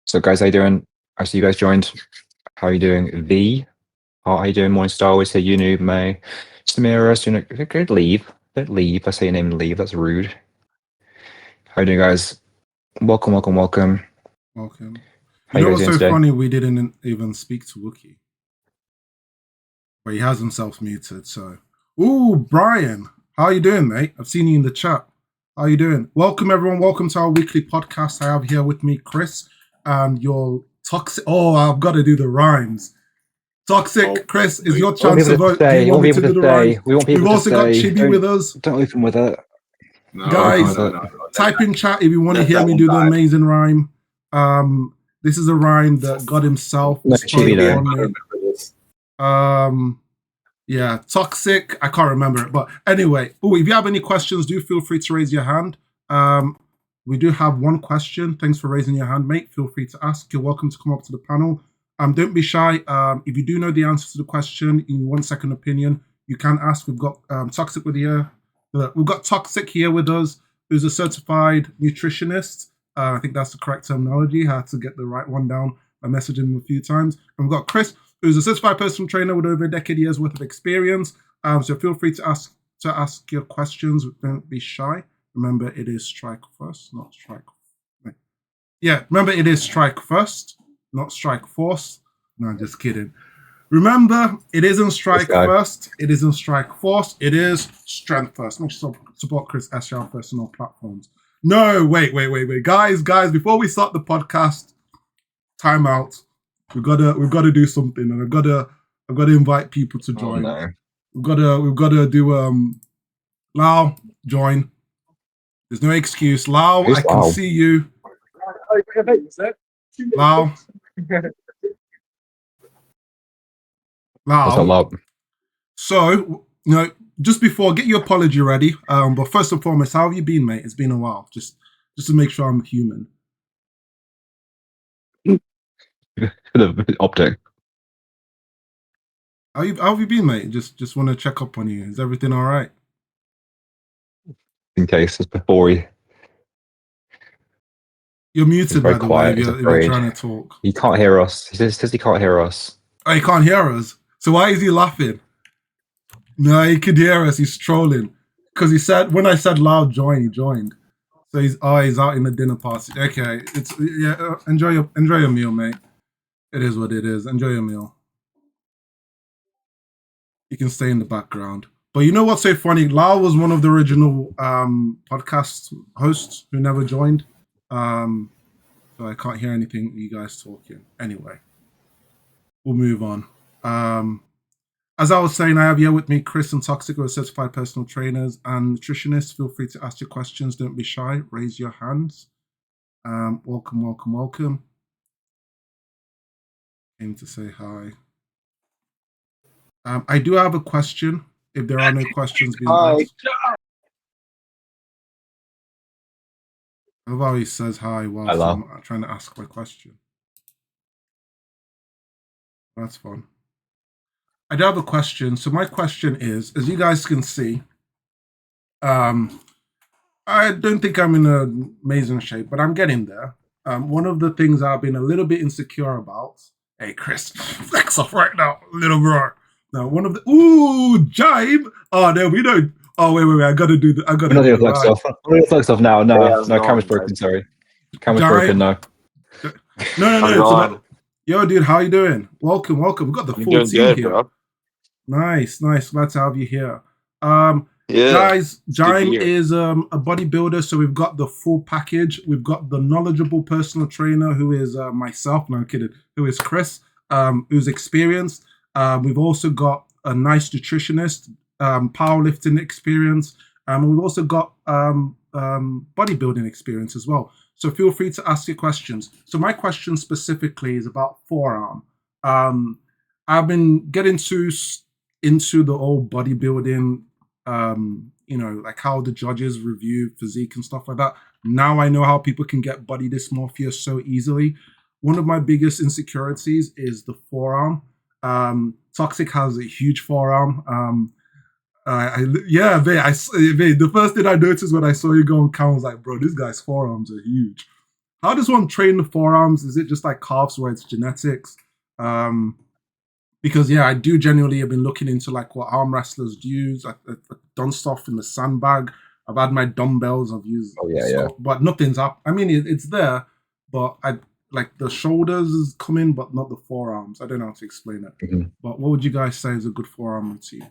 So guys, how you doing? I see you guys joined. How are you doing? How are you doing? Morningstar, always say you knew May. Samira, good leave. Don't leave. I say your name and leave. That's rude. How you doing, guys? Welcome. Welcome. How You know you guys what's doing so today? funny? We didn't even speak to Wookie. But he has himself muted, so. Ooh, Brian. How you doing, mate? I've seen you in the chat. How you doing? Welcome, everyone. Welcome to our weekly podcast. I have here with me Chris and your toxic... Oh, I've got to do the rhymes. Toxic, Chris, is your chance to vote. Do you want me to do the rhymes? We want people We've to also got stay. Chibi with us. Don't leave them with it. No, Guys, type in chat if you want to hear me do the amazing rhyme. This is a rhyme that God himself No, was Chibi, no. Yeah, toxic. I can't remember it, but anyway. Oh, if you have any questions, do feel free to raise your hand. We do have one question. Thanks for raising your hand, mate. Feel free to ask. You're welcome to come up to the panel. Don't be shy. If you do know the answer to the question in 1 second opinion, you can ask. We've got Toxic with here. We've got Toxic here with us, who's a certified nutritionist. I think that's the correct terminology. I had to get the right one down. I messaged him a few times. And we've got Chris, who's a certified personal trainer with over a decade years worth of experience. So feel free to ask your questions. Don't be shy. Remember, it is strike first, not strike. Yeah, remember, it is strike first, not strike force. No, I'm just kidding. Remember, it isn't strike first, it isn't strike force, it is strength first. Make sure to support Chris Escher on personal platforms. No, wait. Guys, before we start the podcast, time out. We've got to do something, and I've got to invite people to join. Oh, no. We've got to do Lau, join. There's no excuse. Lau, I can see you. Lau. Lau. So, just before, get your apology ready. But first and foremost, how have you been, mate? It's been a while. Just to make sure I'm human. The optic. How have you been, mate? Just want to check up on you. Is everything all right? In case it's before we. You're muted, by the way, if you're trying to talk. He can't hear us. He says he can't hear us. Oh, he can't hear us? So why is he laughing? No, he could hear us. He's trolling. Because he said, when I said loud join, he joined. So he's out in the dinner party. Okay, enjoy your meal, mate. It is what it is. Enjoy your meal. You can stay in the background. But you know what's so funny? Lau was one of the original podcast hosts who never joined. So I can't hear anything you guys talking. Anyway, we'll move on. As I was saying, I have here with me Chris and Toxic, who are certified personal trainers and nutritionists. Feel free to ask your questions. Don't be shy. Raise your hands. Welcome. Came to say hi. I do have a question. If there are no questions being asked. I love how he says hi while I'm trying to ask my question. That's fun. I do have a question. So my question is, as you guys can see, I don't think I'm in an amazing shape, but I'm getting there. One of the things I've been a little bit insecure about. Hey, Chris, flex off right now, little bro. Now, one of the jibe. Oh no, we don't. Oh wait. I gotta do the. I gotta. do flex off. Flex off now. No, camera's broken. Sorry, camera's broken. No. No. Yo, dude, how you doing? Welcome. We've got the full team here. Bro. Nice. Glad to have you here. Guys, Jaime is a bodybuilder, so we've got the full package. We've got the knowledgeable personal trainer who is myself. No, I'm kidding. Who is Chris? Who's experienced. We've also got a nice nutritionist, powerlifting experience, and we've also got bodybuilding experience as well. So feel free to ask your questions. So my question specifically is about forearm. I've been getting into the old bodybuilding, like how the judges review physique and stuff like that. Now I know how people can get body dysmorphia so easily. One of my biggest insecurities is the forearm. Toxic has a huge forearm. The first thing I noticed when I saw you go on camera was like, bro, this guy's forearms are huge. how does one train the forearms? Is it just like calves where it's genetics? Because I do genuinely have been looking into like what arm wrestlers use. I've done stuff in the sandbag. I've had my dumbbells. I've used stuff, but nothing's up. I mean, it's there, but I like the shoulders is coming, but not the forearms. I don't know how to explain it. Mm-hmm. But what would you guys say is a good forearm routine?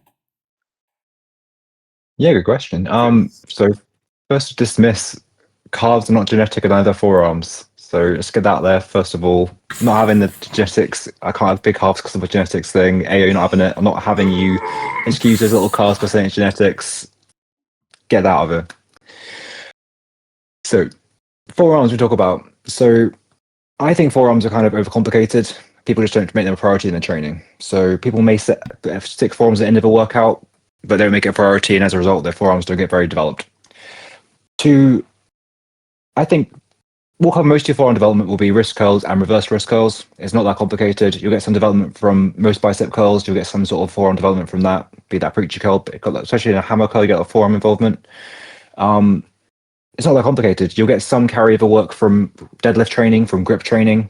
Yeah, good question. So first, dismiss calves are not genetic and neither are forearms. So let's get that there first of all. Not having the genetics. I can't have big calves because of a genetics thing. You're not having it. I'm not having you excuse those little calves for saying it's genetics. Get that out of it. So forearms we talk about. So I think forearms are kind of overcomplicated. People just don't make them a priority in their training. So people may stick forearms at the end of a workout, but they don't make it a priority, and as a result, their forearms don't get very developed. I think we'll cover most of your forearm development will be wrist curls and reverse wrist curls. It's not that complicated. You'll get some development from most bicep curls. You'll get some sort of forearm development from that, be that preacher curl, especially in a hammer curl, you get a forearm involvement. It's not that complicated. You'll get some carryover work from deadlift training, from grip training.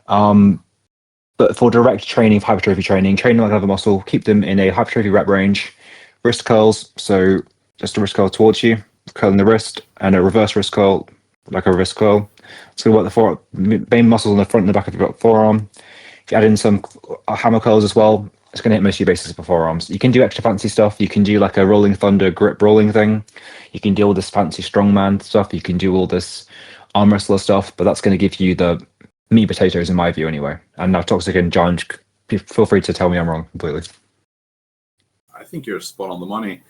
But for direct training, for hypertrophy training like another muscle, keep them in a hypertrophy rep range. Wrist curls, so just a wrist curl towards you, curling the wrist, and a reverse wrist curl, like a wrist curl. So work the main muscles on the front and the back of your forearm. If you add in some hammer curls as well, it's going to hit most of your bases for forearms. You can do extra fancy stuff. You can do like a rolling thunder grip rolling thing. You can do all this fancy strongman stuff. You can do all this arm wrestler stuff, but that's going to give you the meat potatoes in my view anyway. And now Toxic and John, feel free to tell me I'm wrong completely. I think you're spot on the money.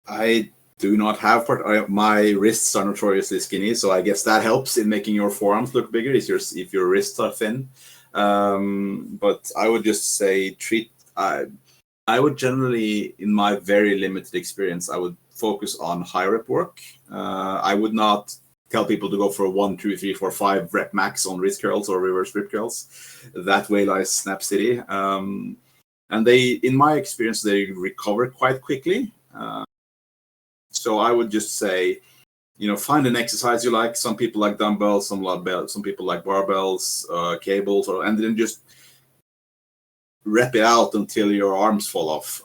I do not have my wrists are notoriously skinny, so I guess that helps in making your forearms look bigger if your wrists are thin. But I would just say I would generally, in my very limited experience, I would focus on high rep work. I would not tell people to go for 1, 2, 3, 4, 5 rep max on wrist curls or reverse grip curls. That way lies Snap City. And they, in my experience, they recover quite quickly. So I would just say, find an exercise you like. Some people like dumbbells, some people like barbells, cables, and then just rep it out until your arms fall off.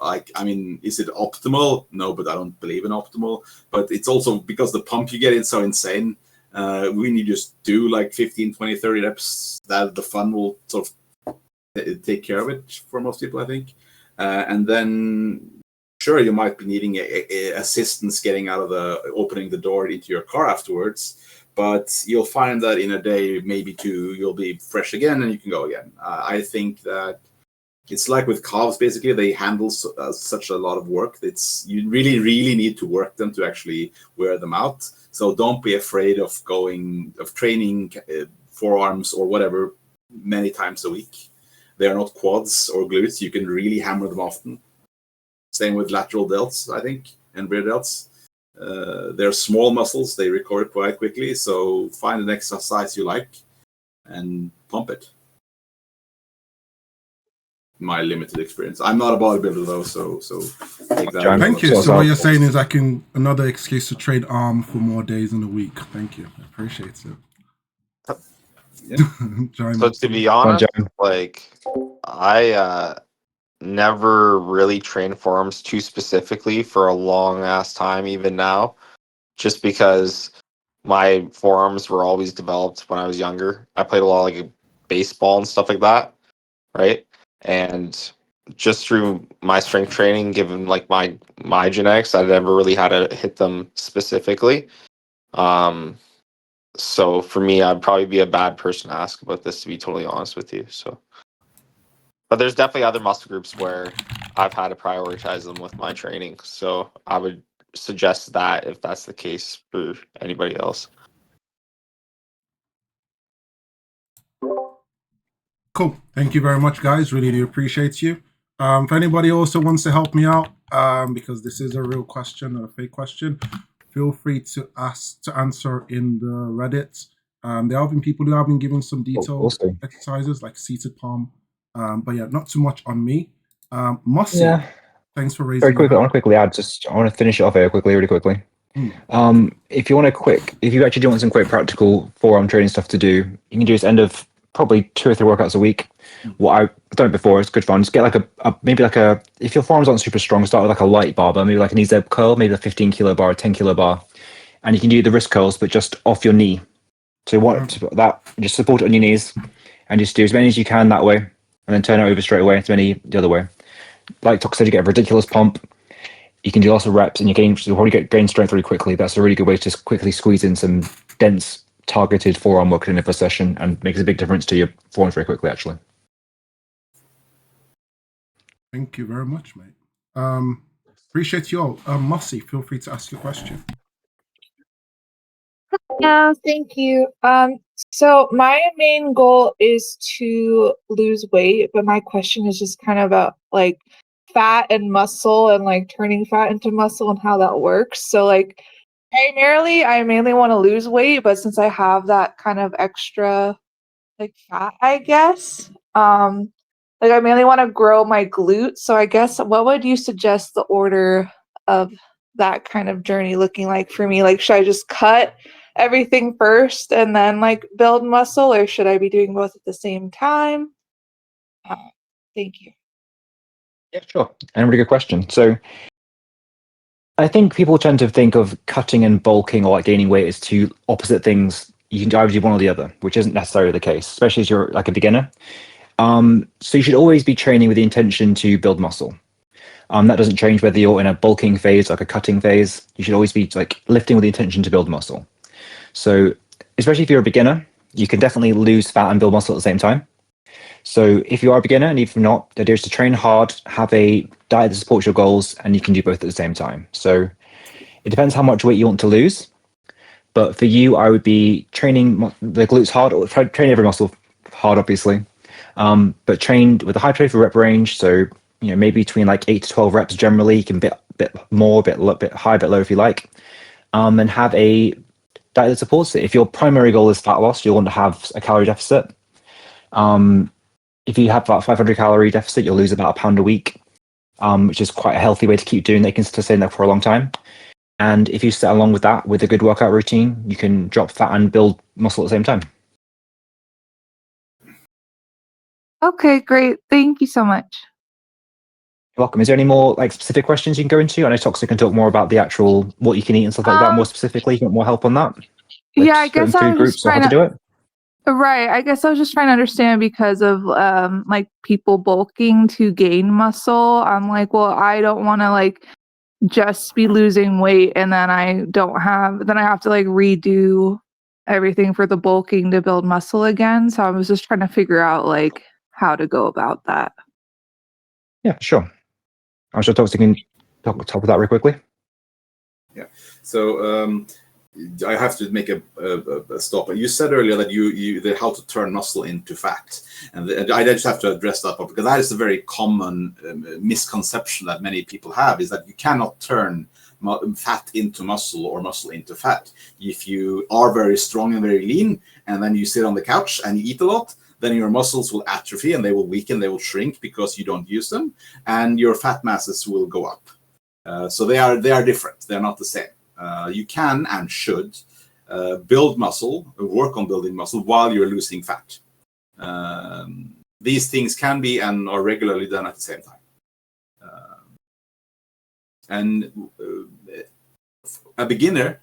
Is it optimal? No, but I don't believe in optimal. But it's also because the pump you get is so insane. When you just do like 15, 20, 30 reps, that the fun will sort of take care of it for most people, I think. And then, sure, you might be needing a assistance getting out of opening the door into your car afterwards. But you'll find that in a day, maybe 2, you'll be fresh again and you can go again. I think that it's like with calves, basically, they handle such a lot of work. You really, really need to work them to actually wear them out. So don't be afraid of training forearms or whatever many times a week. They are not quads or glutes. You can really hammer them often. Same with lateral delts, I think, and rear delts. They're small muscles. They recover quite quickly. So find an exercise you like and pump it. My limited experience. I'm not a bodybuilder though, so take that. Thank you. So what you're saying is another excuse to trade arm for more days in a week. Thank you. I appreciate it. Yeah. So to be honest, I never really trained forearms too specifically for a long ass time, even now, just because my forearms were always developed when I was younger. I played a lot of like baseball and stuff like that, right? And just through my strength training, given like my genetics, I never really had to hit them specifically. So for me, I'd probably be a bad person to ask about this, to be totally honest with you. So, but there's definitely other muscle groups where I've had to prioritize them with my training. So I would suggest that if that's the case for anybody else. Cool. Thank you very much, guys. Really do appreciate you. If anybody also wants to help me out, because this is a real question, not a fake question, feel free to answer in the Reddit. There have been people who have been giving some detailed exercises like seated palm. But yeah, not too much on me. Mossy, thanks for raising very quickly. your hand. I want to quickly add. I want to finish it off here really quickly. If you actually do want some quick practical forearm training stuff to do, you can do this end of probably 2 or 3 workouts a week. What I've done it before, it's good fun. Just get like if your forearms aren't super strong, start with like a light bar, maybe like an EZ curl, maybe a 15 kilo bar, a 10 kilo bar. And you can do the wrist curls, but just off your knee. So you want that, just support it on your knees and just do as many as you can that way, and then turn it over straight away, as many the other way. Like Tox said, you get a ridiculous pump. You can do lots of reps, and you'll probably gain strength really quickly. That's a really good way to quickly squeeze in some dense, targeted forearm work in the first session, and makes a big difference to your forearms very quickly, actually. Thank you very much, mate. Appreciate you all. Mossy, feel free to ask your question. Yeah, thank you. So my main goal is to lose weight, but my question is just kind of about like fat and muscle and like turning fat into muscle and how that works. So like I mainly want to lose weight, but since I have that kind of extra like fat, I guess, like I mainly want to grow my glutes. So I guess what would you suggest the order of that kind of journey looking like for me? Like, should I just cut everything first and then like build muscle, or should I be doing both at the same time? Thank you. Yeah, sure. And a really good question. So I think people tend to think of cutting and bulking or like gaining weight as two opposite things. You can either do one or the other, which isn't necessarily the case, especially as you're like a beginner. So you should always be training with the intention to build muscle. That doesn't change whether you're in a bulking phase, like a cutting phase. You should always be like lifting with the intention to build muscle. So especially if you're a beginner, you can definitely lose fat and build muscle at the same time. So if you are a beginner and if not, the idea is to train hard, have a diet that supports your goals, and you can do both at the same time. So it depends how much weight you want to lose. But for you, I would be training the glutes hard, or train every muscle hard, obviously. But trained with a hypertrophy rep range. So, maybe between like 8 to 12 reps generally. You can bit more, bit high, bit low if you like. And have a diet that supports it. If your primary goal is fat loss, you'll want to have a calorie deficit. If you have about 500 calorie deficit, you'll lose about £1 a week, which is quite a healthy way to keep doing that. You can sustain that for a long time. And if you set along with that with a good workout routine, you can drop fat and build muscle at the same time. Okay, great. Thank you so much. You're welcome. Is there any more like specific questions you can go into? I know Toxic can talk more about the actual what you can eat and stuff like that more specifically. You want more help on that? Like yeah, I guess I was just trying to do it. Right. I guess I was just trying to understand because of like people bulking to gain muscle. I'm like, well, I don't want to like just be losing weight and then I have to like redo everything for the bulking to build muscle again. So I was just trying to figure out like how to go about that. Yeah, sure. I'm sure Toxic can talk about that really quickly. Yeah. So I have to make a stop. You said earlier that you how to turn muscle into fat, and I just have to address that because that is a very common misconception that many people have, is that you cannot turn fat into muscle or muscle into fat. If you are very strong and very lean, and then you sit on the couch and you eat a lot, then your muscles will atrophy and they will weaken, they will shrink because you don't use them, and your fat masses will go up. So they are different. They're not the same. You can and should build muscle, work on building muscle while you're losing fat. These things can be and are regularly done at the same time. And a beginner,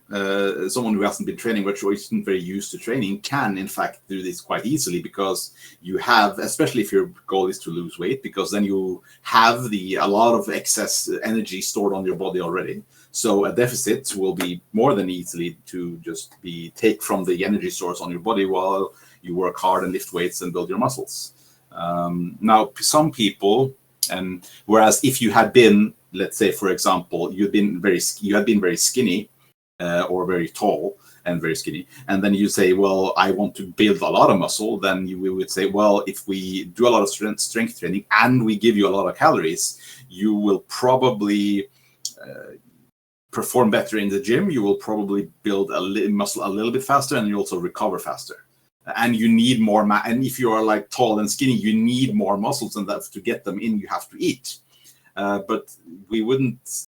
someone who hasn't been training much or isn't very used to training, can in fact do this quite easily, because you have, especially if your goal is to lose weight, because then you have a lot of excess energy stored on your body already. So a deficit will be more than easily to just take from the energy source on your body while you work hard and lift weights and build your muscles. Now, some people, and whereas if you had been, let's say, for example, you had been very skinny or very tall and very skinny, and then you say, well, I want to build a lot of muscle, then we would say, well, if we do a lot of strength training and we give you a lot of calories, you will probably perform better in the gym. You will probably build muscle a little bit faster, and you also recover faster. And you need more and if you are like tall and skinny, you need more muscles, and that to get them in, you have to eat. But we wouldn't.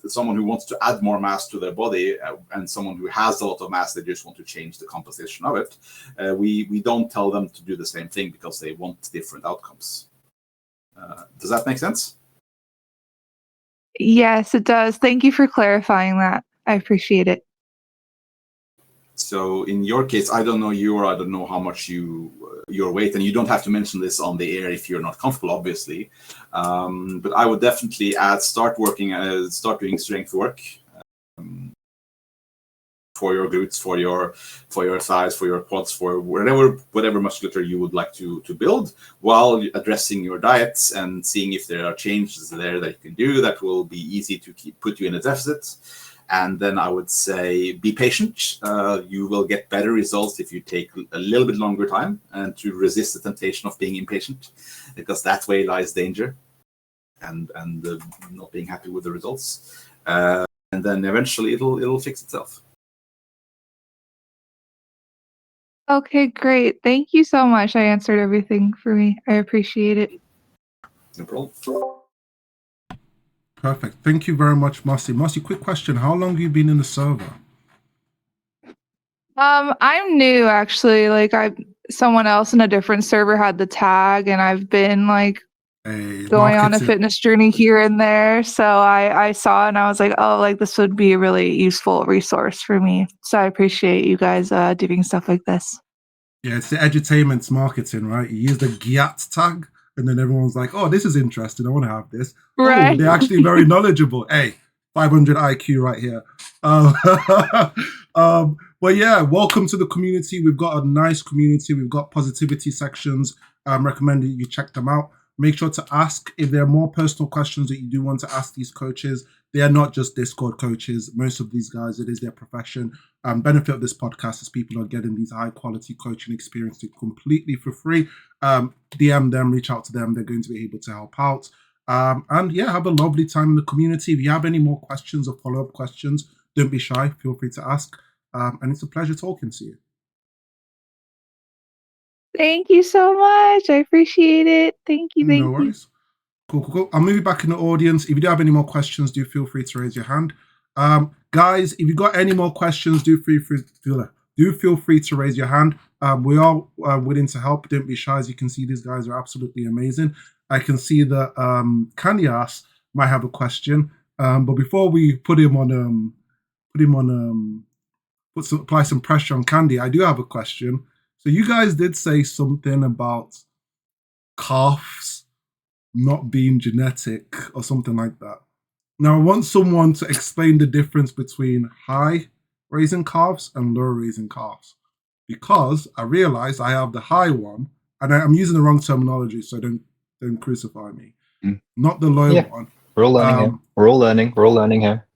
Someone who wants to add more mass to their body and someone who has a lot of mass, they just want to change the composition of it. We don't tell them to do the same thing because they want different outcomes. Does that make sense? Yes, it does. Thank you for clarifying that. I appreciate it. So in your case, I don't know you, or I don't know how much your weight, and you don't have to mention this on the air if you're not comfortable, obviously. But I would definitely start doing strength work for your glutes, for your thighs, for your quads, for whatever musculature you would like to build, while addressing your diets and seeing if there are changes there that you can do that will be easy to put you in a deficit. And then I would say be patient. You will get better results if you take a little bit longer time and to resist the temptation of being impatient, because that way lies danger and not being happy with the results. And then eventually it'll fix itself. Okay, great. Thank you so much. I answered everything for me. I appreciate it. No problem. Perfect. Thank you very much, Marcy. Marcy, quick question. How long have you been in the server? I'm new actually. Like someone else in a different server had the tag, and I've been like going on a fitness journey here and there. So I saw it and I was like, oh, like this would be a really useful resource for me. So I appreciate you guys doing stuff like this. Yeah, it's the edutainment's marketing, right? You use the GIAT tag, and then everyone's like, oh, this is interesting. I want to have this. Right. Oh, they're actually very knowledgeable. Hey, 500 IQ right here. But yeah, welcome to the community. We've got a nice community. We've got positivity sections. Recommend that you check them out. Make sure to ask if there are more personal questions that you do want to ask these coaches. They are not just Discord coaches. Most of these guys, it is their profession. Benefit of this podcast is people are getting these high quality coaching experiences completely for free. DM them, reach out to them. They're going to be able to help out. And yeah, have a lovely time in the community. If you have any more questions or follow-up questions, don't be shy. Feel free to ask. And it's a pleasure talking to you. Thank you so much. I appreciate it. Thank you. No worries. Cool. I'll move you back in the audience. If you do have any more questions, do feel free to raise your hand. Guys, if you got any more questions, do feel free to raise your hand. We are willing to help. Don't be shy. As you can see, these guys are absolutely amazing. I can see that Kanyas might have a question. But before we apply some pressure on Candy, I do have a question. So you guys did say something about calves not being genetic or something like that. Now I want someone to explain the difference between high raising calves and low raising calves, because I realize I have the high one, and I'm using the wrong terminology, so don't crucify me. Not the low one. We're all learning here. We're all learning here.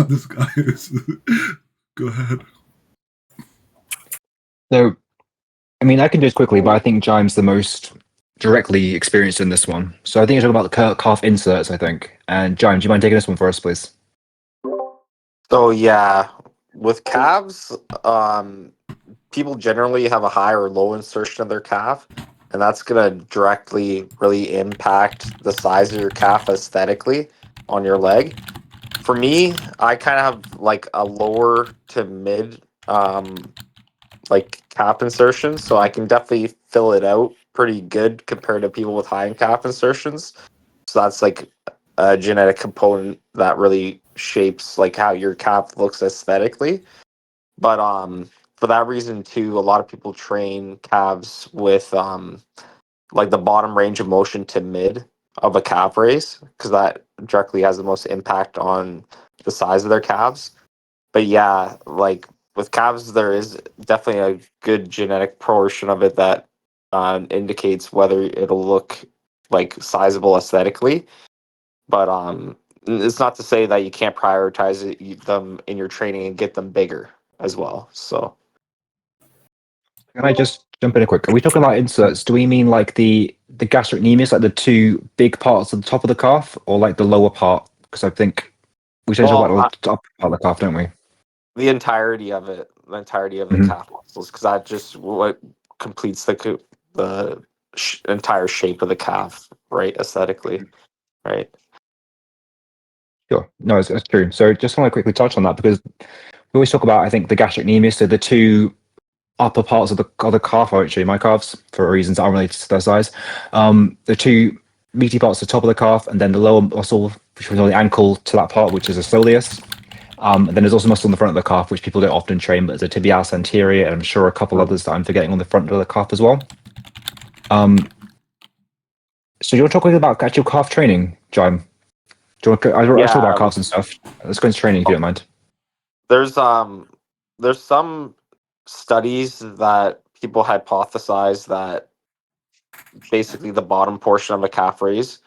This guy is. Go ahead. So, I mean, I can do this quickly, but I think Jime's the most directly experienced in this one. So I think you're talking about the calf inserts, I think. And Jime, do you mind taking this one for us, please? So yeah, with calves, people generally have a high or low insertion of their calf, and that's gonna directly really impact the size of your calf aesthetically on your leg. For me, I kind of have like a lower to mid like calf insertion, so I can definitely fill it out pretty good compared to people with high calf insertions. So that's like a genetic component that really shapes like how your calf looks aesthetically. But for that reason too, a lot of people train calves with like the bottom range of motion to mid of a calf raise, because that directly has the most impact on the size of their calves. But yeah, like with calves, there is definitely a good genetic portion of it that indicates whether it'll look like sizable aesthetically. But it's not to say that you can't prioritize them in your training and get them bigger as well. So Can I just jump in a quick? Are we talking about inserts? Do we mean like the gastrocnemius, like the two big parts at the top of the calf, or like the lower part? Because I think we tend to talk about the top part of the calf, don't we? The entirety of it, the calf muscles, because that just what completes the entire shape of the calf, right? Aesthetically, right? Sure. No, it's true. So just want to quickly touch on that because we always talk about, I think, the gastrocnemius, so the two upper parts of the calf. I won't show you my calves for reasons unrelated to their size. The two meaty parts at the top of the calf, and then the lower muscle, which is on the ankle to that part, which is a soleus. And then there's also muscle in the front of the calf, which people don't often train, but there's a tibialis anterior, and I'm sure a couple others that I'm forgetting on the front of the calf as well. So you want to talk a bit about actual calf training, John? Do you want to, I talk about calves and stuff. Let's go into training if you don't mind. There's some studies that people hypothesize that basically the bottom portion of a calf raise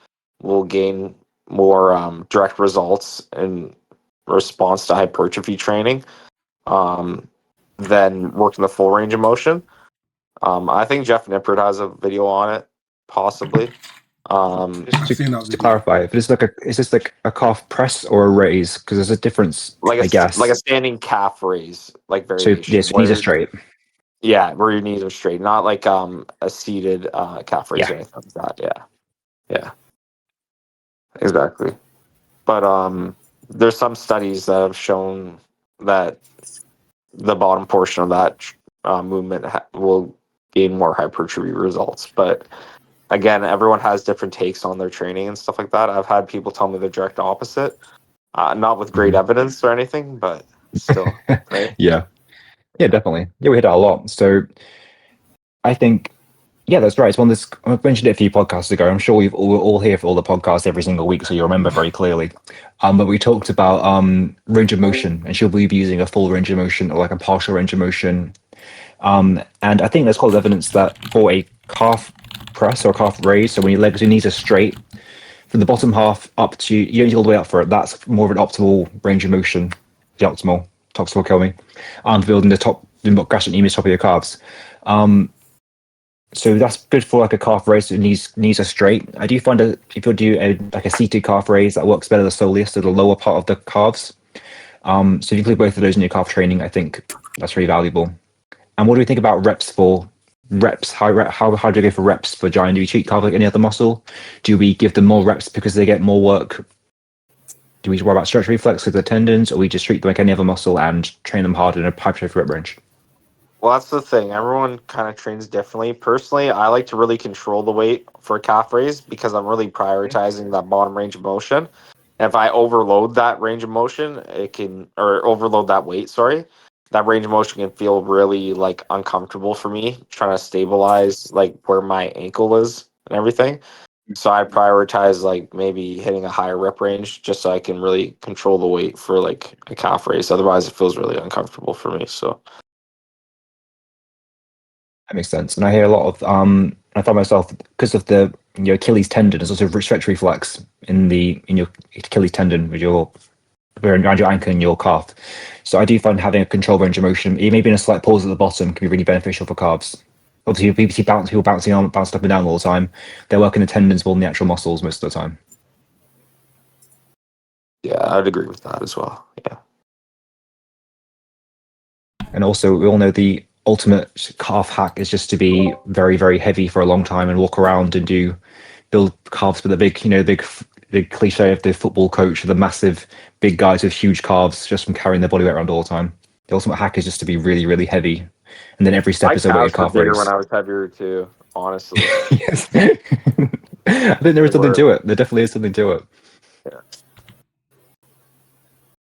will gain more direct results in response to hypertrophy training than working the full range of motion. I think Jeff Nippert has a video on it, possibly. Just seen that to video. clarify, if it's is this like a calf press or a raise? Because there's a difference, I guess. Like a standing calf raise, like So variation. yes, knees are straight. Yeah, where your knees are straight, not like a seated calf raise Yeah. or anything like that. Yeah, exactly. But there's some studies that have shown that the bottom portion of that movement will gain more hypertrophy results. But again, everyone has different takes on their training and stuff like that. I've had people tell me the direct opposite, not with great evidence or anything, but still, right? Yeah, definitely. Yeah, we hit that a lot. So I think, yeah, that's right. It's one that's, I mentioned it a few podcasts ago. I'm sure we're all here for all the podcasts every single week, so you remember very clearly. But we talked about range of motion, and should we be using a full range of motion or like a partial range of motion? And I think there's quite a lot of evidence that for a calf press or calf raise, so when your legs and knees are straight, from the bottom half up to, you don't need all the way up for it. That's more of an optimal range of motion. The optimal, Tox will kill me. Building the gastrocnemius top of your calves. So that's good for like a calf raise. So knees are straight. I do find that if you do like a seated calf raise, that works better the soleus, so the lower part of the calves. So if you include both of those in your calf training, I think that's really valuable. And what do we think about reps for reps? How do we go for reps for giant? Do we treat calf like any other muscle? Do we give them more reps because they get more work? Do we worry about stretch reflex with the tendons, or we just treat them like any other muscle and train them hard in a hypertrophy rep range? Well, that's the thing. Everyone kind of trains differently. Personally, I like to really control the weight for a calf raise because I'm really prioritizing that bottom range of motion. And if I overload that range of motion, or overload that weight, sorry, that range of motion can feel really like uncomfortable for me, trying to stabilize like where my ankle is and everything. So I prioritize like maybe hitting a higher rep range just so I can really control the weight for like a calf raise. Otherwise, it feels really uncomfortable for me. So. That makes sense. And I hear a lot of I find myself, because of the Achilles tendon, there's also stretch reflex in your Achilles tendon with your around your ankle and your calf. So I do find having a control range of motion, maybe in a slight pause at the bottom, can be really beneficial for calves. Obviously, people see people bouncing up and down all the time. They're working the tendons more than the actual muscles most of the time. Yeah, I'd agree with that as well. Yeah. And also, we all know the ultimate calf hack is just to be very, very heavy for a long time and walk around and build calves with a big cliche of the football coach, the massive big guys with huge calves just from carrying their body weight around all the time. The ultimate hack is just to be really, really heavy. And then every step My is a weighted calves were calf bigger raise. when I was heavier too, honestly. Yes. I think there is something to it. There definitely is something to it. Yeah.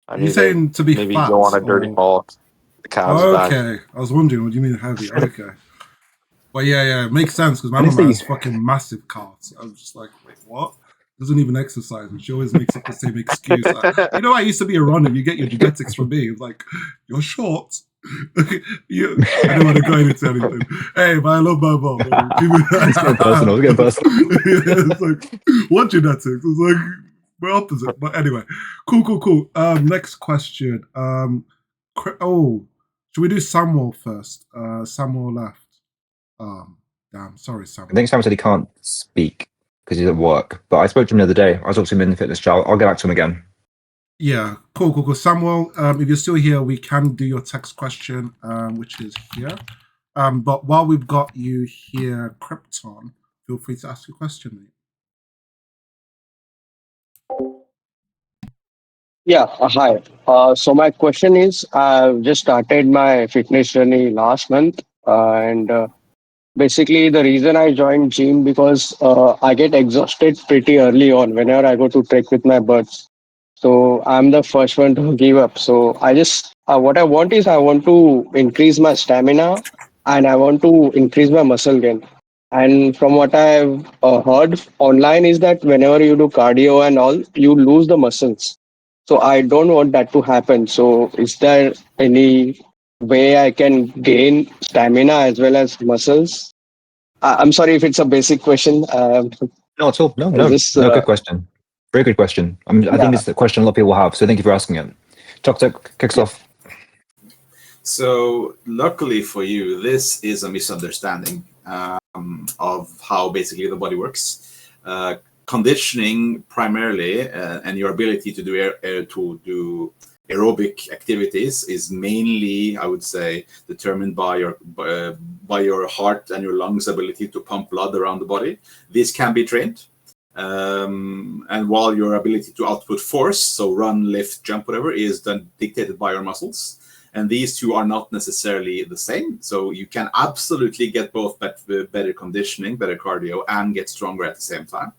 I Are you need to saying to be maybe fat go on a dirty or? walk. The calves back. Okay, I was wondering what do you mean heavy. Okay, well, yeah, it makes sense because my mom Honestly, has fucking massive calves. I'm just like, wait, what? Doesn't even exercise, and she always makes up the same excuse. I used to be a runner. You get your genetics from me. It's like you're short. I don't want to go into anything. Hey, but I love my mom. it's getting personal. It's getting personal. It's like what genetics? It's like we're opposite. But anyway, cool. Next question. Should we do Samuel first? Samuel left. Damn, sorry, I Samuel. think Sam said he can't speak because he's at work. But I spoke to him the other day. I was talking to him in the fitness chat. I'll get back to him again. Yeah, cool. Samuel, if you're still here, we can do your text question, which is here. But while we've got you here, Krypton, feel free to ask your question, mate. Yeah, hi. So my question is, I've just started my fitness journey last month, and basically the reason I joined gym because I get exhausted pretty early on whenever I go to trek with my birds. So I'm the first one to give up. So I just what I want is I want to increase my stamina and I want to increase my muscle gain. And from what I've heard online is that whenever you do cardio and all, you lose the muscles. So I don't want that to happen. So is there any way I can gain stamina as well as muscles? I'm sorry if it's a basic question. No, at all. No, Is no, this no. Good question. Very good question. I think yeah? it's the question a lot of people have. So thank you for asking it. Toxic kicks Yeah. off. So, luckily for you, this is a misunderstanding of how basically the body works. Conditioning primarily, and your ability to do aerobic activities is mainly, I would say, determined by your heart and your lungs' ability to pump blood around the body. This can be trained. And while your ability to output force, so run, lift, jump, whatever, is then dictated by your muscles. And these two are not necessarily the same. So you can absolutely get both better conditioning, better cardio, and get stronger at the same time.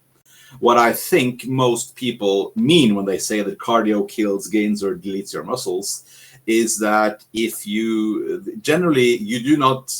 What I think most people mean when they say that cardio kills, gains, or deletes your muscles is that if you generally you do not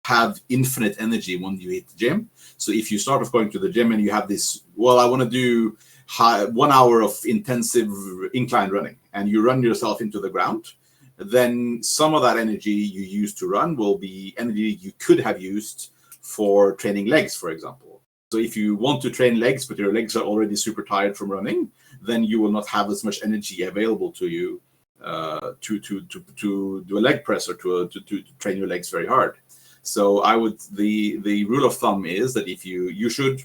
have infinite energy when you hit the gym. So if you start off going to the gym and you have this, well, I want to do 1 hour of intensive incline running, and you run yourself into the ground, then some of that energy you use to run will be energy you could have used for training legs, for example. So if you want to train legs, but your legs are already super tired from running, then you will not have as much energy available to you to do a leg press or to train your legs very hard. So I would the rule of thumb is that if you should,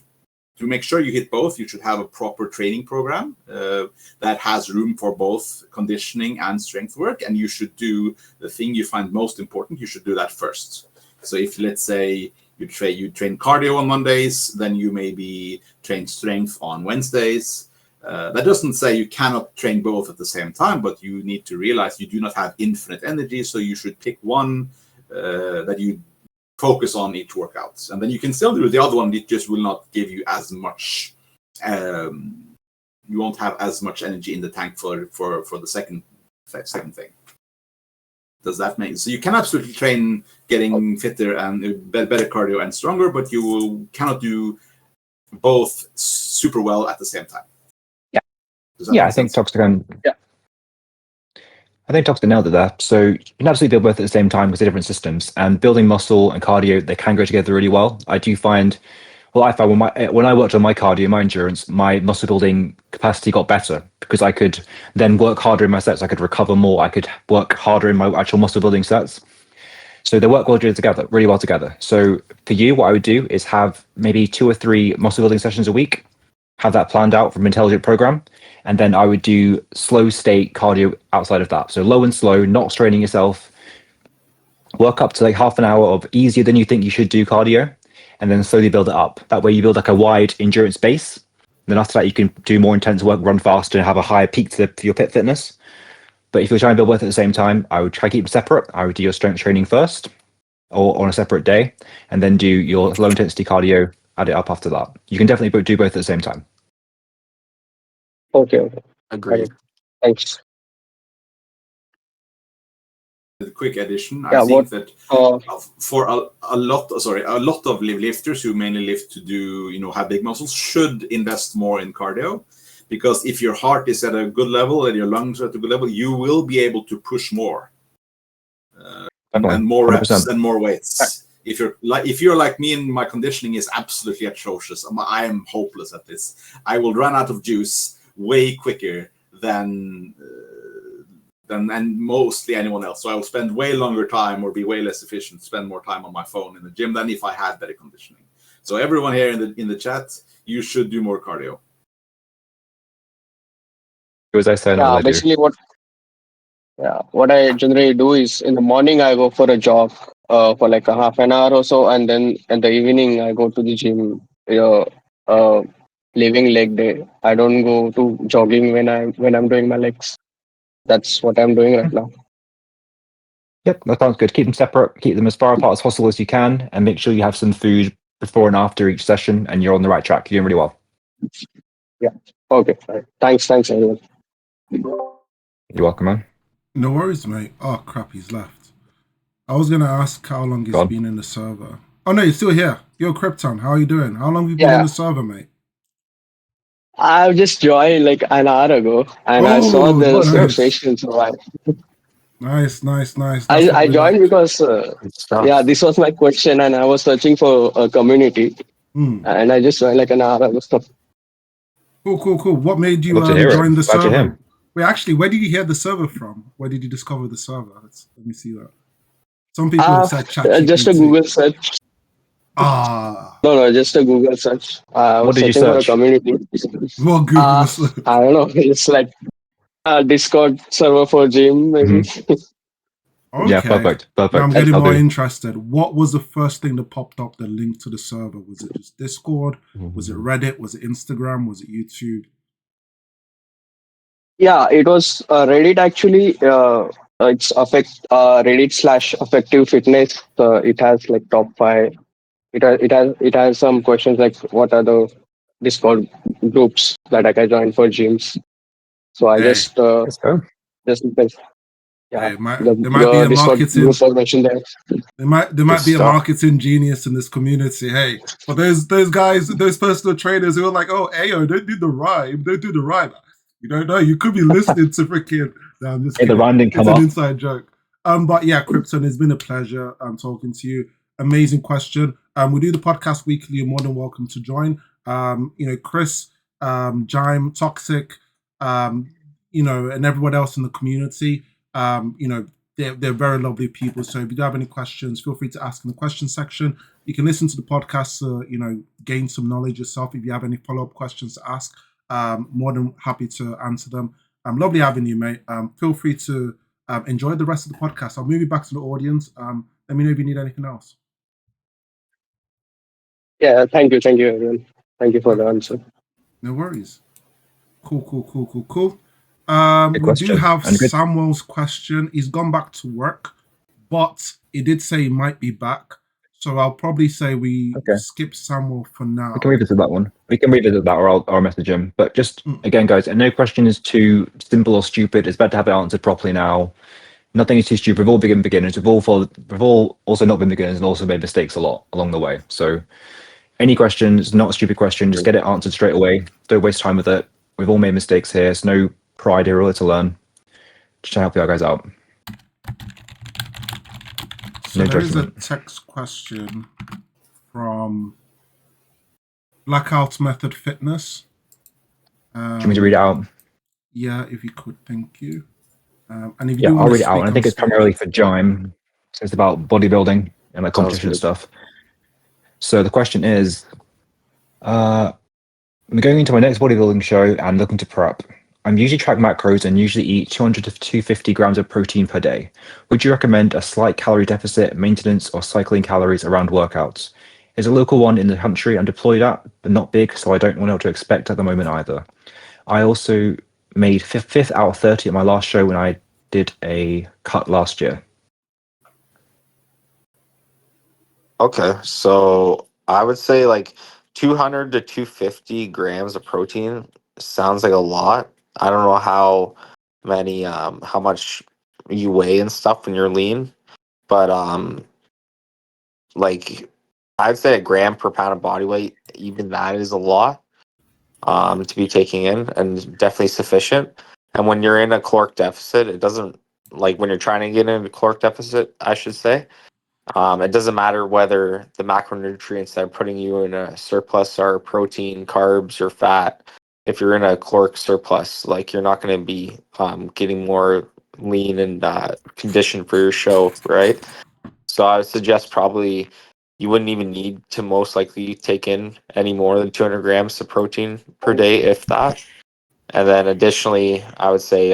to make sure you hit both, you should have a proper training program that has room for both conditioning and strength work, and you should do the thing you find most important. You should do that first. So if, let's say, you train cardio on Mondays, then you maybe train strength on Wednesdays. That doesn't say you cannot train both at the same time, but you need to realize you do not have infinite energy, so you should pick one that you focus on each workout, and then you can still do the other one. It just will not give you as much. You won't have as much energy in the tank for the second thing. Does that make sense? So you can absolutely train getting fitter and better cardio and stronger, but cannot do both super well at the same time. Yeah. Does that Yeah, make I think sense? Toxic. Yeah. I think Toxic nailed it there. So you can absolutely build both at the same time because they're different systems. And building muscle and cardio, they can go together really well. I do find, well, I found when I worked on my cardio, my endurance, my muscle building capacity got better because I could then work harder in my sets. I could recover more. I could work harder in my actual muscle building sets. So they work really well together. So for you, what I would do is have maybe 2 or 3 muscle building sessions a week, have that planned out from an intelligent program. And then I would do slow state cardio outside of that. So low and slow, not straining yourself. Work up to like half an hour of easier than you think you should do cardio, and then slowly build it up. That way you build like a wide endurance base. Then after that, you can do more intense work, run faster, and have a higher peak to your pit fitness. But if you're trying to build both at the same time, I would try to keep them separate. I would do your strength training first or on a separate day, and then do your low intensity cardio, add it up after that. You can definitely do both at the same time. Okay. Okay. Agreed. Thanks. A quick addition, I Yeah. think that Uh, for a lot of lifters who mainly lift to do, have big muscles, should invest more in cardio, because if your heart is at a good level and your lungs are at a good level, you will be able to push more and more 100%. reps and more weights. If you're like me and my conditioning is absolutely atrocious, I am hopeless at this. I will run out of juice way quicker than mostly anyone else. So I will spend way longer time or be way less efficient, spend more time on my phone in the gym than if I had better conditioning. So everyone here in the chat, you should do more cardio. As I said, yeah. I do. Basically, what I generally do is in the morning I go for a jog for like a half an hour or so, and then in the evening I go to the gym. living leg day. I don't go to jogging when I'm doing my legs. That's what I'm doing right now. Yep, that sounds good. Keep them separate, keep them as far apart as possible as you can, and make sure you have some food before and after each session, and you're on the right track. You're doing really well. Yeah. Okay. Fine. Thanks, everyone. You're welcome, man. No worries, mate. Oh crap, he's left. I was gonna ask how long he's Go on. been in the server. Oh no, you're still here. Yo, Krypton, how are you doing? How long have you been in Yeah. the server, mate? I've just joined like an hour ago, and I saw Oh, the nice. session, so Nice. That's what I we joined like. because Good stuff. yeah, this was my question, and I was searching for a community, Hmm. and I just joined like an hour ago. Cool. What made you Love to hear join it. the Glad you're server? here. Wait, actually, where did you hear the server from? Where did you discover the server? Let me see that. Some people have said Just a ChatGPT. Google search. Ah, No, just a Google search. I What was did you searching for a search? community. what Google search? I don't know. It's like a Discord server for gym, maybe. Yeah, Okay. perfect. Now I'm Perfect. getting I'll more do. interested. What was the first thing that popped up, the link to the server? Was it just Discord? Was it Reddit? Was it Instagram? Was it YouTube? Yeah, it was Reddit actually. It's Reddit slash effective fitness. It has like top five. It has some questions like what are the Discord groups that I can join for gyms. So I Hey, Let's go. just yeah, hey, the there might be a Discord marketing group was mentioned there. there might be a stuff. marketing genius in this community. Hey, but those guys, those personal trainers who are like, oh, Ayo, don't do the rhyme, don't do the rhyme. You don't know. You could be listening to freaking. No, I'm just Hey, the kidding. rhyme didn't It's come an up. inside joke. But yeah, Krypton, it's been a pleasure talking to you. Amazing question. We do the podcast weekly. You're more than welcome to join. Chris, Jime, Toxic, and everyone else in the community. They're very lovely people. So if you do have any questions, feel free to ask in the question section. You can listen to the podcast to, gain some knowledge yourself. If you have any follow-up questions to ask, more than happy to answer them. Lovely having you, mate. Feel free to enjoy the rest of the podcast. I'll move you back to the audience. Let me know if you need anything else. Yeah, thank you, everyone. Thank you for the answer. No worries. Cool. Good We do question. have And good. Samuel's question. He's gone back to work, but he did say he might be back. So I'll probably say we Okay. skip Samuel for now. We can revisit that one. We can revisit that, or I'll message him. But just again, guys, and no question is too simple or stupid. It's better to have it answered properly now. Nothing is too stupid. We've all been beginners. We've all also not been beginners and also made mistakes a lot along the way. So any questions, not a stupid question, just get it answered straight away. Don't waste time with it. We've all made mistakes here. It's no pride here, all to learn. Just to help you guys out. So No there is a judgment. text question from Blackout Method Fitness. Do you want me to read it out? Yeah, if you could, thank you. And if you Yeah, do want I'll to read it out. speak And I on think it's stage, primarily for Jime. So it's about bodybuilding and like competition good. stuff. So the question is, I'm going into my next bodybuilding show and looking to prep. I'm usually track macros and usually eat 200 to 250 grams of protein per day. Would you recommend a slight calorie deficit, maintenance, or cycling calories around workouts? There's a local one in the country I'm deployed at, but not big, so I don't know what to expect at the moment either. I also made fifth out of 30 at my last show when I did a cut last year. Okay, so I would say like 200 to 250 grams of protein sounds like a lot. I don't know how much you weigh and stuff when you're lean, but like I'd say a gram per pound of body weight, even that is a lot to be taking in and definitely sufficient. And when you're in a caloric deficit, it doesn't like when you're trying to get into a caloric deficit, I should say. It doesn't matter whether the macronutrients that are putting you in a surplus are protein, carbs, or fat. If you're in a caloric surplus, like you're not going to be getting more lean and conditioned for your show, right? So I would suggest probably you wouldn't even need to most likely take in any more than 200 grams of protein per day, if that. And then additionally, I would say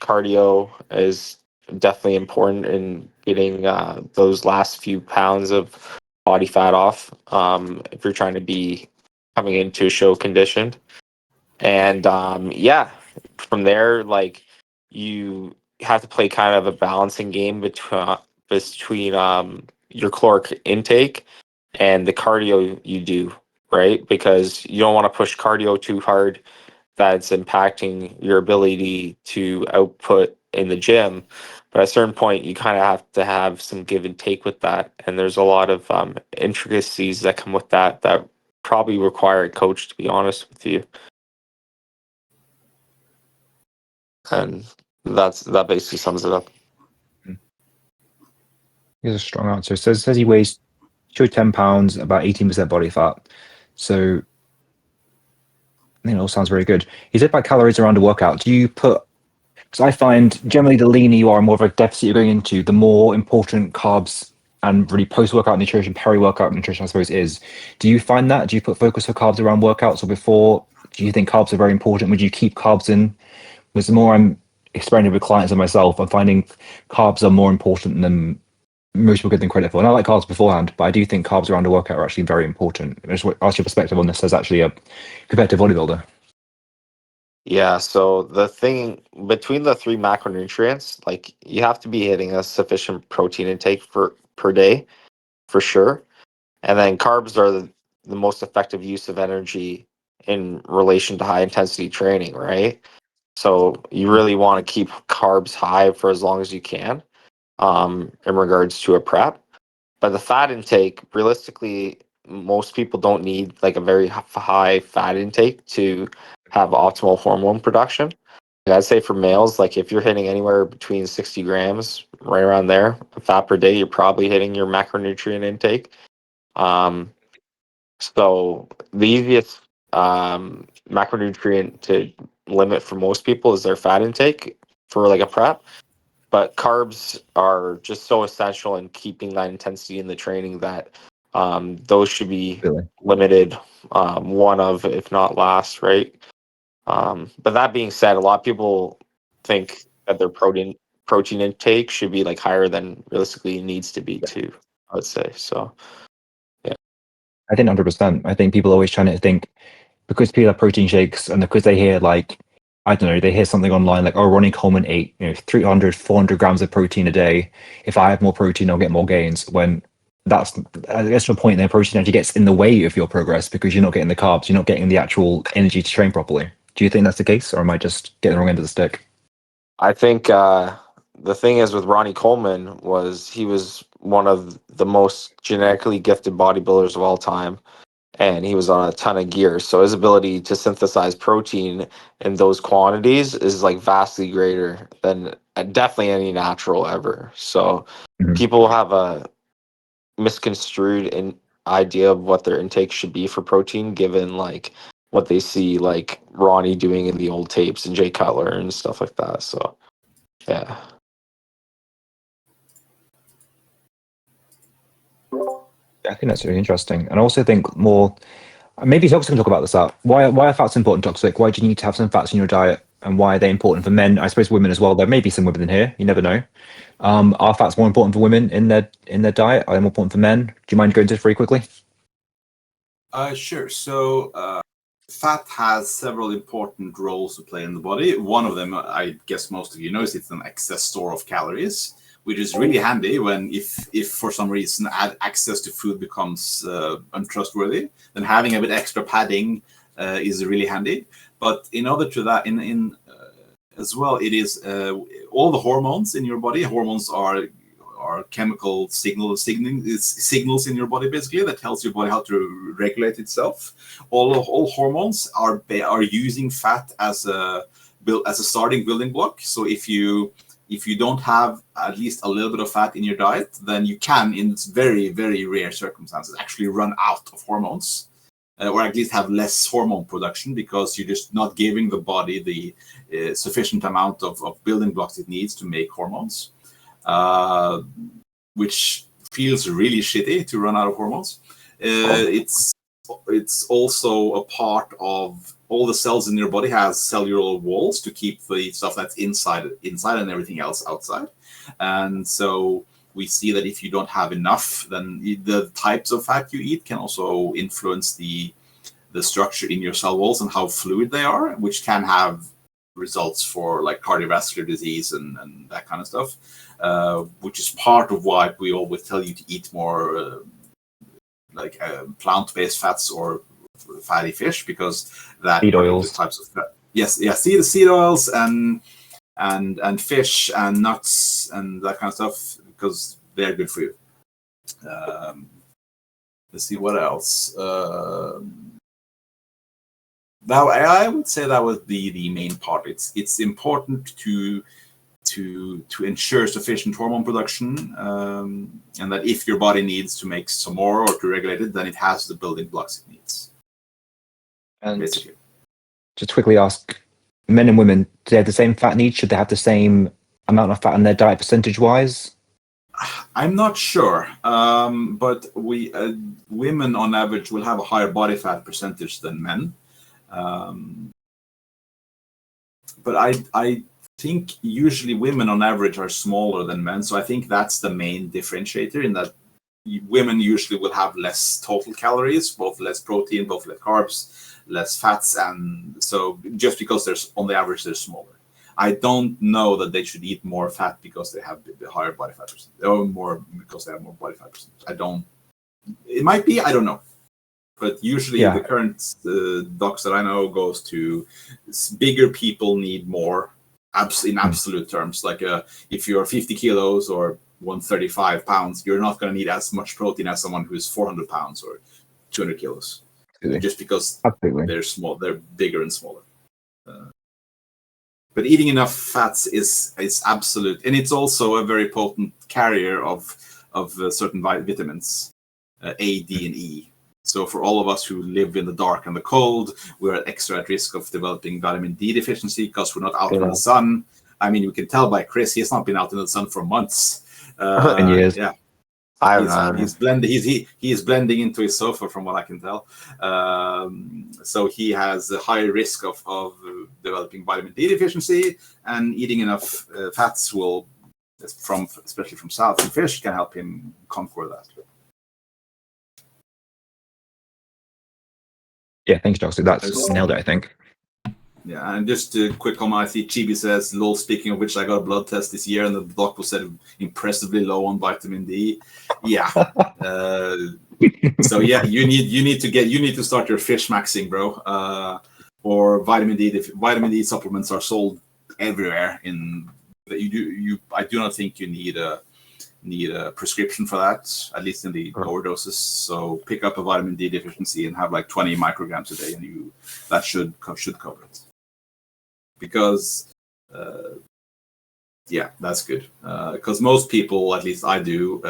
cardio is definitely important in getting those last few pounds of body fat off. If you're trying to be coming into show conditioned. And yeah, from there, like you have to play kind of a balancing game between your caloric intake and the cardio you do, right? Because you don't want to push cardio too hard that's impacting your ability to output in the gym. But at a certain point, you kind of have to have some give and take with that. And there's a lot of intricacies that come with that that probably require a coach, to be honest with you. And that basically sums it up. Here's a strong answer. So it says he weighs 210 pounds, about 18% body fat. So I think it all sounds very good. He said about calories around a workout. Do you put, because I find generally the leaner you are, more of a deficit you're going into, the more important carbs and really post-workout nutrition, peri-workout nutrition, I suppose, is. Do you find that? Do you put focus for carbs around workouts or before? Do you think carbs are very important? Would you keep carbs in? Because the more I'm experimenting with clients and myself, I'm finding carbs are more important than most people give them credit for. And I like carbs beforehand, but I do think carbs around a workout are actually very important. I just want to ask your perspective on this as actually a competitive bodybuilder. Yeah, so the thing between the three macronutrients, like you have to be hitting a sufficient protein intake per day for sure. And then carbs are the most effective use of energy in relation to high intensity training, right? So you really want to keep carbs high for as long as you can in regards to a prep. But the fat intake, realistically, most people don't need like a very high fat intake to have optimal hormone production. Like I'd say for males, like if you're hitting anywhere between 60 grams, right around there, of fat per day, you're probably hitting your macronutrient intake. So the easiest macronutrient to limit for most people is their fat intake for like a prep. But carbs are just so essential in keeping that intensity in the training that those should be Really? limited, one of, if not last, right? But that being said, a lot of people think that their protein intake should be like higher than realistically it needs to be too, I would say. So yeah. I think 100%. I think people are always trying to think because people have protein shakes and because they hear like, I don't know, they hear something online like, oh, Ronnie Coleman ate, 300, 400 grams of protein a day. If I have more protein, I'll get more gains. When that's, I guess, to a point, their protein actually gets in the way of your progress because you're not getting the carbs, you're not getting the actual energy to train properly. Do you think that's the case, or am I just getting the wrong end of the stick? I think the thing is with Ronnie Coleman was he was one of the most genetically gifted bodybuilders of all time, and he was on a ton of gear. So his ability to synthesize protein in those quantities is like vastly greater than definitely any natural ever. So Mhm. people have a misconstrued idea of what their intake should be for protein, given like what they see like Ronnie doing in the old tapes and Jay Cutler and stuff like that. So yeah. I think that's really interesting. And I also think more, maybe Toxic can talk about this out. Why are fats important, Toxic? Why do you need to have some fats in your diet? And why are they important for men? I suppose women as well. There may be some women in here. You never know. Are fats more important for women in their diet? Are they more important for men? Do you mind going into it very quickly? Sure. So fat has several important roles to play in the body. One of them, I guess most of you know, is it's an excess store of calories, which is really handy when if for some reason access to food becomes untrustworthy, then having a bit extra padding is really handy. But in order to that, in as well, it is all the hormones in your body. Hormones are chemical signals in your body basically that tells your body how to regulate itself. All hormones are using fat as a starting building block. So if you don't have at least a little bit of fat in your diet, then you can, in very, very rare circumstances, actually run out of hormones, or at least have less hormone production because you're just not giving the body the sufficient amount of building blocks it needs to make hormones, which feels really shitty to run out of hormones. It's also a part of all the cells in your body has cellular walls to keep the stuff that's inside and everything else outside. And so we see that if you don't have enough, then the types of fat you eat can also influence the the structure in your cell walls and how fluid they are, which can have results for like cardiovascular disease and that kind of stuff, which is part of why we always tell you to eat more plant-based fats or fatty fish, because that Seed oils. types of fat. Yes, yeah, seed oils and fish and nuts and that kind of stuff, because they're good for you. Let's see what else. Now, I would say that was the main part. It's important to ensure sufficient hormone production, and that if your body needs to make some more or to regulate it, then it has the building blocks it needs. And Basically. just quickly ask, men and women, do they have the same fat needs? Should they have the same amount of fat in their diet percentage-wise? I'm not sure, but women on average will have a higher body fat percentage than men. But I think usually women on average are smaller than men, so I think that's the main differentiator, in that women usually will have less total calories, both less protein, both less carbs, less fats, and so just because on the average they're smaller. I don't know that they should eat more fat because they have the higher body fat percentage, or more because they have more body fat percentage. It might be, I don't know. But usually the current docs that I know goes to bigger people need more in absolute terms. Like if you're 50 kilos or 135 pounds, you're not going to need as much protein as someone who's 400 pounds or 200 kilos. Just because they're small, they're bigger and smaller. But eating enough fats is absolute, and it's also a very potent carrier of certain vitamins, A, D, and E. So for all of us who live in the dark and the cold, we're extra at risk of developing vitamin D deficiency because we're not out in the sun. I mean, you can tell by Chris, he's not been out in the sun for months. In years. Yeah. He's blending into his sofa, from what I can tell. So he has a high risk of developing vitamin D deficiency, and eating enough fats especially from salad and fish, can help him conquer that. Yeah, thanks, Josh. That's nailed it, I think. Yeah, and just a quick comment, I see Chibi says, lol, speaking of which, I got a blood test this year and the doctor said impressively low on vitamin D. Yeah. So yeah, you need to start your fish maxing, bro. Or vitamin D supplements are sold everywhere. I do not think you need a prescription for that, at least in the lower doses. So pick up a vitamin D deficiency and have like 20 micrograms a day, and that should cover it. Because that's good. Because most people, at least I do,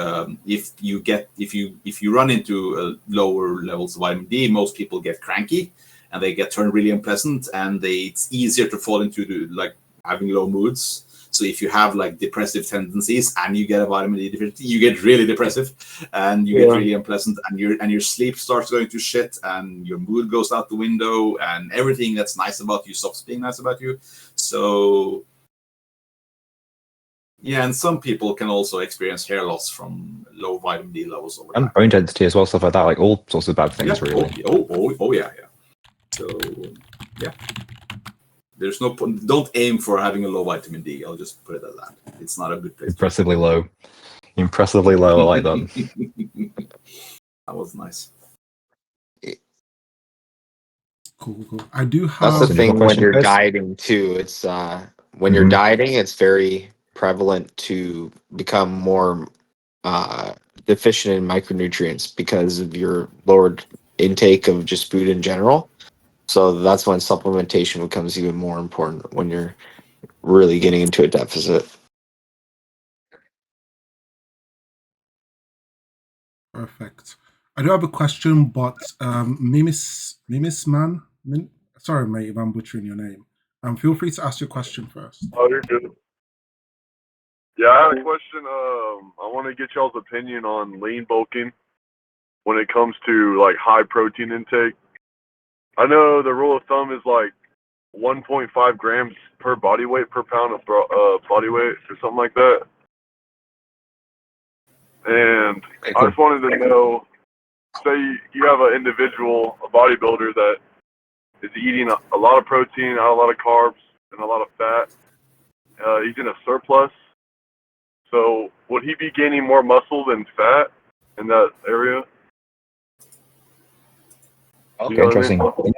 if you run into lower levels of vitamin D, most people get cranky and they get turned really unpleasant, and it's easier to fall into having low moods. So if you have like depressive tendencies and you get a vitamin D deficiency, you get really depressive and you get really unpleasant, and your sleep starts going to shit, and your mood goes out the window, and everything that's nice about you stops being nice about you. So yeah, and some people can also experience hair loss from low vitamin D levels over time. And bone density as well, stuff like that, like all sorts of bad things, really. Oh yeah. So yeah. There's no point. Don't aim for having a low vitamin D. I'll just put it at that. It's not a good place. Impressively low. Impressively low. I like that. That was nice. Cool. I do have. That's the thing when you're Chris? dieting too. It's when you're dieting, it's very prevalent to become more deficient in micronutrients because of your lowered intake of just food in general. So that's when supplementation becomes even more important, when you're really getting into a deficit. Perfect. I do have a question, but Mimis Man, sorry mate if I'm butchering your name. Feel free to ask your question first. Oh, you're good. Yeah, I have a question. I want to get y'all's opinion on lean bulking when it comes to like high protein intake. I know the rule of thumb is like 1.5 grams per body weight per pound of body weight or something like that. And I just wanted to know say you have an individual, a bodybuilder that is eating a lot of protein, not a lot of carbs, and a lot of fat. He's in a surplus. So would he be gaining more muscle than fat in that area? Okay, You know what I interesting. mean?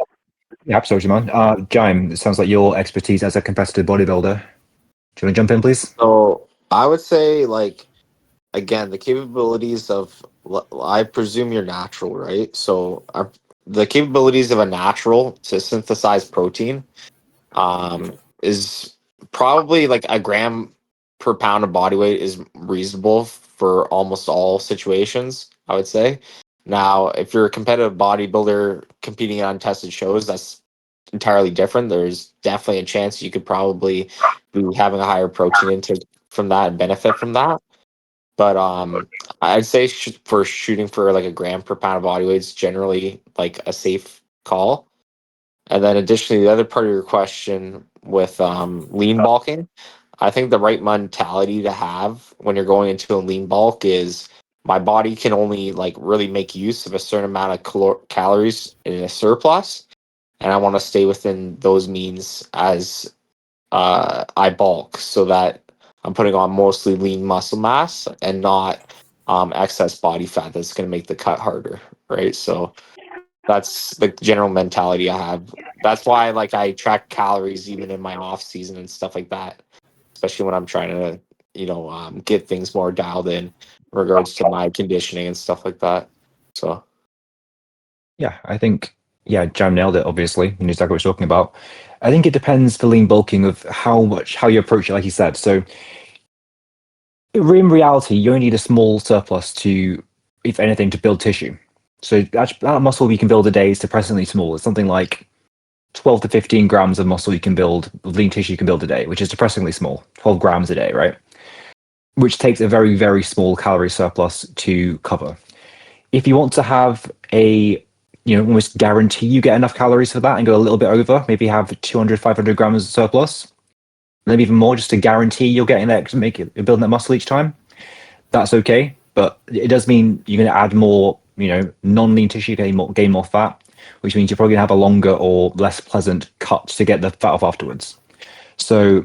Yeah, absolutely, man. Jaime, it sounds like your expertise as a competitive bodybuilder. Do you want to jump in, please? So I would say, like, again, the capabilities of, I presume you're natural, right? So the capabilities of a natural to synthesize protein is probably like a gram per pound of body weight is reasonable for almost all situations, I would say. Now, if you're a competitive bodybuilder competing on tested shows, that's entirely different. There's definitely a chance you could probably be having a higher protein intake from that and benefit from that. But I'd say for shooting for like a gram per pound of body weight is generally like a safe call. And then additionally, the other part of your question with lean bulking, I think the right mentality to have when you're going into a lean bulk is my body can only like really make use of a certain amount of calories in a surplus, and I want to stay within those means as I bulk so that I'm putting on mostly lean muscle mass and not excess body fat that's going to make the cut harder, right? So that's the general mentality I have. That's why like I track calories even in my off season and stuff like that, especially when I'm trying to, get things more dialed in regards to my conditioning and stuff like that. So Yeah, I think, Jam nailed it, obviously. You know exactly what we're talking about. I think it depends for lean bulking of how you approach it, like you said. So in reality, you only need a small surplus to, if anything, to build tissue. So that muscle you can build a day is depressingly small. It's something like 12 to 15 grams of muscle you can build, lean tissue you can build a day, which is depressingly small, 12 grams a day, right? Which takes a very, very small calorie surplus to cover. If you want to have almost guarantee you get enough calories for that and go a little bit over, maybe have 200, 500 grams of surplus, maybe even more, just to guarantee you're getting that, to make it, you're building that muscle each time, that's okay. But it does mean you're going to add more, non-lean tissue, gain more fat, which means you're probably going to have a longer or less pleasant cut to get the fat off afterwards. So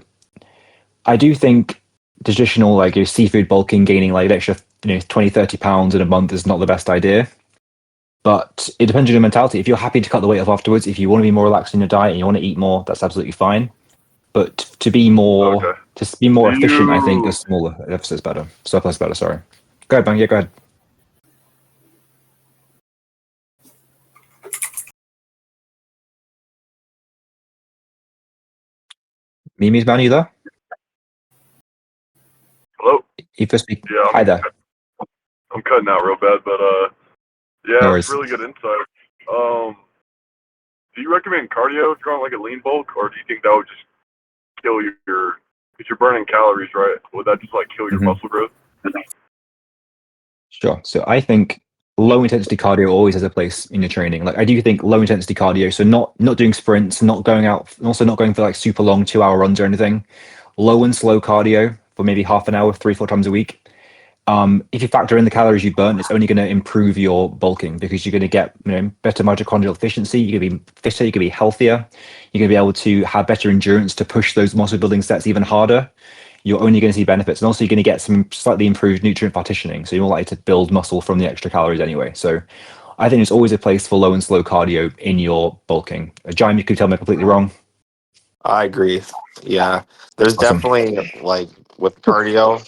I do think traditional, like your seafood bulking, gaining like an extra 20, 30 pounds in a month is not the best idea. But it depends on your mentality. If you're happy to cut the weight off afterwards, if you want to be more relaxed in your diet and you want to eat more, that's absolutely fine. But to be more Okay. efficient, I think a smaller deficit is better. Surplus is better. Sorry. Go ahead, Bang. Yeah, go ahead. Mimi's man, you there? Hello? You first speak. Yeah, Hi there. I'm cutting out real bad, but yeah, No that's worries. really good insight. Do you recommend cardio if you're on like a lean bulk, or do you think that would just kill your, because you're burning calories, right? Would that just like kill your muscle growth? Sure. So I think low intensity cardio always has a place in your training. Like I do think low intensity cardio, so not doing sprints, not going out, and also not going for like super long 2-hour runs or anything. Low and slow cardio for maybe half an hour, 3-4 times a week. If you factor in the calories you burn, it's only going to improve your bulking because you're going to get better mitochondrial efficiency. You're going to be fitter. You're going to be healthier. You're going to be able to have better endurance to push those muscle building sets even harder. You're only going to see benefits, and also you're going to get some slightly improved nutrient partitioning. So you're more likely to build muscle from the extra calories anyway. So I think there's always a place for low and slow cardio in your bulking. Jaime, you could tell me completely wrong. I agree. Yeah, there's Awesome. definitely like with cardio,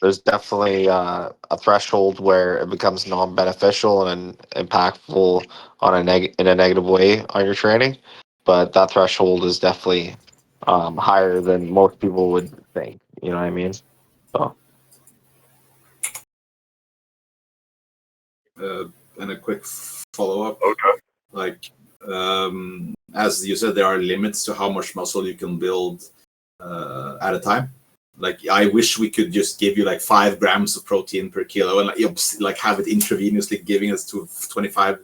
there's definitely a threshold where it becomes non-beneficial and impactful on in a negative way on your training. But that threshold is definitely higher than most people would think. You know what I mean? So And a quick follow-up. Okay. Like, as you said, there are limits to how much muscle you can build at a time. Like, I wish we could just give you like 5 grams of protein per kilo and like have it intravenously giving us to 25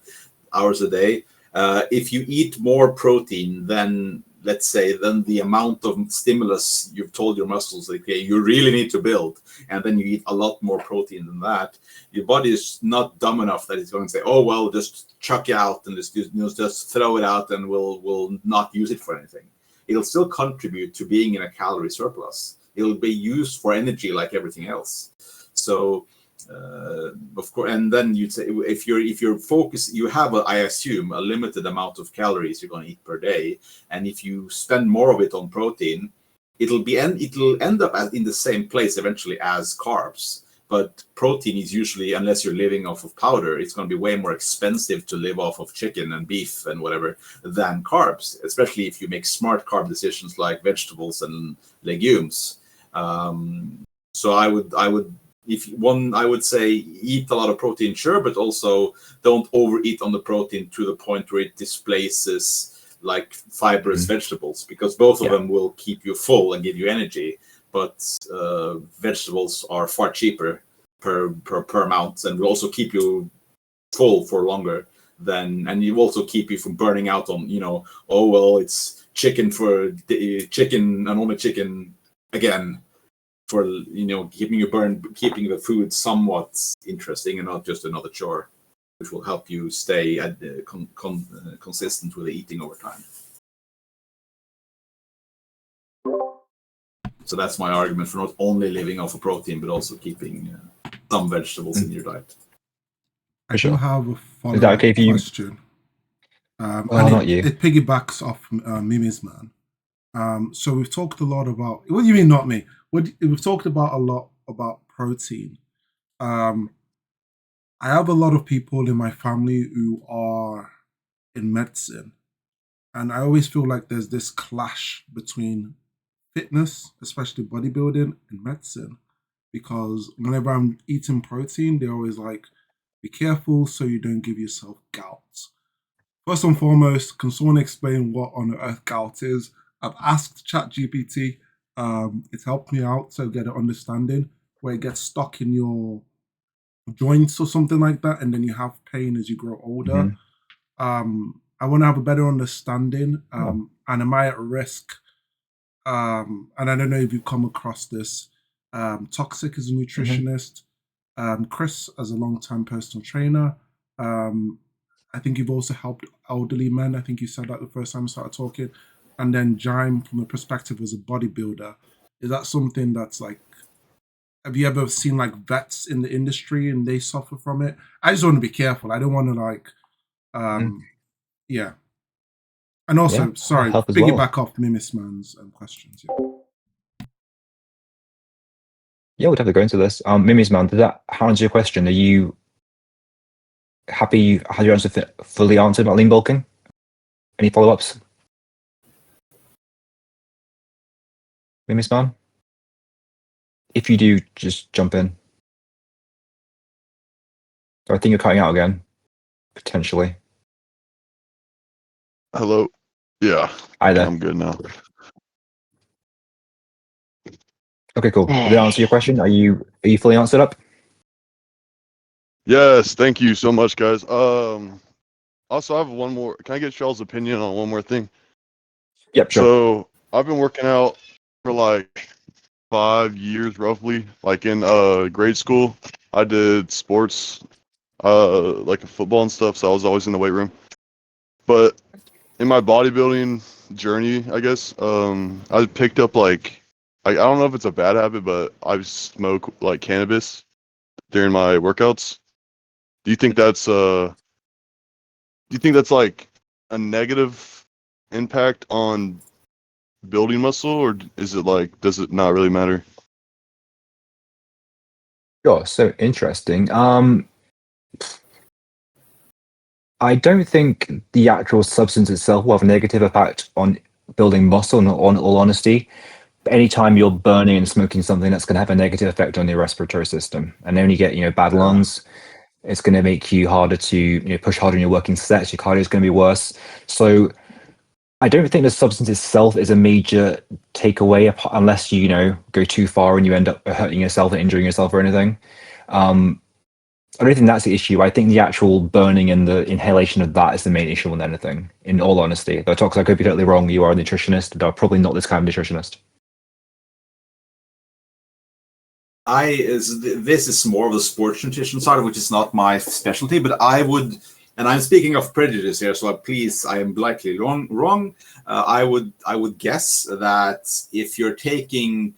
hours a day. If you eat more protein than let's say, then the amount of stimulus you've told your muscles, like, okay, you really need to build, and then you eat a lot more protein than that, your body is not dumb enough that it's going to say, oh, well, just chuck it out and just throw it out and we'll not use it for anything. It'll still contribute to being in a calorie surplus. It'll be used for energy like everything else. So, of course, and then you'd say if you're focused, you have, I assume, a limited amount of calories you're going to eat per day, and if you spend more of it on protein, it'll end up in the same place eventually as carbs. But protein is usually, unless you're living off of powder, it's going to be way more expensive to live off of chicken and beef and whatever than carbs, especially if you make smart carb decisions like vegetables and legumes. So I would say eat a lot of protein, sure, but also don't overeat on the protein to the point where it displaces like fibrous vegetables, because both of them will keep you full and give you energy. But vegetables are far cheaper per amount and will also keep you full for longer and you also keep you from burning out on, oh, well, it's chicken and only chicken again, for keeping the food somewhat interesting and not just another chore, which will help you stay consistent with the eating over time. So that's my argument for not only living off of protein, but also keeping some vegetables in your diet. I do have a follow-up okay if you- question. Not you. It piggybacks off Mimi's man. So we've talked a lot about. What do you mean, not me? We've talked about a lot about protein. I have a lot of people in my family who are in medicine, and I always feel like there's this clash between fitness, especially bodybuilding, and medicine, because whenever I'm eating protein, they're always like, be careful so you don't give yourself gout. First and foremost, can someone explain what on earth gout is? I've asked ChatGPT. It's helped me out to get an understanding where it gets stuck in your joints or something like that, and then you have pain as you grow older. I want to have a better understanding. And am I at risk? And I don't know if you've come across this. Toxic as a nutritionist, Chris as a long-time personal trainer. I think you've also helped elderly men. I think you said that the first time we started talking. And then Jaime, from a perspective as a bodybuilder, is that something that's like, have you ever seen like vets in the industry and they suffer from it? I just want to be careful. I don't want to like, yeah. And also, sorry, piggyback off Mimis Man's questions. Yeah, we'll have to go into this. Mimis Man, did that answer your question? Are you happy you had your answer fully answered about lean bulking? Any follow-ups? Mimis Man? If you do, just jump in. So I think you're cutting out again, potentially. Hello. Yeah. Hi there. I'm good now. Okay, cool. Did that answer your question? Are you fully answered up? Yes. Thank you so much, guys. Also, I have one more. Can I get Charles' opinion on one more thing? Yep, sure. So I've been working out for like 5 years, roughly. Like in grade school, I did sports, like football and stuff. So I was always in the weight room. But in my bodybuilding journey, I guess, I picked up like, I don't know if it's a bad habit, but I smoke like cannabis during my workouts. Do you think that's like a negative impact on building muscle, or is it like, does it not really matter? Sure, so interesting. I don't think the actual substance itself will have a negative effect on building muscle, on all honesty. But anytime you're burning and smoking something, that's going to have a negative effect on your respiratory system. And then when you get, bad lungs, it's going to make you harder to push harder in your working sets. Your cardio is going to be worse. So I don't think the substance itself is a major takeaway, unless you go too far and you end up hurting yourself or injuring yourself or anything. I don't think that's the issue. I think the actual burning and the inhalation of that is the main issue more than anything, in all honesty. Though, Tox, I could be totally wrong. You are a nutritionist, but I'm probably not this kind of nutritionist. This is more of the sports nutrition side, which is not my specialty, but I would, and I'm speaking of prejudice here, so please, I am likely wrong. I would guess that if you're taking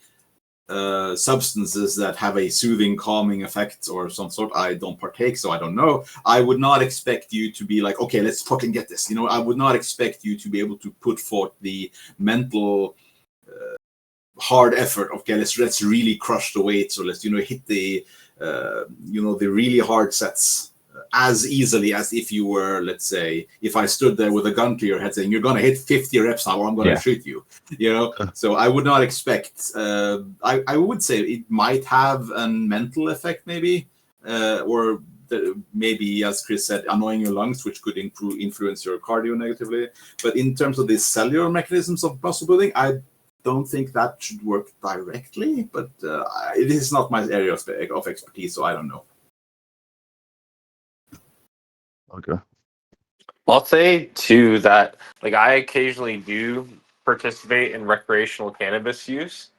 substances that have a soothing, calming effect or some sort, I don't partake, so I don't know. I would not expect you to be like, okay, let's fucking get this. I would not expect you to be able to put forth the mental hard effort. Okay, let's really crush the weights, or let's hit the the really hard sets as easily as if you were, let's say, if I stood there with a gun to your head saying you're going to hit 50 reps now or I'm going to shoot you. So I would not expect. I would say it might have a mental effect, maybe, or maybe, as Chris said, annoying your lungs, which could influence your cardio negatively. But in terms of the cellular mechanisms of muscle building, I don't think that should work directly, but it is not my area of expertise, so I don't know. Okay. I'll say too that I occasionally do participate in recreational cannabis use,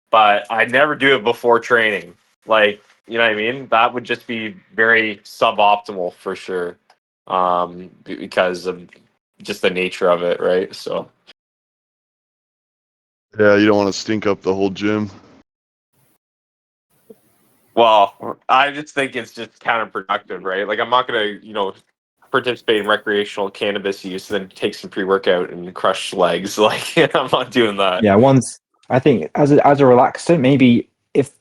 but I never do it before training. You know what I mean? That would just be very suboptimal for sure, because of just the nature of it, right? So. Yeah, you don't want to stink up the whole gym. Well, I just think it's just counterproductive, right? I'm not gonna, participate in recreational cannabis use, then take some pre-workout and crush legs. I'm not doing that. Yeah, I think as a relaxant, maybe if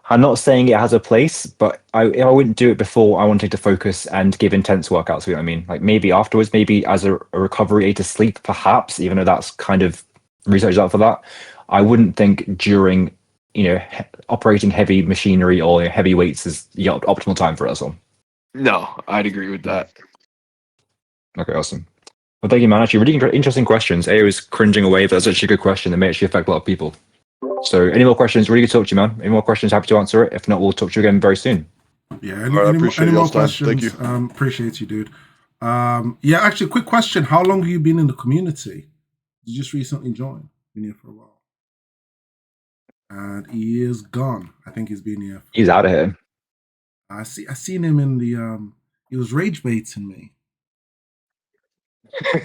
I'm not saying it has a place, but I wouldn't do it before I wanted to focus and give intense workouts. You know what I mean? Maybe afterwards, maybe as a recovery aid to sleep, perhaps, even though that's kind of research out for that. I wouldn't think during, operating heavy machinery or heavy weights is the optimal time for us all. No, I'd agree with that. Okay, awesome. Well, thank you, man. Actually, really interesting questions. I was cringing away, but that's actually a good question that may actually affect a lot of people. So, any more questions? Really good to talk to you, man. Any more questions? Happy to answer it. If not, we'll talk to you again very soon. Yeah, I appreciate any more y'all's time. questions? Thank you. Appreciate you, dude. Yeah, actually, quick question. How long have you been in the community? You just recently joined. Been here for a while. And he is gone. I think he's been here. He's out of here. I seen him in the he was rage baiting me.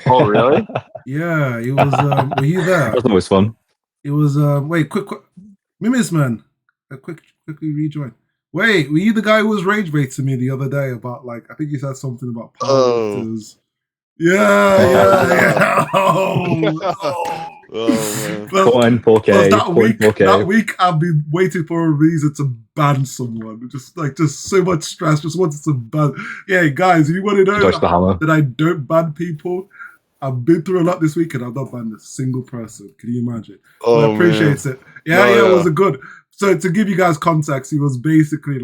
Oh, really? Yeah, he was were you there? That's always fun. It was wait, quick Mimis man. Quickly rejoin. Wait, were you the guy who was rage baiting me the other day about I think you said something about powerlifters? Yeah. Oh man. Coin 4K. That week I've been waiting for a reason to ban someone. Just so much stress. Just wanted to ban. Yeah, guys, you want to know that I don't ban people? I've been through a lot this week and I've not banned a single person. Can you imagine? Oh, I appreciate it. Yeah, it was a good. So to give you guys context, he was basically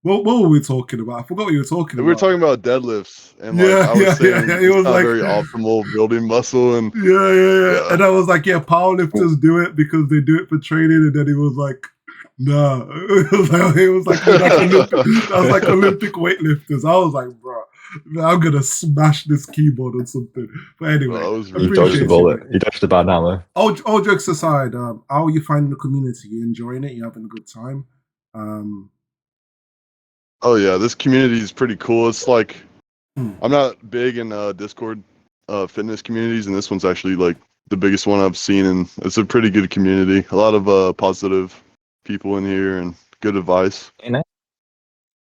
what were we talking about? I forgot what you were talking about. We were talking about deadlifts, and I was saying it was not very optimal building muscle, and yeah. And I was like, yeah, powerlifters do it because they do it for training, and then he was like, nah, it was like Olympic weightlifters. I was like, bro, I'm gonna smash this keyboard or something. But anyway, he dodged the bullet. He dodged the bad hammer. All jokes aside, how are you finding the community? You enjoying it? You having a good time? Oh yeah, this community is pretty cool. It's I'm not big in Discord fitness communities, and this one's actually the biggest one I've seen, and it's a pretty good community. A lot of positive people in here and good advice.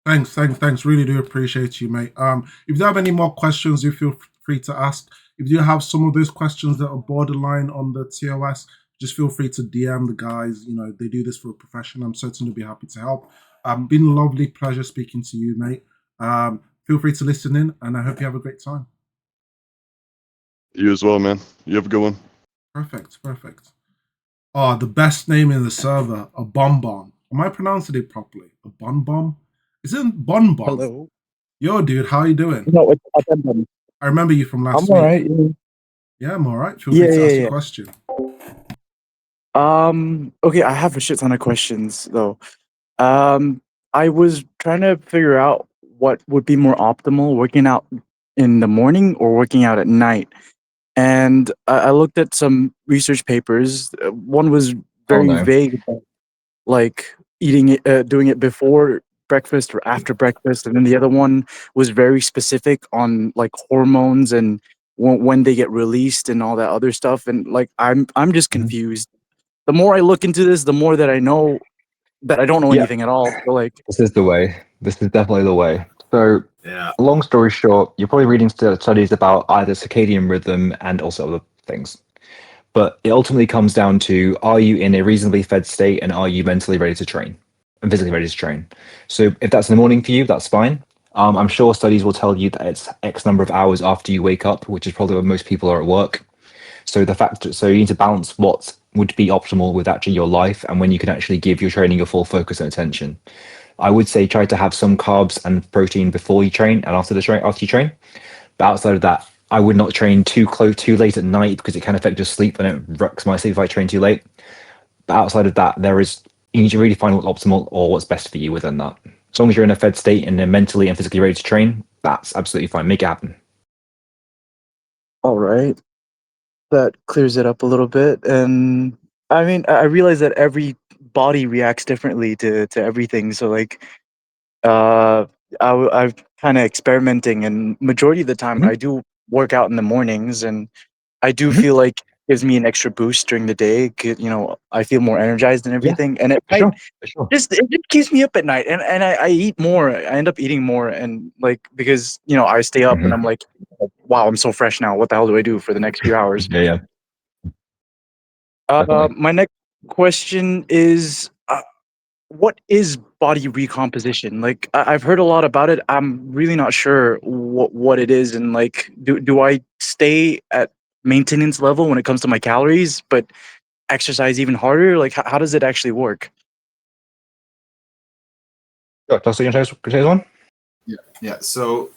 Thanks. Really do appreciate you, mate. If you have any more questions, you feel free to ask. If you have some of those questions that are borderline on the TOS, just feel free to DM the guys. They do this for a profession. I'm certain they'll be happy to help. Been a lovely pleasure speaking to you, mate. Feel free to listen in, and I hope you have a great time. You as well, man. You have a good one. Perfect. Oh, the best name in the server, a bonbon. Am I pronouncing it properly? A bonbon? Isn't bonbon? Hello. Yo, dude, how are you doing? No, it's a bonbon. I remember you from last week. I'm alright. Yeah, I'm alright. Feel free to ask a question. Okay, I have a shit ton of questions though. I was trying to figure out what would be more optimal, working out in the morning or working out at night. And I looked at some research papers. One was Oh very no. vague, about, like eating it, doing it before breakfast or after breakfast, and then the other one was very specific on like hormones and when they get released and all that other stuff. And like I'm just Mhm. confused. The more I look into this, the more that I know that I don't know Yeah, anything at all. So like, this is the way. This is definitely the way. So, Yeah. long story short, you're probably reading studies about either circadian rhythm and also other things. But it ultimately comes down to, are you in a reasonably fed state and are you mentally ready to train and physically ready to train? So if that's in the morning for you, that's fine. I'm sure studies will tell you that it's X number of hours after you wake up, which is probably when most people are at work. So you need to balance what would be optimal with actually your life and when you can actually give your training your full focus and attention. I would say try to have some carbs and protein before you train and after you train. But outside of that, I would not train too late at night because it can affect your sleep and it wrecks my sleep if I train too late. But outside of that, you need to really find what's optimal or what's best for you within that. As long as you're in a fed state and they're mentally and physically ready to train, that's absolutely fine. Make it happen. all right, that clears it up a little bit. And I mean, I realize that every body reacts differently to everything. So like, uh, I've kind of experimenting, and majority of the time Mhm. I do work out in the mornings, and I do Mhm. feel like it gives me an extra boost during the day. I feel more energized and Yeah, everything. And at for night, sure. For sure. it just keeps me up at night, and I eat more. I end up eating more, and like because I stay up and I'm Mhm. like, wow, I'm so fresh now. What the hell do I do for the next few hours? Yeah, yeah, definitely. My next question is, what is body recomposition? Like I've heard a lot about it. I'm really not sure what it is, and like, do I stay at maintenance level when it comes to my calories, but exercise even harder? Like, how does it actually work? Sure. Dustin, you want to say this one? Yeah. So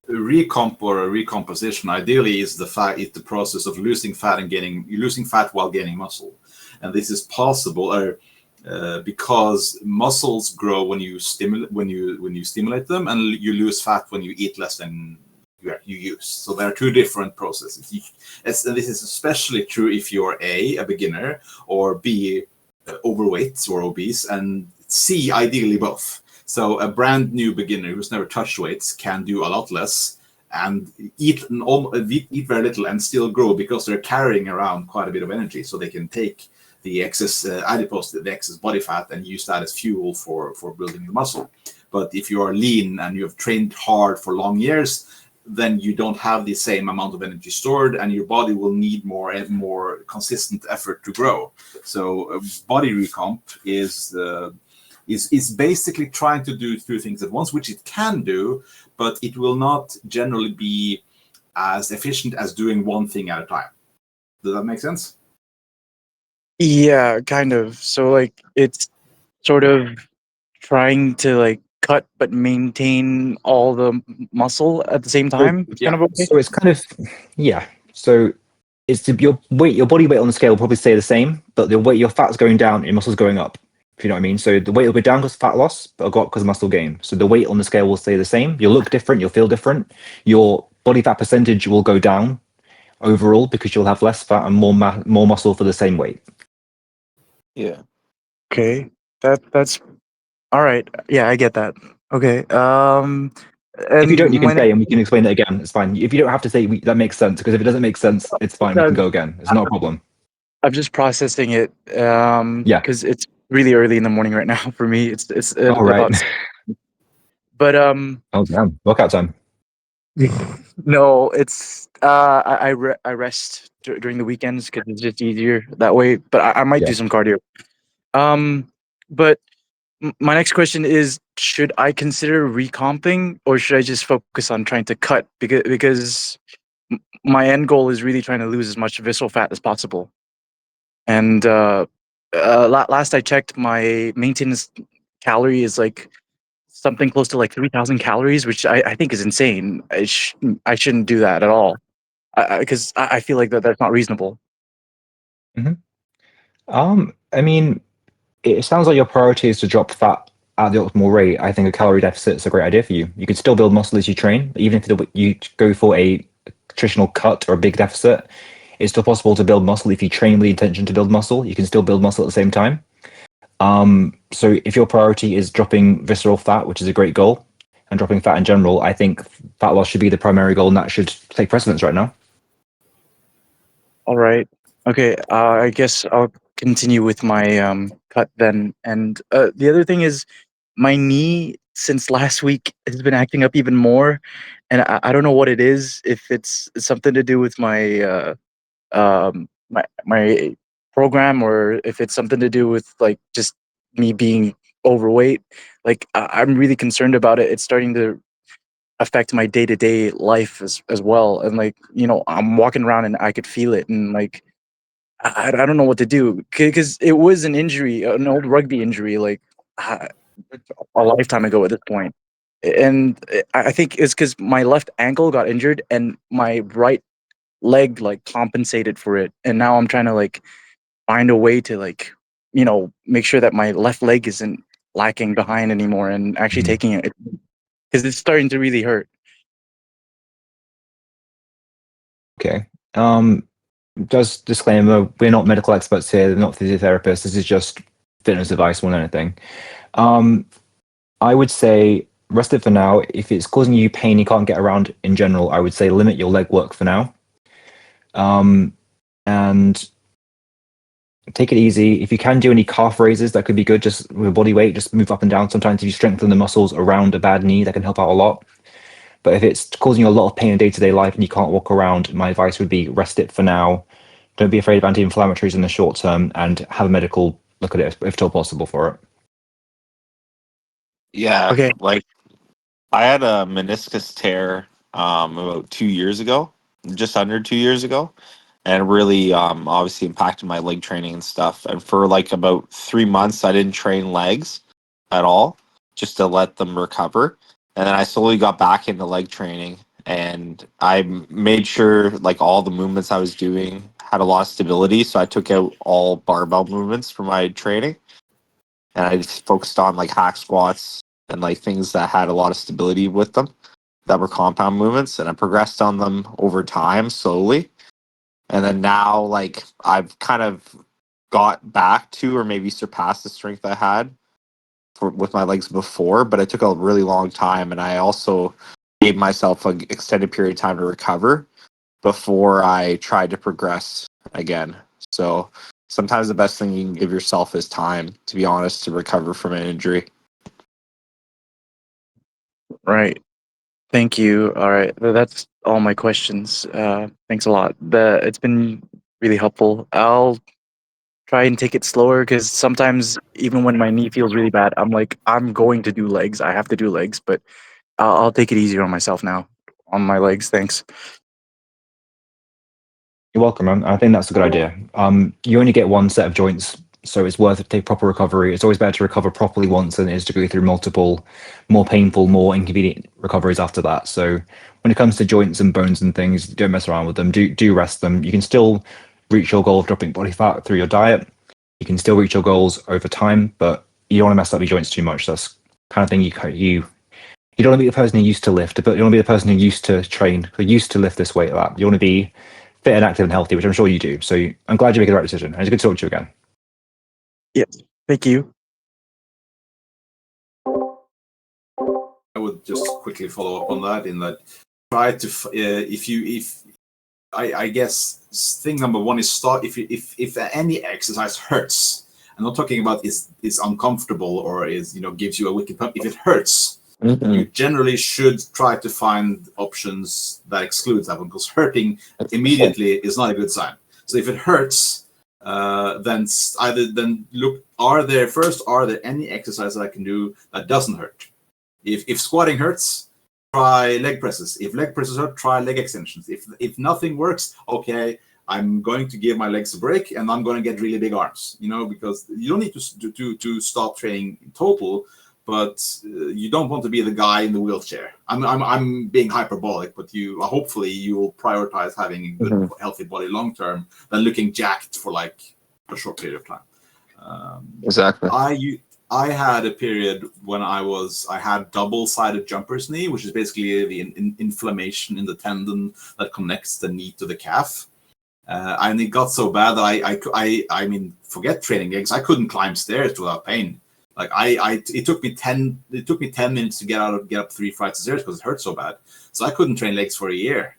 recomp or a recomposition ideally is the process of losing fat and losing fat while gaining muscle, and this is possible because muscles grow when you stimulate them, and you lose fat when you eat less than you use. So there are two different processes. And this is especially true if you're a beginner, or B, overweight or obese, and C, ideally both. So a brand new beginner who's never touched weights can do a lot less and eat very little and still grow because they're carrying around quite a bit of energy, so they can take the excess adipose, the excess body fat, and use that as fuel for building the muscle. But if you are lean and you have trained hard for long years, then you don't have the same amount of energy stored, and your body will need more and more consistent effort to grow. So body recomp is basically trying to do two things at once, which it can do, but it will not generally be as efficient as doing one thing at a time. Does that make sense? Yeah, kind of. So like, it's sort of trying to like cut but maintain all the muscle at the same So, time. It's Yeah. kind of okay. so it's kind of, yeah. So your body weight on the scale will probably stay the same, but your fat's going down, your muscle's going up. If you know what I mean. So the weight will go down because of fat loss, but it'll go up because of muscle gain. So the weight on the scale will stay the same. You'll look different. You'll feel different. Your body fat percentage will go down overall because you'll have less fat and more muscle for the same weight. Yeah. Okay, that's all right. Yeah, I get that. Okay. If you And don't, you can my next, say, and we can explain it again. It's fine. If you don't have to say, that makes sense. Because if it doesn't make sense, it's fine. We can I'm go again. It's not a problem. I'm just processing it. Yeah. Because it's really early in the morning right now for me. It's All right. about, but Oh damn. Workout time. no, it's I rest during the weekends because it's just easier that way. But I might Yeah. do some cardio. But my next question is: should I consider recomping, or should I just focus on trying to cut? Because my end goal is really trying to lose as much visceral fat as possible. And last I checked, my maintenance calorie is like something close to like 3,000 calories, which I think is insane. I shouldn't do that at all because I feel like that's not reasonable. I mean, it sounds like your priority is to drop fat at the optimal rate, I think a calorie deficit is a great idea for you. You can still build muscle as you train, even if you go for a traditional cut or a big deficit. It's still possible to build muscle if you train with the intention to build muscle. You can still build muscle at the same time. So if your priority is dropping visceral fat, which is a great goal, and dropping fat in general, I think fat loss should be the primary goal, and that should take precedence right now. All right. Okay. I guess I'll continue with my cut then. And the other thing is, my knee since last week has been acting up even more, and I don't know what it is. If it's something to do with my program, or if it's something to do with like just me being overweight. Like I'm really concerned about it. It's starting to affect my day-to-day life as well, and like, you know, I'm walking around and I could feel it, and like I don't know what to do, because it was an injury, an old rugby injury, like uh, a lifetime ago at this point. And I think it's because my left ankle got injured and my right leg like compensated for it, and now I'm trying to like find a way to like, you know, make sure that my left leg isn't lacking behind anymore and actually taking it, because it's starting to really hurt. Okay. Just disclaimer, we're not medical experts here, they're not physiotherapists. This is just fitness advice more than anything. I would say rest it for now. If it's causing you pain you can't get around in general, I would say limit your leg work for now. And take it easy. If you can do any calf raises, that could be good. Just with body weight, just move up and down. Sometimes if you strengthen the muscles around a bad knee, that can help out a lot. But if it's causing you a lot of pain in day-to-day life and you can't walk around, my advice would be rest it for now. Don't be afraid of anti-inflammatories in the short term, and have a medical look at it if at all possible for it. Yeah, Okay. like I had a meniscus tear about 2 years ago, just under 2 years ago, and it really obviously impacted my leg training and stuff. And for like about 3 months, I didn't train legs at all, just to let them recover. And then I slowly got back into leg training, and made sure like all the movements I was doing had a lot of stability. So I took out all barbell movements for my training, and I just focused on like hack squats and like things that had a lot of stability with them, that were compound movements, and I progressed on them over time slowly. And then now like I've kind of got back to, or maybe surpassed, the strength I had with my legs before, but it took a really long time, and I also gave myself an extended period of time to recover before I tried to progress again. So sometimes the best thing you can give yourself is time, to be honest, to recover from an injury. Right. Thank you. All right. That's all my questions. Thanks a lot. It's been really helpful. I'll try and take it slower, because sometimes even when my knee feels really bad, I'm like, I'm going to do legs. I have to do legs, but I'll take it easier on myself now on my legs. Thanks. You're welcome, man. I think that's a good idea. You only get one set of joints, so it's worth it to take proper recovery. It's always better to recover properly once than it is to go through multiple, more painful, more inconvenient recoveries after that. So when it comes to joints and bones and things, don't mess around with them. Do rest them. You can still reach your goal of dropping body fat through your diet. You can still reach your goals over time, but you don't want to mess up your joints too much. That's kind of thing you don't want to be the person who used to lift, but you want to be the person who used to train, who used to lift this weight like that. You want to be fit and active and healthy, which I'm sure you do. So I'm glad you're making the right decision. And it's good to talk to you again. Yep. Thank you. I would just quickly follow up on that, in that try to I guess thing number one is start if any exercise hurts. I'm not talking about is uncomfortable or is gives you a wicked pump. If it hurts, you generally should try to find options that excludes that one, because hurting immediately is not a good sign. So if it hurts, then look, are there any exercises I can do that doesn't hurt? If squatting hurts, try leg presses. If leg presses hurt, try leg extensions. If nothing works, okay, I'm going to give my legs a break and I'm going to get really big arms. Because you don't need to stop training in total, but you don't want to be the guy in the wheelchair. I'm being hyperbolic, but hopefully you will prioritize having a good, healthy body long term than looking jacked for like a short period of time. Exactly. I had a period when I had double-sided jumper's knee, which is basically the inflammation in the tendon that connects the knee to the calf. And it got so bad that I mean, forget training legs. I couldn't climb stairs without pain. Like it took me 10 minutes to get up 3 flights of stairs because it hurt so bad. So I couldn't train legs for a year.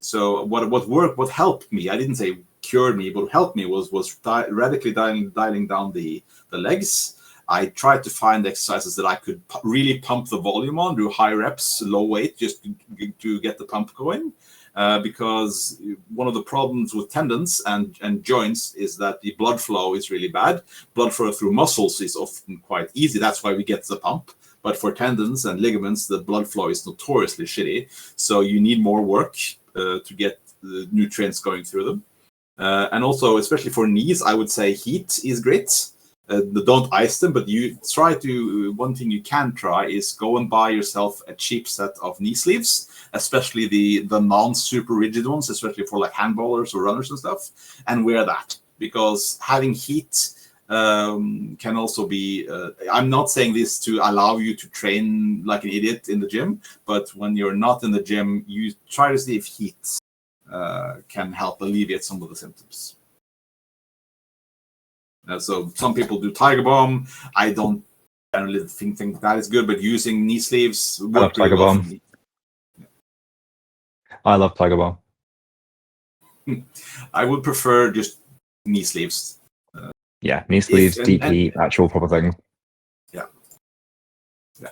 So what helped me, I didn't say cured me, but what helped me was radically dialing down the legs. I tried to find exercises that I could really pump the volume on, do high reps, low weight, just to get the pump going. Because one of the problems with tendons and joints is that the blood flow is really bad. Blood flow through muscles is often quite easy. That's why we get the pump. But for tendons and ligaments, the blood flow is notoriously shitty. So you need more work to get the nutrients going through them. And also, especially for knees, I would say heat is great. Don't ice them, but you try to. One thing you can try is go and buy yourself a cheap set of knee sleeves, especially the non-super rigid ones, especially for like handballers or runners and stuff, and wear that, because having heat can also be. I'm not saying this to allow you to train like an idiot in the gym, but when you're not in the gym, you try to see if heat can help alleviate some of the symptoms. So some people do Tiger Balm. I don't generally think that is good, but using knee sleeves I love Tiger Balm. I love Tiger Balm. I would prefer just knee sleeves. Yeah, knee sleeves, deep heat, actual proper thing. Yeah. Yeah,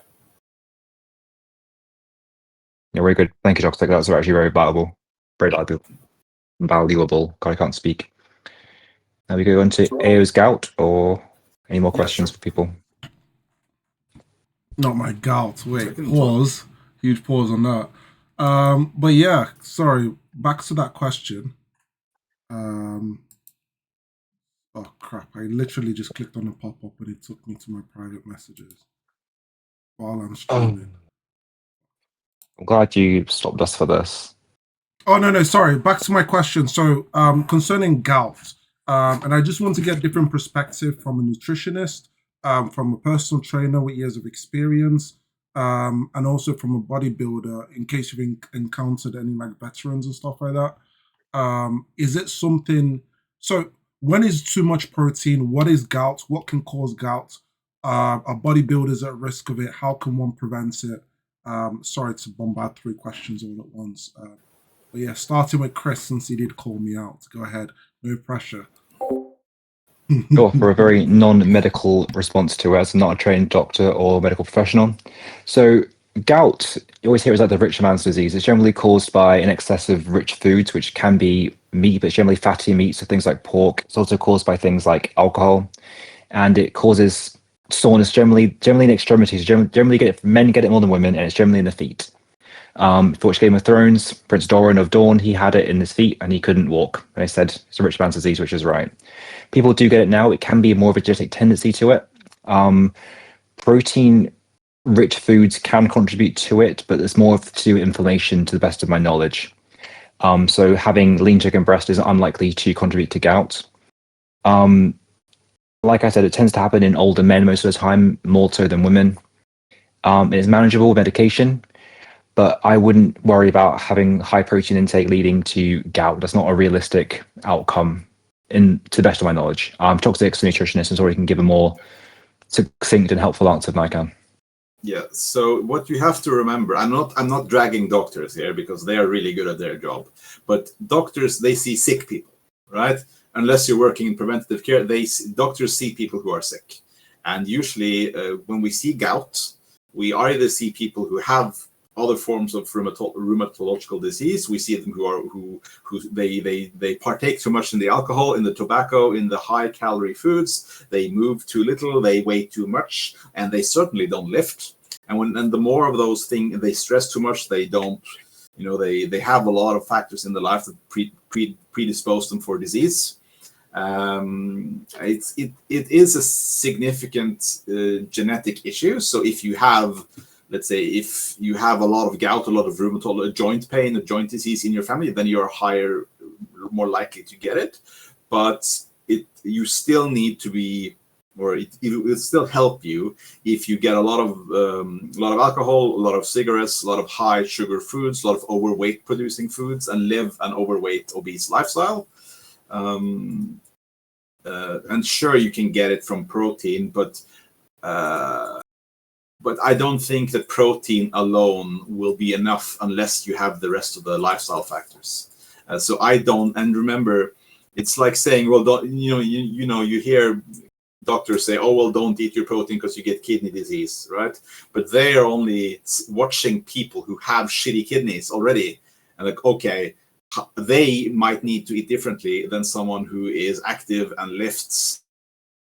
very good. Thank you, Toxic. That was actually very valuable. Very valuable. God, I can't speak. Now we go on to AO's gout, or any more questions for people? Not my gout. Wait, pause. Huge pause on that. But yeah, sorry. Back to that question. Oh crap! I literally just clicked on the pop-up and it took me to my private messages while I'm streaming. I'm glad you stopped us for this. Oh no, sorry. Back to my question. So concerning gout, and I just want to get different perspective from a nutritionist, from a personal trainer with years of experience, and also from a bodybuilder, in case you've encountered any like veterans and stuff like that. Is it something? So when is too much protein? What is gout? What can cause gout? Are bodybuilders at risk of it? How can one prevent it? Sorry to bombard 3 questions all at once. But yeah, starting with Chris, since he did call me out. Go ahead. No pressure. Sure, for a very non-medical response to it, as not a trained doctor or medical professional. So gout, you always hear it's like the rich man's disease. It's generally caused by an excess of rich foods, which can be meat, but it's generally fatty meat, so things like pork. It's also caused by things like alcohol, and it causes soreness generally in extremities. Generally men get it more than women, and it's generally in the feet. If you watch Game of Thrones, Prince Doran of Dorne, he had it in his feet and he couldn't walk. They said it's a rich man's disease, which is right. People do get it now. It can be more of a genetic tendency to it. Protein-rich foods can contribute to it, but there's more to do with inflammation, to the best of my knowledge. So having lean chicken breast is unlikely to contribute to gout. Like I said, it tends to happen in older men most of the time, more so than women. It is manageable with medication, but I wouldn't worry about having high protein intake leading to gout. That's not a realistic outcome, to the best of my knowledge. Toxic's a nutritionist, and so he can give a more succinct and helpful answer than I can. Yeah. So what you have to remember, I'm not dragging doctors here because they are really good at their job, but doctors, they see sick people, right? Unless you're working in preventative care, doctors see people who are sick, and usually when we see gout, we either see people who have other forms of rheumatological disease. We see them who they partake too much in the alcohol, in the tobacco, in the high calorie foods. They move too little, they weigh too much, and they certainly don't lift. And the more of those things, they stress too much, they don't, they have a lot of factors in their life that predispose them for disease. It is a significant genetic issue. So if you have, let's say, if you have a lot of gout, a lot of rheumatoid joint pain, a joint disease in your family, then you're more likely to get it. But you still need to be or it will still help you if you get a lot of alcohol, a lot of cigarettes, a lot of high sugar foods, a lot of overweight producing foods, and live an overweight, obese lifestyle. And sure, you can get it from protein, but I don't think that protein alone will be enough unless you have the rest of the lifestyle factors. So I don't. And remember, it's like saying, well, don't, you hear doctors say, oh, well, don't eat your protein because you get kidney disease, right? But they are only watching people who have shitty kidneys already, and like, okay, they might need to eat differently than someone who is active and lifts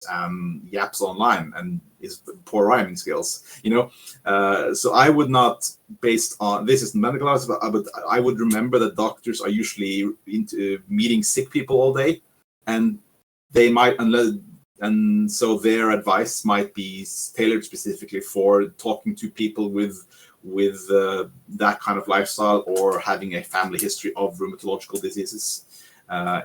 and yaps online and is poor rhyming skills, so I would not, based on this is medical advice, but I would remember that doctors are usually into meeting sick people all day, and they might, and so their advice might be tailored specifically for talking to people with that kind of lifestyle or having a family history of rheumatological diseases.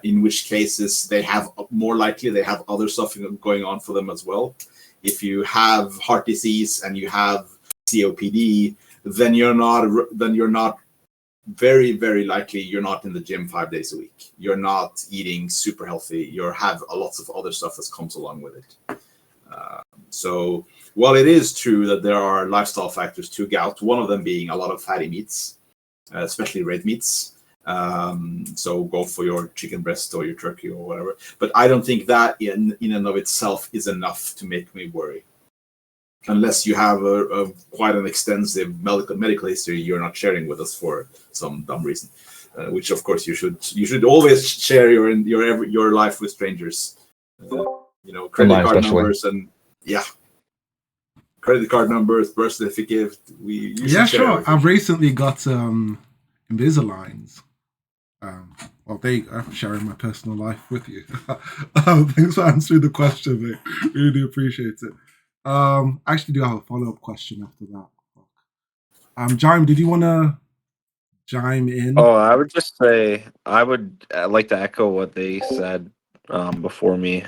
In which cases they have other stuff going on for them as well. If you have heart disease and you have COPD, then you're not very, very likely you're not in the gym 5 days a week. You're not eating super healthy. You have lots of other stuff that comes along with it. So while it is true that there are lifestyle factors to gout, one of them being a lot of fatty meats, especially red meats. So go for your chicken breast or your turkey or whatever. But I don't think that in and of itself is enough to make me worry. Unless you have a quite an extensive medical history you're not sharing with us for some dumb reason, which of course you should always share your life with strangers. Credit card numbers and credit card numbers, birth certificate. Sure. Everything. I've recently got Invisaligns. Well, there you go. I'm sharing my personal life with you. Thanks for answering the question, mate. Really do appreciate it. I actually do have a follow-up question after that. Jaime, did you want to chime in? Oh, I would just say I would like to echo what they said before me.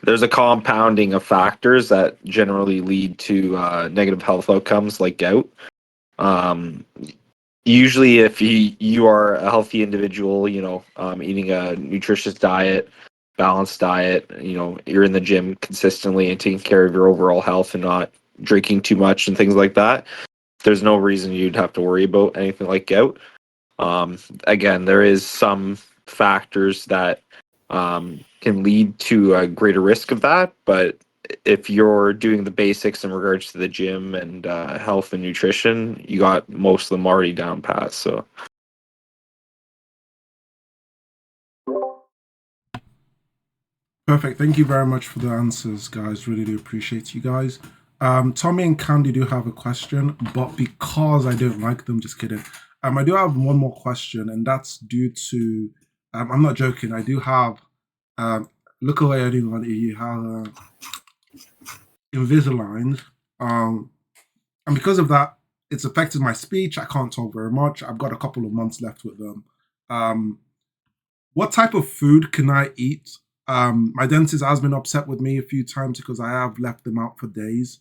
There's a compounding of factors that generally lead to negative health outcomes like gout. Usually, if you are a healthy individual, eating a nutritious diet, balanced diet, you're in the gym consistently and taking care of your overall health and not drinking too much and things like that, there's no reason you'd have to worry about anything like gout. Again, there is some factors that can lead to a greater risk of that, but if you're doing the basics in regards to the gym and health and nutrition, you got most of them already down pat. So perfect. Thank you very much for the answers, guys. Really do appreciate you guys. Tommy and Candy do have a question, but because I don't like them, just kidding. I do have one more question, and that's due to. I'm not joking. I do have. Look away, anyone. You have Invisalign, and because of that, it's affected my speech. I can't talk very much. I've got a couple of months left with them. What type of food can I eat? My dentist has been upset with me a few times because I have left them out for days.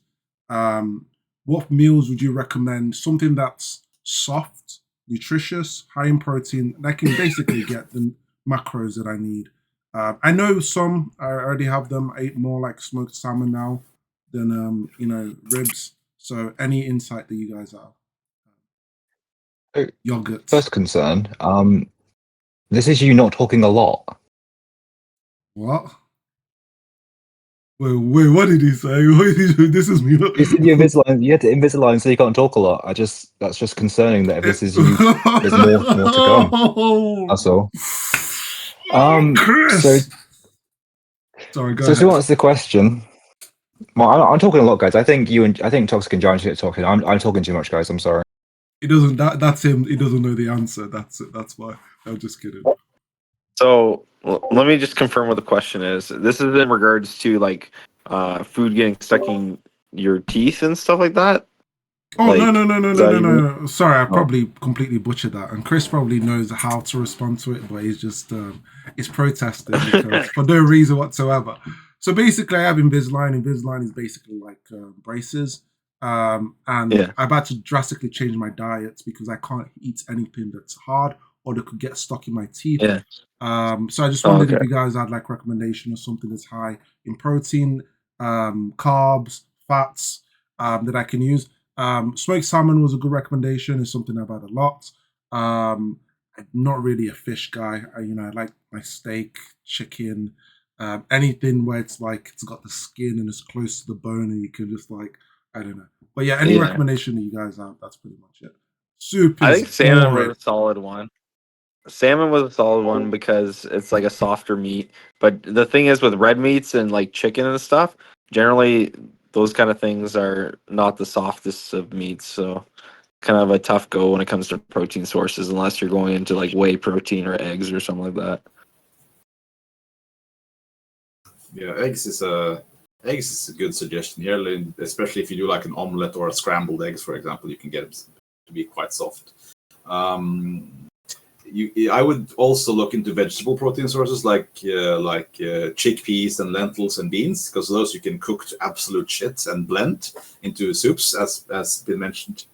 What meals would you recommend? Something that's soft, nutritious, high in protein, that I can basically get the macros that I need. I know some, I already have them. I eat more like smoked salmon now than ribs. So any insight that you guys have? Yogurt. First concern, this is you not talking a lot. What? Wait, what did he say? This is me. You said you Invisalign. You had to Invisalign so you can't talk a lot. That's just concerning that if this is you, there's more to come. That's all. Chris! So sorry, go so ahead. to answer the question, well, I'm talking a lot, guys. I think Toxic and Giant should talking. I'm talking too much, guys. I'm sorry. He doesn't. That's him. He doesn't know the answer. That's it. That's why. I'm just kidding. So let me just confirm what the question is. This is in regards to like food getting stuck in your teeth and stuff like that. Oh, Like, no. Sorry, I probably completely butchered that. And Chris probably knows how to respond to it, but he's just he's protesting because, for no reason whatsoever. So basically, I have Invisalign. Invisalign is basically like braces. And Yeah. I've had to drastically change my diet because I can't eat anything that's hard or that could get stuck in my teeth. Yeah. So I just Oh, wondered okay. if you guys had like recommendation or something that's high in protein, carbs, fats that I can use. Smoked salmon was a good recommendation. It's something I've had a lot. I'm not really a fish guy. I like my steak, chicken, anything where it's like it's got the skin and it's close to the bone and you can just like I don't know. But yeah, any Yeah. recommendation that you guys have, that's pretty much it. Soup I is think salmon boring. was a solid one. Salmon was a solid one because it's like a softer meat. But the thing is with red meats and like chicken and stuff, generally those kind of things are not the softest of meats. So kind of a tough go when it comes to protein sources unless you're going into like whey protein or eggs or something like that. Yeah, eggs is a good suggestion here, especially if you do like an omelet or a scrambled eggs, for example. You can get them to be quite soft. I would also look into vegetable protein sources like chickpeas and lentils and beans, because those you can cook to absolute shit and blend into soups, as been mentioned.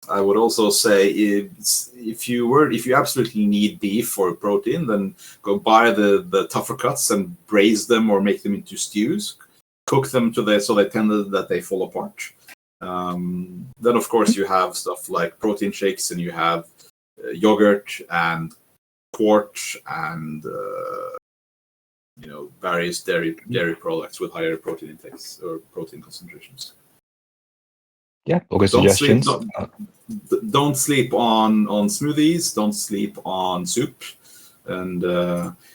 I would also say if you absolutely need beef for protein, then go buy the tougher cuts and braise them or make them into stews. Cook them so they tender that they fall apart. Then of course you have stuff like protein shakes, and you have yogurt and quart and various dairy products with higher protein intakes or protein concentrations. Yeah, all good Don't suggestions. don't sleep on smoothies. Don't sleep on soup, and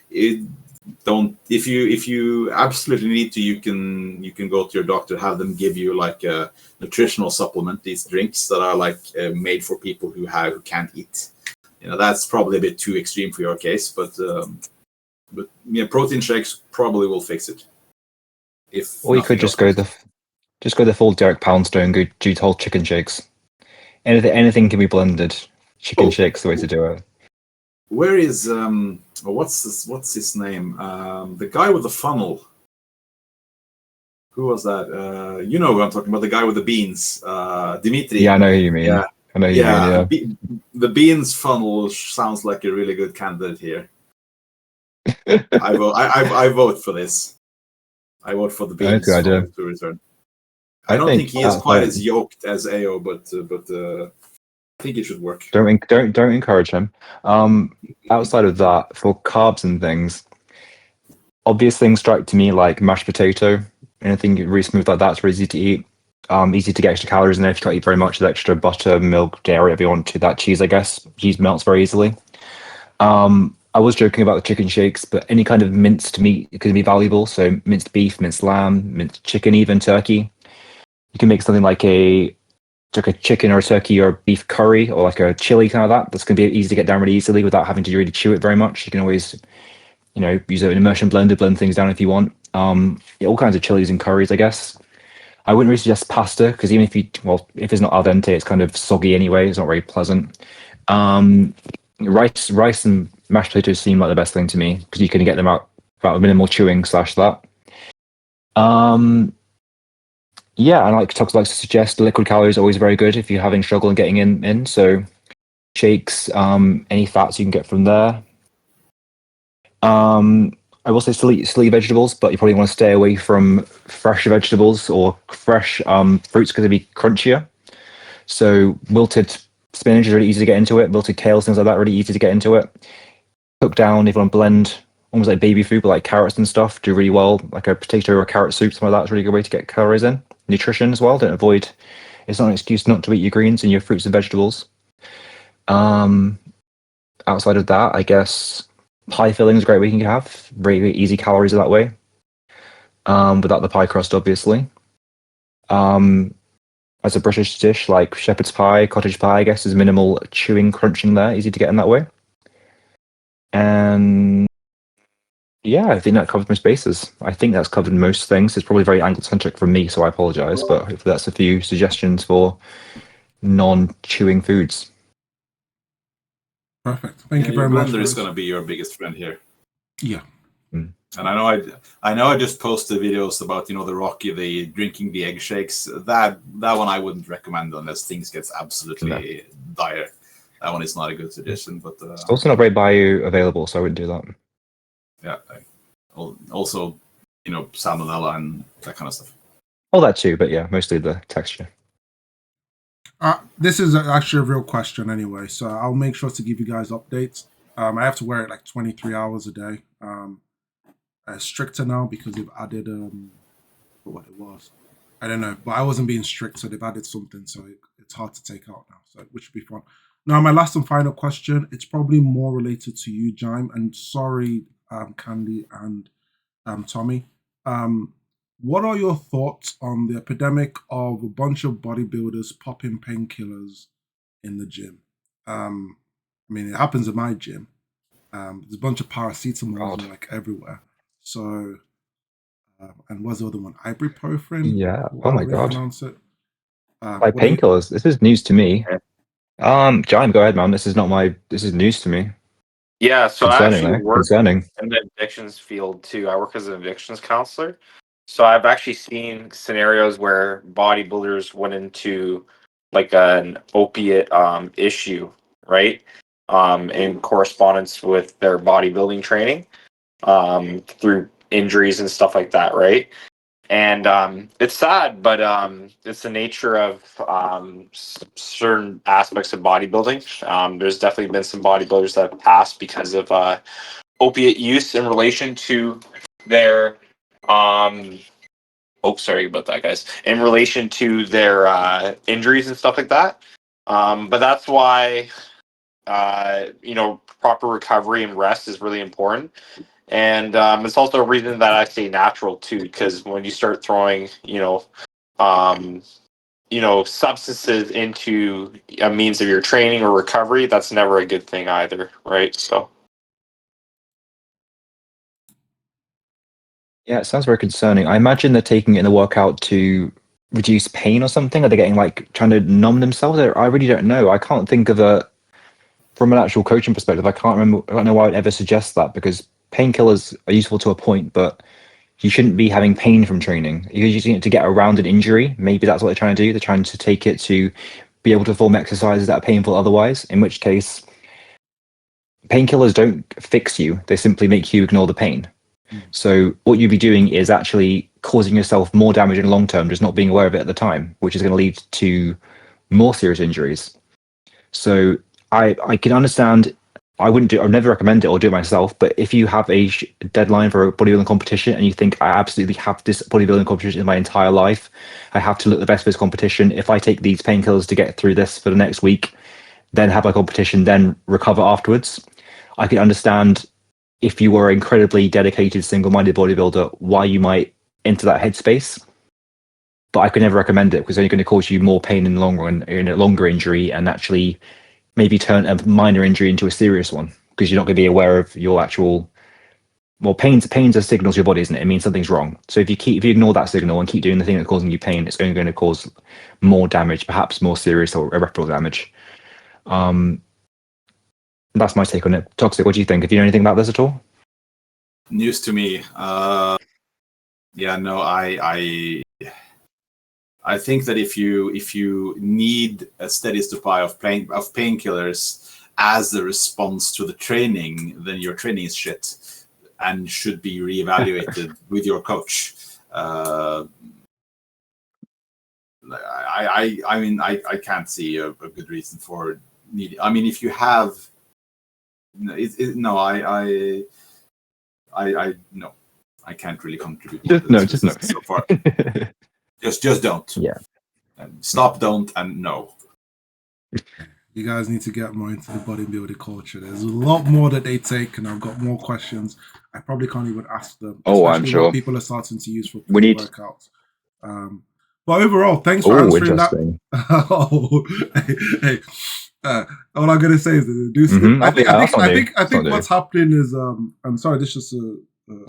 if you absolutely need to, you can go to your doctor, have them give you like a nutritional supplement, these drinks that are like made for people who can't eat. That's probably a bit too extreme for your case, but yeah, protein shakes probably will fix it. Or you could just go the full Derek Poundstone, go do whole chicken shakes. Anything can be blended. Chicken shakes the way to do it. Where is what's his name? The guy with the funnel. Who was that? You know who I'm talking about, the guy with the beans. Dimitri. Yeah, I know who you mean. Yeah. I know who you mean, yeah. The beans funnel sounds like a really good candidate here. I vote for this. I vote for the beans Good idea. funnel to return. I don't think he is quite as yoked as AO, but I think it should work. Don't encourage him. Outside of that, for carbs and things, obvious things strike to me like mashed potato. Anything really smooth like that's really easy to eat. Easy to get extra calories in there if you can't eat very much with extra butter, milk, dairy, if you want to. That cheese, I guess. Cheese melts very easily. I was joking about the chicken shakes, but any kind of minced meat can be valuable. So minced beef, minced lamb, minced chicken, even turkey. You can make something like a chicken or a turkey or a beef curry or like a chili kind of that. That's going to be easy to get down really easily without having to really chew it very much. You can always, use an immersion blender, blend things down if you want. Yeah, all kinds of chilies and curries, I guess. I wouldn't really suggest pasta because even if it's not al dente, it's kind of soggy anyway. It's not very pleasant. Rice and mashed potatoes seem like the best thing to me because you can get them out without minimal chewing / that. Yeah, and like Tux likes to suggest, liquid calories are always very good if you're having struggle in getting in. So shakes, any fats you can get from there. I will say still eat vegetables, but you probably want to stay away from fresh vegetables or fresh fruits because they'd be crunchier. So wilted spinach is really easy to get into it. Wilted kale, things like that, really easy to get into it. Cook down if you want to blend, almost like baby food, but like carrots and stuff, do really well. Like a potato or a carrot soup, something like that's a really good way to get calories in. Nutrition as well. It's not an excuse not to eat your greens and your fruits and vegetables. Outside of that, I guess pie filling is a great way you can have. Really easy calories that way. Without the pie crust, obviously. As a British dish, like shepherd's pie, cottage pie, I guess, is minimal chewing, crunching there, easy to get in that way. And yeah, I think that covers most bases. I think that's covered most things. It's probably very angle-centric for me, so I apologize, but hopefully that's a few suggestions for non-chewing foods. Perfect. Thank you very your much. Blender is going to be your biggest friend here. Yeah. And I know I just posted videos about the Rocky, the drinking the egg shakes. That one I wouldn't recommend unless things gets absolutely dire. That one is not a good suggestion, but It's also not very bioavailable, so I wouldn't do that. yeah. Also, salmonella and that kind of stuff. All that too, but yeah, mostly the texture. This is actually a real question anyway, so I'll make sure to give you guys updates. I have to wear it like 23 hours a day. Stricter now because they've added what it was. I don't know, but I wasn't being strict, so they've added something, so it's hard to take out now, so which should be fun. Now, my last and final question, it's probably more related to you, Jaime, and sorry, Candy and Tommy. What are your thoughts on the epidemic of a bunch of bodybuilders popping painkillers in the gym? I mean, it happens in my gym. There's a bunch of paracetamol like everywhere. So, and what's the other one? Ibuprofen? Yeah. Oh my God. Pronounce it. Like painkillers. This is news to me. Jaime, go ahead, man. This is news to me. Yeah, so I actually work Concerning. in the addictions field too. I work as an addictions counselor. So I've actually seen scenarios where bodybuilders went into like an opiate issue, right? In correspondence with their bodybuilding training, through injuries and stuff like that, right? And it's sad, but it's the nature of certain aspects of bodybuilding. There's definitely been some bodybuilders that have passed because of opiate use in relation to their sorry about that, guys. In relation to their injuries and stuff like that. But that's why proper recovery and rest is really important. And it's also a reason that I say natural too, because when you start throwing, substances into a means of your training or recovery, that's never a good thing either, right? So. Yeah, it sounds very concerning. I imagine they're taking it in the workout to reduce pain or something. Are they getting trying to numb themselves? I really don't know. I can't think of from an actual coaching perspective. I don't know why I would ever suggest that, because painkillers are useful to a point, but you shouldn't be having pain from training. You're using it to get around an injury. Maybe that's what they're trying to do. They're trying to take it to be able to perform exercises that are painful otherwise, in which case painkillers don't fix you. They simply make you ignore the pain. So what you'd be doing is actually causing yourself more damage in the long term, just not being aware of it at the time, which is going to lead to more serious injuries. So I can understand. I would never recommend it or do it myself. But if you have a deadline for a bodybuilding competition and you think, I absolutely have this bodybuilding competition in my entire life, I have to look the best for this competition. If I take these painkillers to get through this for the next week, then have my competition, then recover afterwards, I can understand if you were an incredibly dedicated, single-minded bodybuilder, why you might enter that headspace. But I could never recommend it, because it's only going to cause you more pain in the long run, in a longer injury, and actually maybe turn a minor injury into a serious one, because you're not going to be aware of your actual. Well, pain's a signal to your body, isn't it? It means something's wrong. So if you ignore that signal and keep doing the thing that's causing you pain, it's only going to cause more damage, perhaps more serious or irreparable damage. That's my take on it. Toxic, what do you think? Have you know anything about this at all? News to me. I think that if you need a steady supply of painkillers as a response to the training, then your training is shit and should be reevaluated with your coach. I mean, I can't see a good reason for needing. I mean, if you have, no, I can't really contribute. Just no. So far. just don't. Yeah. Stop, don't, and no. You guys need to get more into the bodybuilding culture. There's a lot more that they take, and I've got more questions. I probably can't even ask them. I'm sure. What people are starting to use for workouts. But overall, thanks for answering that. All I'm gonna say is that I think what's happening is I'm sorry, this is just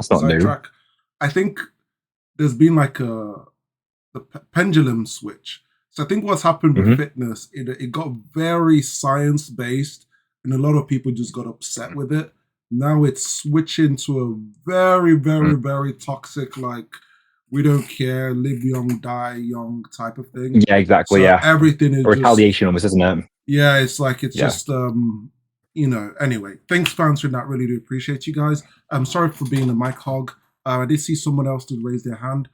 a sidetrack. I think there's been like the pendulum switch. So I think what's happened with fitness, it got very science based, and a lot of people just got upset with it. Now it's switching to a very, very, very toxic, like, we don't care, live young, die young type of thing. Yeah, exactly. So Yeah, everything is just, retaliation almost, isn't it? yeah, it's like, it's Yeah. just, anyway, thanks for answering that. Really do appreciate you guys. I'm sorry for being a mic hog. I did see someone else did raise their hand.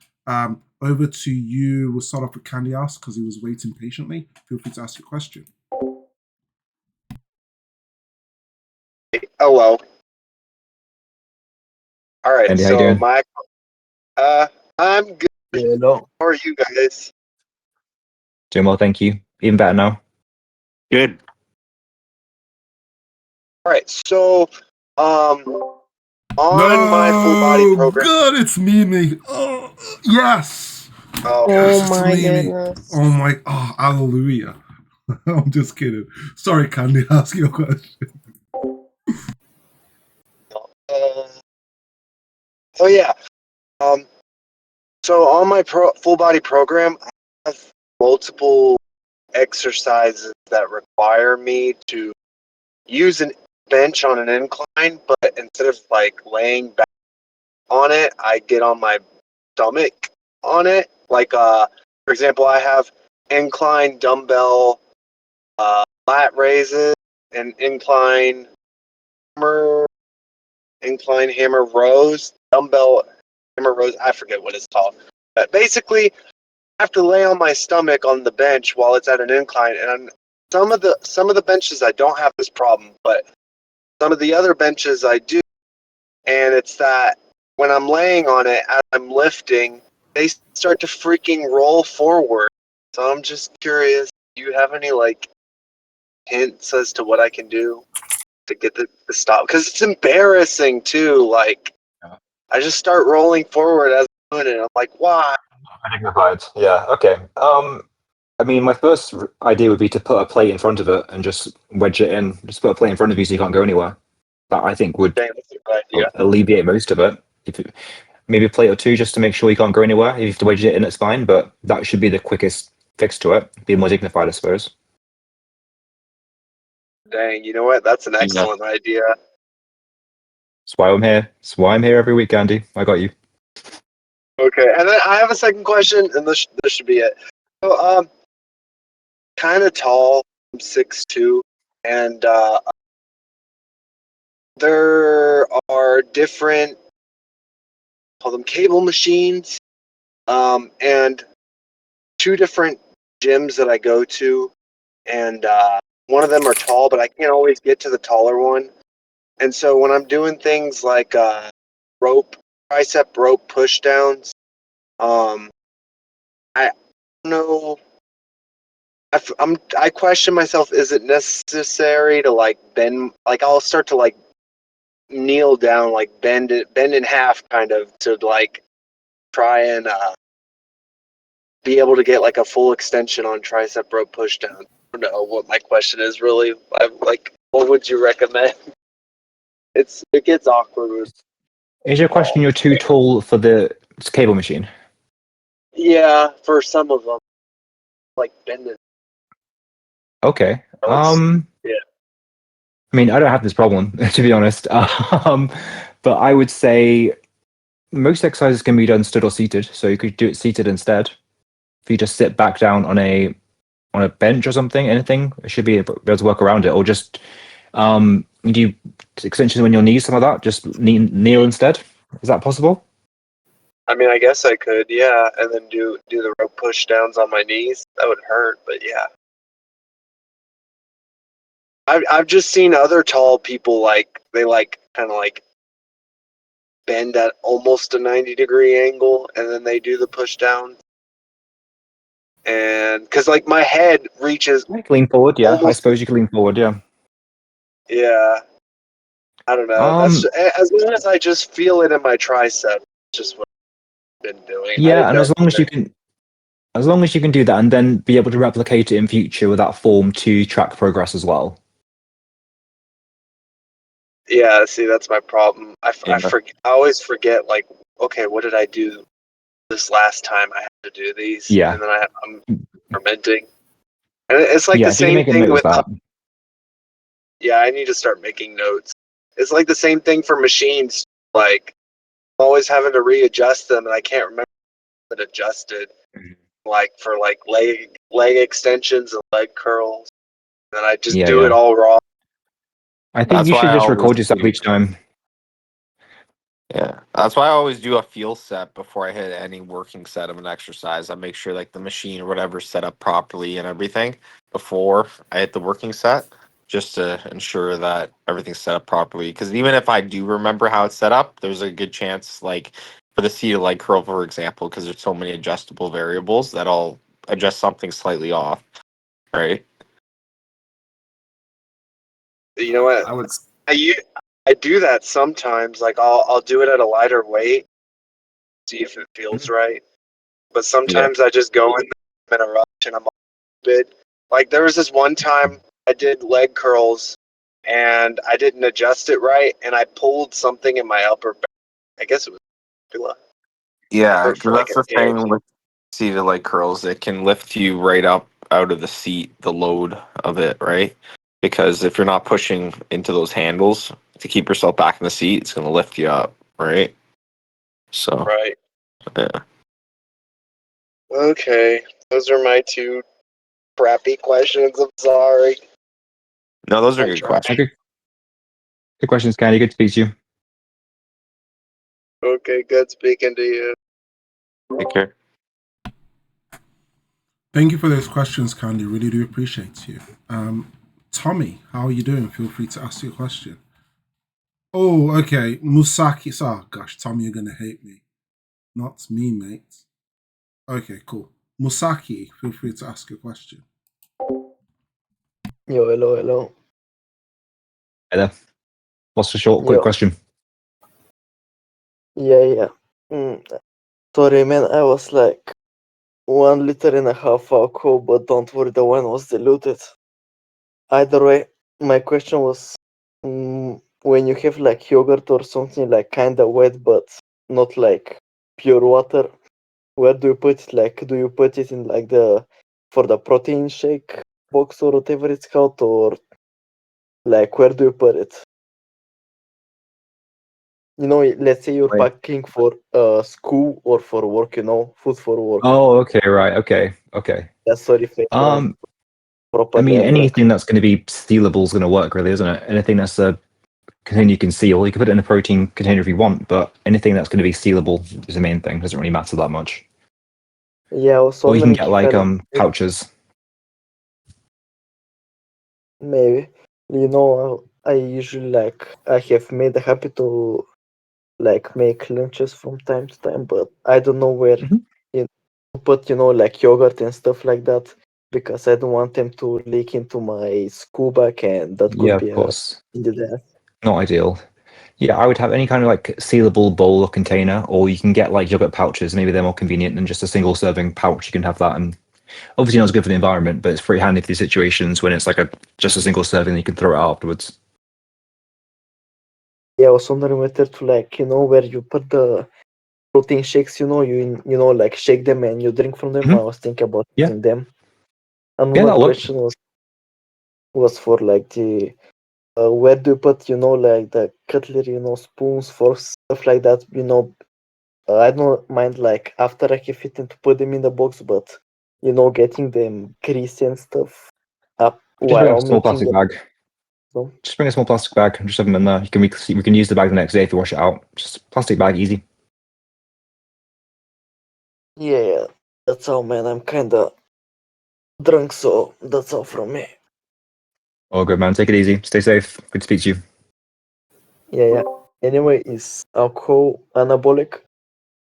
Over to you. We'll start off with Candy Ask because he was waiting patiently. Feel free to ask your question. Hello. All right, Andy, how you so doing? I'm good. Hello. How are you guys? Doing well, thank you. Even better now. Good. All right, so on my full body program. God, it's Mimi. Oh, yes. Oh, Yes, Oh it's my Mimi. goodness. Hallelujah. I'm just kidding. Sorry, Candy, ask your question. oh yeah. So on my full body program, I have multiple exercises that require me to use a bench on an incline, but instead of like laying back on it, I get on my stomach on it. Like, for example, I have incline dumbbell lat raises and incline hammer rows, dumbbell hammer rows. I forget what it's called, but basically, I have to lay on my stomach on the bench while it's at an incline. And some of the benches I don't have this problem, but some of the other benches I do. And it's that when I'm laying on it as I'm lifting, they start to freaking roll forward. So I'm just curious, do you have any like hints as to what I can do to get the stop? Because it's embarrassing too. Like, I just start rolling forward as I'm doing it. I'm like, why? Dignified. Yeah. Okay. I mean, my first idea would be to put a plate in front of it and just wedge it in. Just put a plate in front of you so you can't go anywhere. That I think would Dang, that's a good idea. alleviate most of it. Maybe a plate or two just to make sure you can't go anywhere. If you have to wedge it in, it's fine. But that should be the quickest fix to it. Be more dignified, I suppose. Dang, you know what? That's an excellent idea. That's why I'm here. That's why I'm here every week, Andy. I got you. Okay, and then I have a second question, and this should be it. So, kind of tall, I'm 6'2", and there are different, call them cable machines, and two different gyms that I go to, and one of them are tall, but I can't always get to the taller one. And so when I'm doing things like tricep rope push downs, I don't know. I question myself. Is it necessary to like bend? Like I'll start to like kneel down, like bend in half, kind of to like try and be able to get like a full extension on tricep rope push down. I don't know what my question is really. I'm like, what would you recommend? It gets awkward. Is your question you're too tall for the cable machine? Yeah, for some of them, like bending. Okay. Yeah. I mean, I don't have this problem to be honest. But I would say most exercises can be done stood or seated, so you could do it seated instead. If you just sit back down on a bench or something, anything, it should be able to work around it. Or just do extensions on your knees, some of that. Just kneel instead. Is that possible? I mean, I guess I could, yeah, and then do the rope push downs on my knees. That would hurt, but yeah. I've just seen other tall people like they like kind of like bend at almost a 90-degree angle, and then they do the push down. And because like my head reaches Lean forward, yeah. I almost, suppose you can lean forward, yeah. yeah. I don't know. That's as long as I just feel it in my tricep. Just what I've been doing. I Yeah, didn't and know. as long as you can do that and then be able to replicate it in future with that form to track progress as well. Yeah, see, that's my problem. I Yeah. I always forget, like, okay, what did I do this last time I had to do these? Yeah. And then I'm fermenting. And it's like Yeah, the if you can same make a thing note of with, that. yeah, I need to start making notes. It's like the same thing for machines. Like I'm always having to readjust them, and I can't remember what it adjusted. Like for like leg extensions and leg curls, and I just do it all wrong. I think That's you why should I just always record yourself do. each time. Yeah, that's why I always do a feel set before I hit any working set of an exercise. I make sure like the machine or whatever's set up properly and everything before I hit the working set, just to ensure that everything's set up properly. Because even if I do remember how it's set up, there's a good chance, like for the seated leg curl, for example, because there's so many adjustable variables that I'll adjust something slightly off, right? You know what? I would. I do that sometimes. Like I'll do it at a lighter weight, see if it feels right. But sometimes I just go in a rush and I'm a bit. Like there was this one time I did leg curls and I didn't adjust it right, and I pulled something in my upper back. I guess it was fibula. Yeah, Hurt for because like that's a the day or thing with seated leg curls. It can lift you right up out of the seat, the load of it, right? Because if you're not pushing into those handles to keep yourself back in the seat, it's going to lift you up, right? So, right. yeah. Okay, those are my two crappy questions. I'm sorry. No, those are I'm good trying. questions. Good questions, Candy. Good to speak to you. Okay, good speaking to you. Take care. Thank you for those questions, Candy. Really do appreciate you. Tommy, how are you doing? Feel free to ask your question. Oh, okay. Musaki. Oh, gosh, Tommy, you're going to hate me. Not me, mate. Okay, cool. Musaki, feel free to ask your question. Yo, hello. Hey there. What's the short, quick Yo. question? Yeah. Sorry, man, I was like 1.5 liters alcohol, but don't worry, the wine was diluted. Either way, my question was when you have like yogurt or something like kind of wet, but not like pure water, where do you put it? Like, do you put it in like for the protein shake box or whatever it's called, or like where do you put it? You know, let's say you're Wait. packing for school or for work, food for work. Oh, okay, right, okay. That's sorry if I don't I properly mean, address. anything that's going to be sealable is going to work, really, isn't it? Anything that's a container you can seal, you can put it in a protein container if you want, but anything that's going to be sealable is the main thing. Doesn't really matter that much. Yeah, I was Or you can wondering get if I like pouches. maybe. I usually I have made a habit to like make lunches from time to time, but I don't know where you put like yogurt and stuff like that because I don't want them to leak into my school bag, and that Yeah, could of be course. a Not ideal. Yeah, I would have any kind of like sealable bowl or container, or you can get like yogurt pouches. Maybe they're more convenient than just a single serving pouch. You can have that, and obviously not as good for the environment, but it's pretty handy for these situations when it's like just a single serving and you can throw it out afterwards. Yeah, I was wondering whether to where you put the protein shakes, like shake them and you drink from them. I was thinking about Yeah. using them. Yeah, Another that'll work. question was for like the where do you put like the cutlery, spoons, forks, stuff like that. I don't mind like after I have eaten to put them in the box, but getting them greasy and stuff up Just bring a while small making plastic them. bag. So, Just bring a small plastic bag and just have them in there. We can use the bag the next day if you wash it out. Just plastic bag, easy. yeah, that's all, man. I'm kind of drunk, so that's all from me. All good, man. Take it easy. Stay safe. Good to speak to you. Yeah. Anyway, is alcohol anabolic?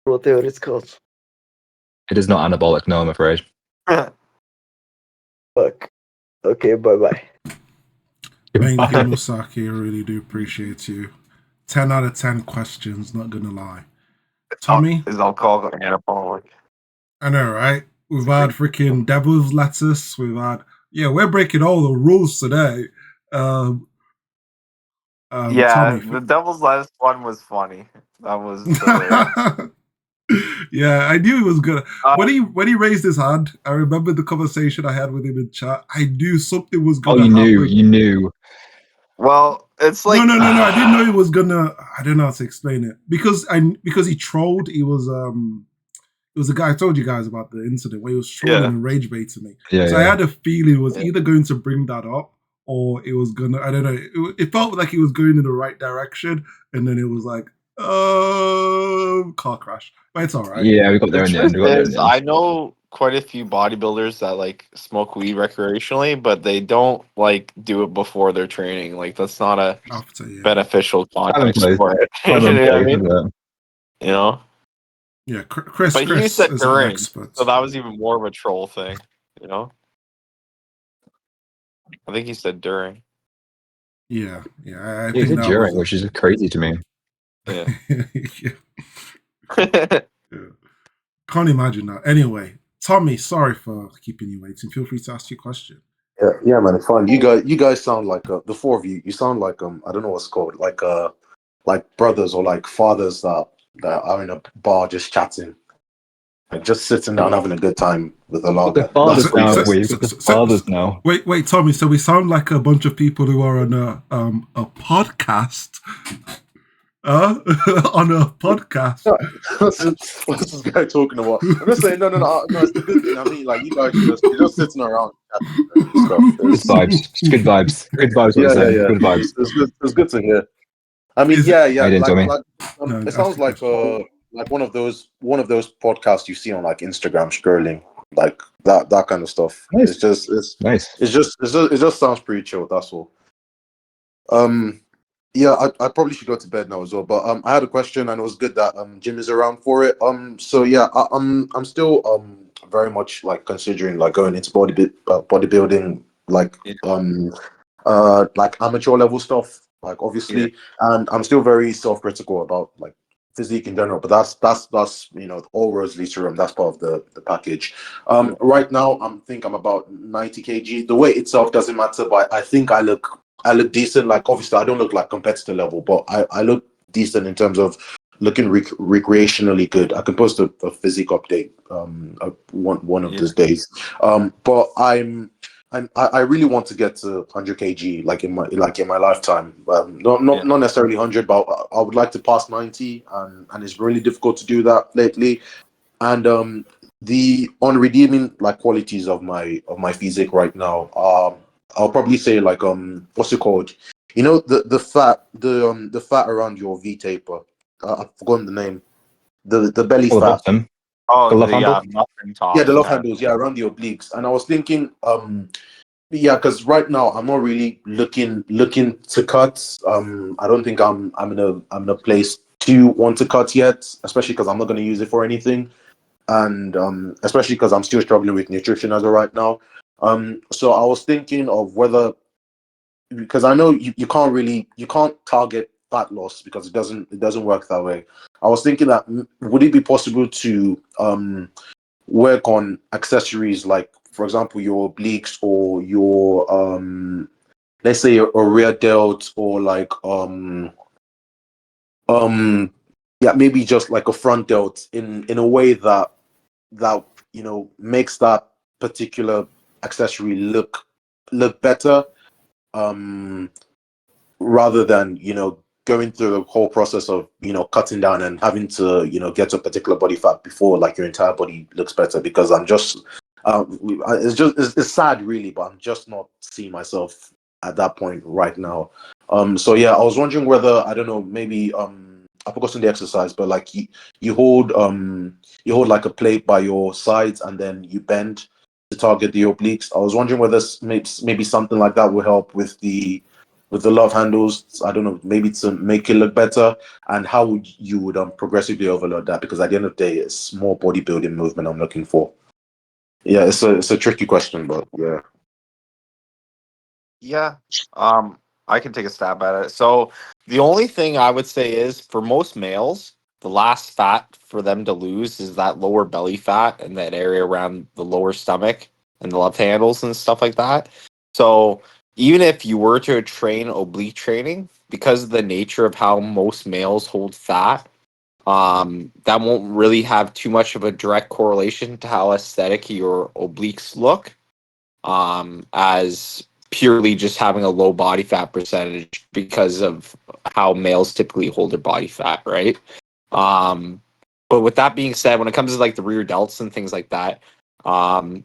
Whatever it's called. It is not anabolic, no, I'm afraid. Fuck. Okay, bye. Thank you, Musaki. I really do appreciate you. 10 out of 10 questions, not gonna lie. Tommy? Is alcohol anabolic? I know, right? We've had freaking devil's lettuce. We're breaking all the rules today. Yeah, Tommy. the devil's lettuce one was funny. That was hilarious. Yeah, I knew he was gonna. When he raised his hand, I remember the conversation I had with him in chat. I knew something was gonna happen. You knew. Well, It's like no. I didn't know he was gonna. I don't know how to explain it because he trolled. He was It was a guy I told you guys about the incident where he was trolling and rage baiting me. Yeah, So I yeah. had a feeling it was either going to bring that up or it was gonna. I don't know. It felt like he was going in the right direction, and then it was like, car crash. But it's all right. Yeah, we got there the in the end. truth We got there in is, the end. I know quite a few bodybuilders that like smoke weed recreationally, but they don't like do it before their training. Like that's not a After, yeah. beneficial context Commonplace. for it. You know Commonplace, what I mean? isn't it? You know? Yeah, Chris But you said is our during, expert. so that was even more of a troll thing. You know? I think he said during. Yeah. I Yeah, think it's that during, was which is crazy to me. Yeah. yeah. Can't imagine that. Anyway, Tommy, sorry for keeping you waiting. Feel free to ask your question. Yeah, man, it's fine. You guys sound like the four of you. You sound like I don't know what's called, like brothers or like fathers that are in a bar just chatting, like just sitting down having a good time with a Got the lager. fathers That's what you now, guys. we've got the fathers now. Wait, Tommy. So we sound like a bunch of people who are on a podcast. On a podcast. What's this guy talking about? I'm just saying, no. It's a good thing. I mean, like you guys are just sitting around chatting and stuff. Good vibes. Just good vibes. Good vibes. What I'm saying. Yeah. Good vibes. It's good to hear. I mean, Is yeah. How you doing, Tommy? No, It ask sounds the question. like one of those podcasts you see on like Instagram scrolling, like that kind of stuff. Nice. Nice. Nice. It just sounds pretty chill. That's all. Yeah, I probably should go to bed now as well. But I had a question, and it was good that Jim is around for it. So yeah, I'm still very much like considering like going into bodybuilding, like like amateur level stuff, like obviously, and I'm still very self-critical about like physique in general. But that's all roads lead to Rome. That's part of the package. Right now I'm about 90 kg. The weight itself doesn't matter, but I think I look decent. Like obviously I don't look like competitor level, but I look decent in terms of looking recreationally good. I can post a physique update one of these days. But I really want to get to 100 kg like in my lifetime. Not necessarily 100, but I would like to pass 90, and it's really difficult to do that lately. And the unredeeming like qualities of my physique right now, I'll probably say like what's it called? You know the fat around your V taper. I've forgotten the name. The belly All the fat. bottom. Oh, The love the handle. nothing top. Yeah, the love handles. Yeah, around the obliques. And I was thinking, yeah, because right now I'm not really looking to cut. I don't think I'm in a place to want to cut yet, especially because I'm not going to use it for anything, and especially because I'm still struggling with nutrition as of right now. So I was thinking of whether, because I know you can't target fat loss because it doesn't work that way. I was thinking that would it be possible to work on accessories like, for example, your obliques or your let's say a rear delt, or like yeah, maybe just like a front delt in a way that makes that particular accessory look better, um rather than going through the whole process of cutting down and having to get to a particular body fat before like your entire body looks better. Because I'm just it's sad really, but I'm just not seeing myself at that point right now. So yeah, I was wondering whether, I don't know, maybe I've forgotten the exercise, but like you hold like a plate by your sides and then you bend to target the obliques. I was wondering whether maybe something like that will help with the love handles. I don't know, maybe to make it look better. And how would you progressively overload that? Because at the end of the day, it's more bodybuilding movement I'm looking for. Yeah, it's a tricky question, but yeah. Yeah. I can take a stab at it. So the only thing I would say is for most males, the last fat for them to lose is that lower belly fat and that area around the lower stomach and the love handles and stuff like that. So even if you were to train oblique training, because of the nature of how most males hold fat, that won't really have too much of a direct correlation to how aesthetic your obliques look. As purely just having a low body fat percentage because of how males typically hold their body fat, right? But with that being said, when it comes to like the rear delts and things like that,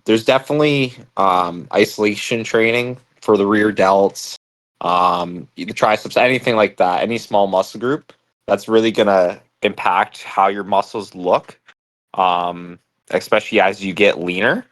there's definitely isolation training for the rear delts, the triceps, anything like that, any small muscle group that's really gonna impact how your muscles look, especially as you get leaner.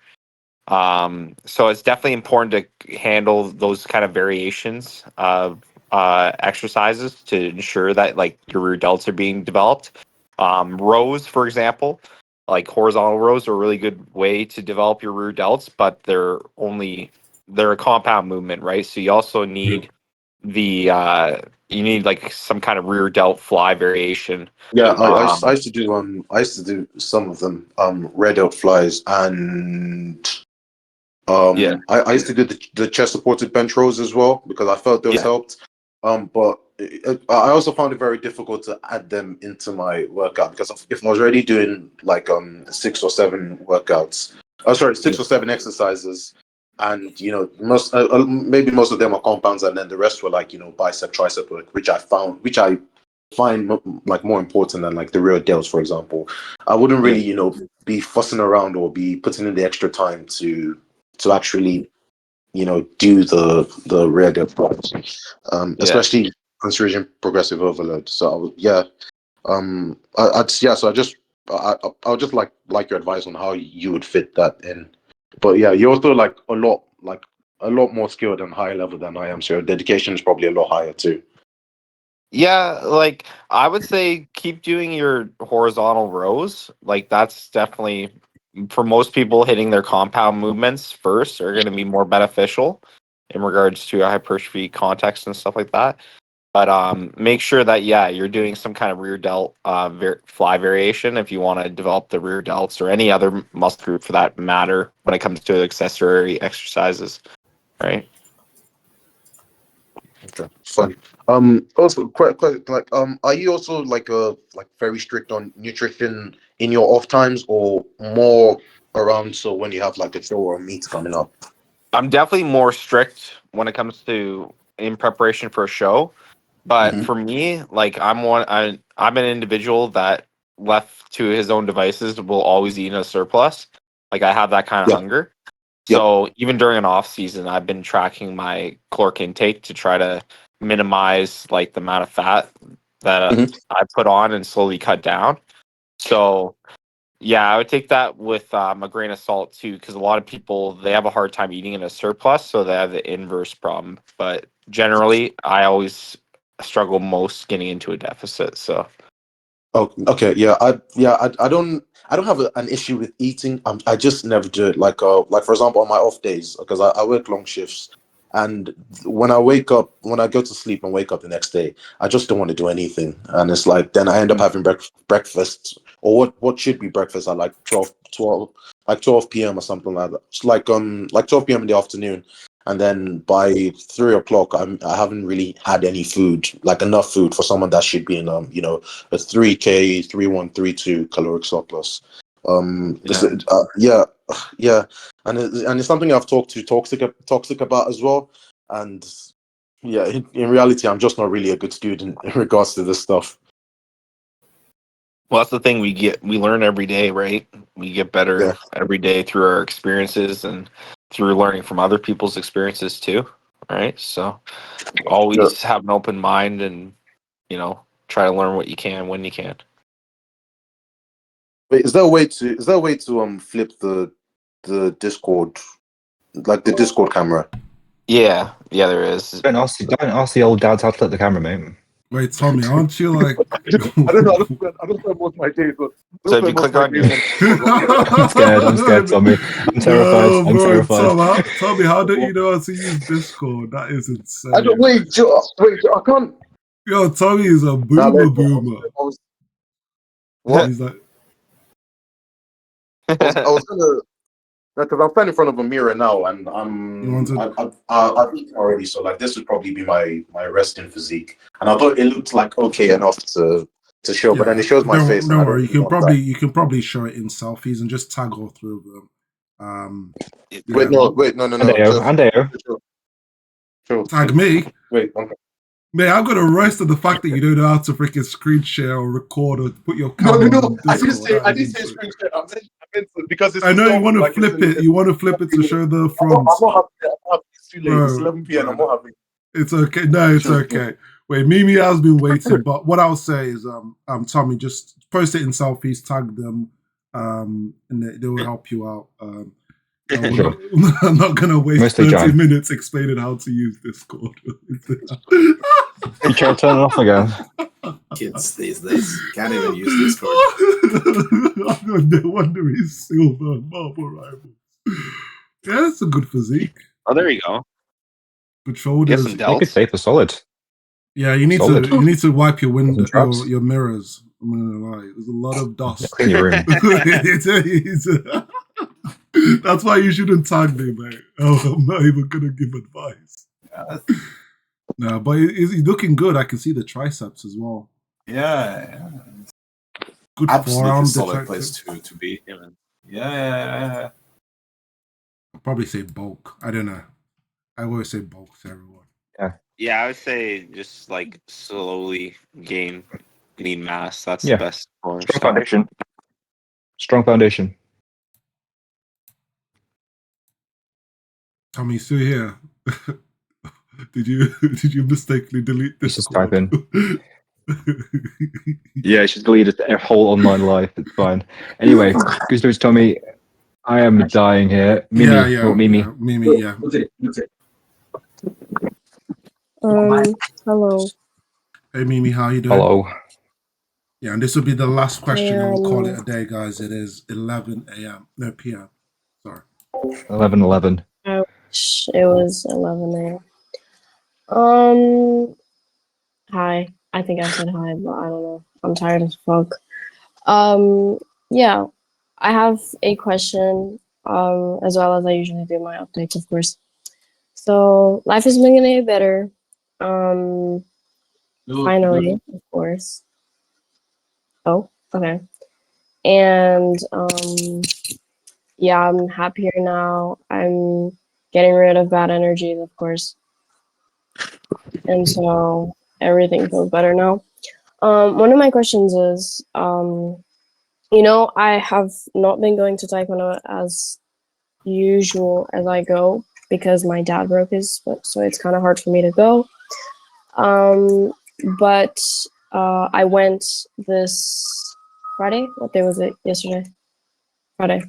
So it's definitely important to handle those kind of variations of exercises to ensure that like your rear delts are being developed. Rows, for example, like horizontal rows are a really good way to develop your rear delts, but they're a compound movement, right? So you also need the you need like some kind of rear delt fly variation. Yeah, I Um, used to do some of them, red out flies, and yeah, I used to do the chest supported bench rows as well because I felt those yeah, helped. But I also found it very difficult to add them into my workout because if I was already doing like 6 or 7 workouts, oh sorry, yeah, 6 or 7 exercises, and you know most maybe most of them are compounds, and then the rest were like bicep tricep work, which I find like more important than like the real delts, for example. I wouldn't yeah, really be fussing around or be putting in the extra time to actually do the rear depth parts, yeah. especially considering progressive overload. So so I would just like your advice on how you would fit that in. But yeah, you're also like a lot more skilled and higher level than I am, so your dedication is probably a lot higher too. Yeah, like I would say keep doing your horizontal rows. Like that's definitely for most people hitting their compound movements first are going to be more beneficial in regards to hypertrophy context and stuff like that. But make sure that yeah, you're doing some kind of rear delt fly variation if you want to develop the rear delts or any other muscle group for that matter when it comes to accessory exercises, right? Okay, fun. Also, quite like, are you also like very strict on nutrition in your off times, or more around so when you have like a show or a meet coming up? I'm definitely more strict when it comes to in preparation for a show. But Hmm. for me, like I'm an individual that left to his own devices will always eat in a surplus. Like I have that kind of Yeah. hunger. Yep. So even during an off season, I've been tracking my caloric intake to try to minimize like the amount of fat that Hmm. I put on and slowly cut down. So yeah, I would take that with a grain of salt too, because a lot of people they have a hard time eating in a surplus, so they have the inverse problem. But generally, I always struggle most getting into a deficit. So Oh, okay. I don't have an issue with eating. I just never do it. Like for example, on my off days, because I work long shifts, and when I wake up, when I go to sleep and wake up the next day, I just don't want to do anything. And it's like then I end up having breakfast, or what should be breakfast at like 12 p.m. or something like that. It's like 12 p.m. in the afternoon. And then by 3 o'clock, I haven't really had any food, like enough food for someone that should be in a 3K 3132 caloric surplus. yeah, Yeah, yeah, and it's something I've talked to toxic about as well. And yeah, in reality, I'm just not really a good student in regards to this stuff. well, that's the thing we learn every day, right? We get better Yeah, every day through our experiences and through learning from other people's experiences too, right? So yeah. always have an open mind and try to learn what you can when you can. Wait, is there a way to flip the Discord, like the Discord camera? Yeah, yeah, there is. Don't ask the old dads how to flip the camera, mate. Wait, Tommy, aren't you like? I don't know. I don't spend most of my days on. I don't So if you spend most of click my on days on. I'm scared. I'm scared, Tommy. I'm terrified. No, I'm bro, terrified. Tommy, how don't you know how to use Discord? That is I don't insane. wait. I can't. Yo, Tommy is a Nah, boomer boomer. what? He's like, I was gonna because I'm standing in front of a mirror now, and you wanted. I've eaten already, so like this would probably be my resting physique, and I thought it looked like okay enough to show, but then Yeah, it shows my face, and I don't don't worry. really want that. You can probably show it in selfies and just tag all through of them. Wait, Yeah, no, wait, no, And Ao, just and Ao. Sure. Tag me. Wait, okay. Man, I'm gonna roast on the fact that you don't know how to freaking screen share or record or put your No, camera no, on no. I didn't Discord. say. That I is didn't say insane. screen share. I meant to, because it's I know you want to like flip it. You want to flip it to show the front. I'm not having it. It's too late. It's Bro, 11 p.m. I'm bro. not having it. It's okay. No, it's Sure. okay. Wait, Mimi has been waiting, but what I'll say is, Tommy, just post it in selfies, tag them, and they will help you out. Sure. I'm not gonna waste Mostly 30 John. minutes explaining how to use Discord. You try to turn it off again. Kids these days can't even use Discord. No wonder he's silver and marble rivals. Yeah, that's a good physique. Oh, there you go. Good You get shoulders. some I think it's delts. safe for solid. Yeah, you need Solid. to wipe your window, Some trucks. your mirrors. I'm gonna lie, there's a lot of dust. Clean your room. That's why you shouldn't tag me, mate. I'm not even gonna give advice. No, but he's looking good. I can see the triceps as well. Yeah. Good Absolutely forearm solid detected. place to be. Yeah. I'll probably say bulk. I don't know. I always say bulk to everyone. Yeah, I would say just like slowly gain lean mass. That's Yeah. the best form. Strong foundation. Strong foundation. Tommy, still here? did you mistakenly delete Let's just Discord? type in. Yeah, she's deleted her whole online life. It's fine. Anyway, good news, Tommy. I am dying here. Mimi, Mimi. Mimi, yeah. Hello. Hey Mimi, how you doing? Hello. Yeah, and this will be the last question, and we'll call it am- a day, guys. It is 11 a.m. No, p.m. Sorry. 11:11. I wish it was 11 a.m. Hi. I think I said hi, but I don't know. I'm tired as fuck. Yeah, I have a question, as well as I usually do my updates, of course. So life is been getting better. Finally, of course. Oh, okay. And yeah, I'm happier now. I'm getting rid of bad energies, of course. And so everything feels better now. One of my questions is, I have not been going to Taekwondo as usual as I go because my dad broke his foot, so it's kind of hard for me to go. But I went this Friday. What day was it? Yesterday? Friday.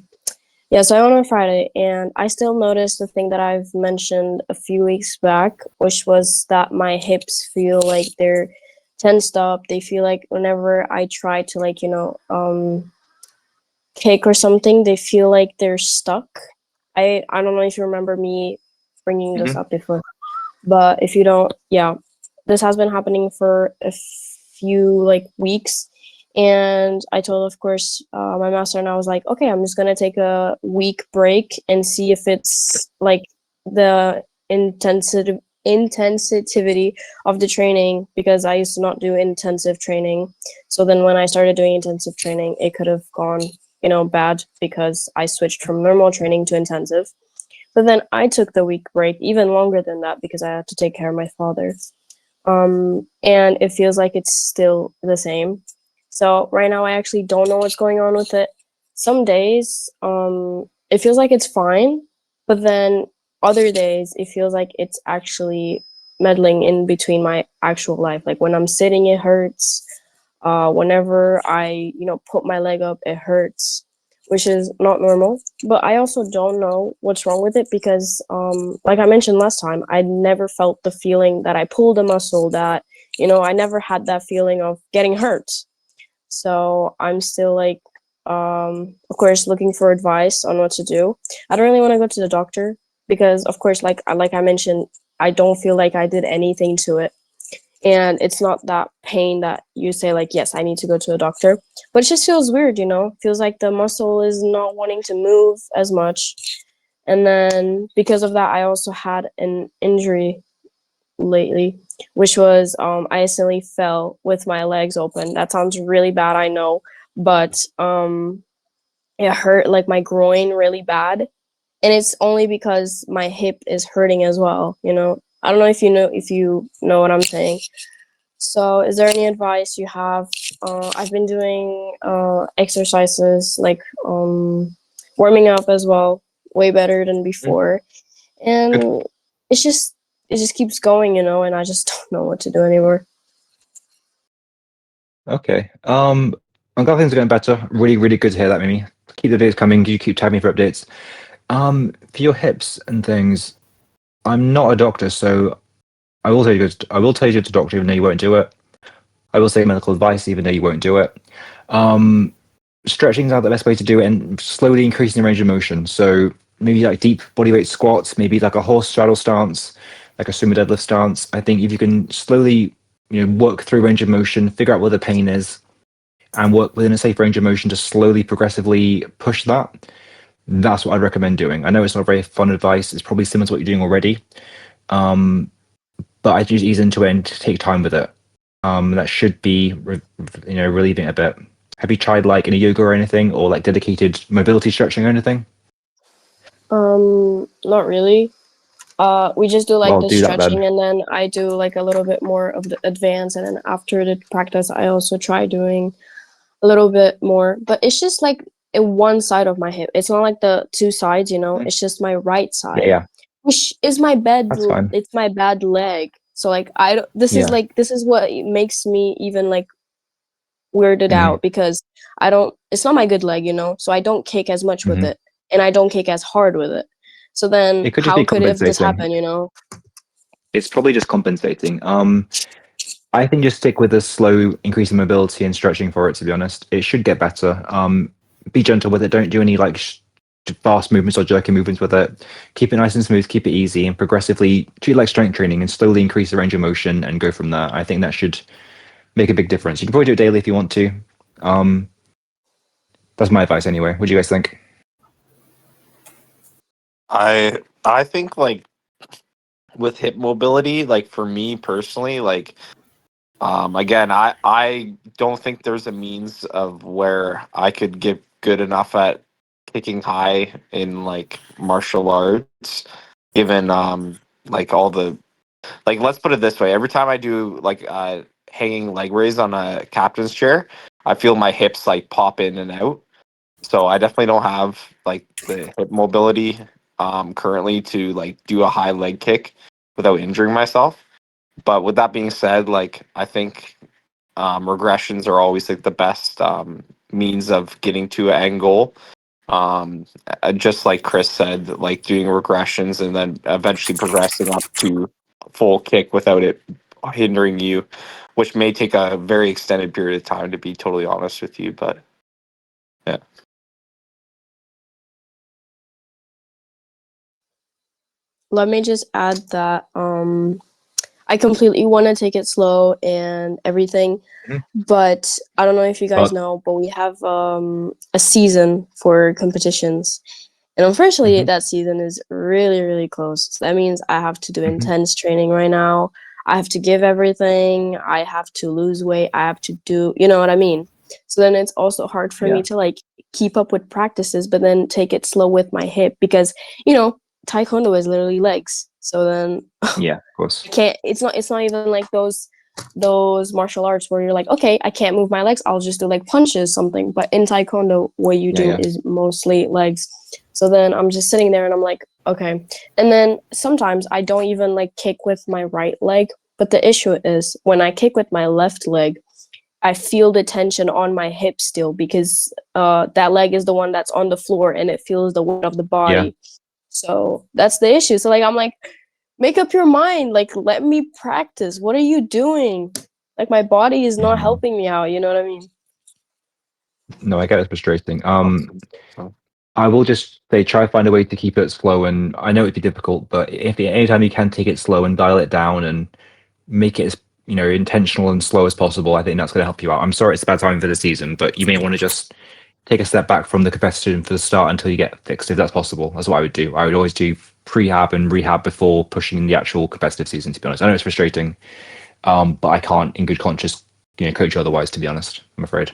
Yeah, so I went on Friday, and I still noticed the thing that I've mentioned a few weeks back, which was that my hips feel like they're tensed up. They feel like whenever I try to kick or something, they feel like they're stuck. I don't know if you remember me bringing this up before, but if you don't, yeah, this has been happening for a few weeks. And I told, of course, my master, and I was like, okay, I'm just gonna take a week break and see if it's like the intensity of the training, because I used to not do intensive training. So then when I started doing intensive training, it could have gone, bad because I switched from normal training to intensive. But then I took the week break, even longer than that, because I had to take care of my father. And it feels like it's still the same. So right now I actually don't know what's going on with it. Some days, it feels like it's fine, but then other days it feels like it's actually meddling in between my actual life. Like when I'm sitting, it hurts. Whenever I, put my leg up, it hurts, which is not normal. But I also don't know what's wrong with it because, like I mentioned last time, I never felt the feeling that I pulled a muscle, that, I never had that feeling of getting hurt. So I'm still of course, looking for advice on what to do. I don't really want to go to the doctor because, of course, like I mentioned, I don't feel like I did anything to it. And it's not that pain that you say yes, I need to go to a doctor, but it just feels weird, feels like the muscle is not wanting to move as much. And then because of that, I also had an injury lately, which was I instantly fell with my legs open. That sounds really bad, I know, but it hurt like my groin really bad. And it's only because my hip is hurting as well, I don't know if you know what I'm saying. So, is there any advice you have? I've been doing exercises like warming up as well, way better than before, and it's just it just keeps going, and I just don't know what to do anymore. Okay. I'm glad things are going better. Really, really good to hear that, Mimi. Keep the updates coming. You keep tagging me for updates. For your hips and things, I'm not a doctor, so I will tell you to go to doctor even though you won't do it. I will say medical advice even though you won't do it. Stretching is not the best way to do it, and slowly increasing the range of motion. So maybe like deep bodyweight squats, maybe like a horse straddle stance, like a sumo deadlift stance. I think if you can slowly, work through range of motion, figure out where the pain is, and work within a safe range of motion to slowly, progressively push that. That's what I'd recommend doing. I know it's not very fun advice. It's probably similar to what you're doing already. But I just ease into it and take time with it. That should be, relieving it a bit. Have you tried like any yoga or anything, or like dedicated mobility stretching or anything? Not really. We just do like Well, the do that stretching, then. and then I do like a little bit more of the advance, and then after the practice, I also try doing a little bit more. But it's just like one side of my hip. It's not like the two sides, It's just my right Yeah, side, yeah, which is my bad. that's fine. It's my bad leg. So like I don't. This is what makes me even like weirded Mhm, out because I don't. It's not my good leg, So I don't kick as much with mhm. it, and I don't kick as hard with it. So then, It could just how be could if this compensating. happen? It's probably just compensating. I think just stick with the slow increase in mobility and stretching for it. To be honest, it should get better. Be gentle with it. Don't do any like fast movements or jerky movements with it. Keep it nice and smooth. Keep it easy, and progressively treat it like strength training and slowly increase the range of motion and go from there. I think that should make a big difference. You can probably do it daily if you want to. Um, that's my advice anyway. What do you guys think? I think like with hip mobility, like for me personally, like again, I don't think there's a means of where I could get good enough at kicking high in like martial arts, given like all the like let's put it this way. Every time I do like hanging leg raise on a captain's chair, I feel my hips like pop in and out. So I definitely don't have like the hip mobility currently to like do a high leg kick without injuring myself. But with that being said, like I think regressions are always like the best means of getting to an end goal. Just like Chris said, like doing regressions and then eventually progressing up to full kick without it hindering you, which may take a very extended period of time to be totally honest with you. But yeah. Let me just add that I completely want to take it slow and everything, Mhm. but I don't know if you guys But know, but we have a season for competitions. And unfortunately, mhm, that season is really, really close. So that means I have to do mhm. intense training right now. I have to give everything. I have to lose weight. I have to do, you know what I mean? So then it's also hard for me Yeah, to like keep up with practices, but then take it slow with my hip because, Taekwondo is literally legs. So then yeah, of I course. can't it's not even like those martial arts where you're like, okay, I can't move my legs, I'll just do like punches something. But in Taekwondo, what you Yeah, do yeah, is mostly legs. So then I'm just sitting there and I'm like, okay. And then sometimes I don't even like kick with my right leg. But the issue is when I kick with my left leg, I feel the tension on my hip still because that leg is the one that's on the floor and it feels the weight of the yeah. body. So that's the issue. So like I'm like, make up your mind. Like let me practice. What are you doing? Like my body is not Mhm. helping me out. You know what I mean? No, I get it's frustrating. So, I will just say try to find a way to keep it slow, and I know it'd be difficult, but if anytime you can take it slow and dial it down and make it as intentional and slow as possible, I think that's going to help you out. I'm sorry it's a bad time for the season, but you may want to just take a step back from the competition for the start until you get fixed, if that's possible. That's what I would do. I would always do prehab and rehab before pushing the actual competitive season. To be honest, I know it's frustrating, but I can't, in good conscience, coach you otherwise. To be honest, I'm afraid.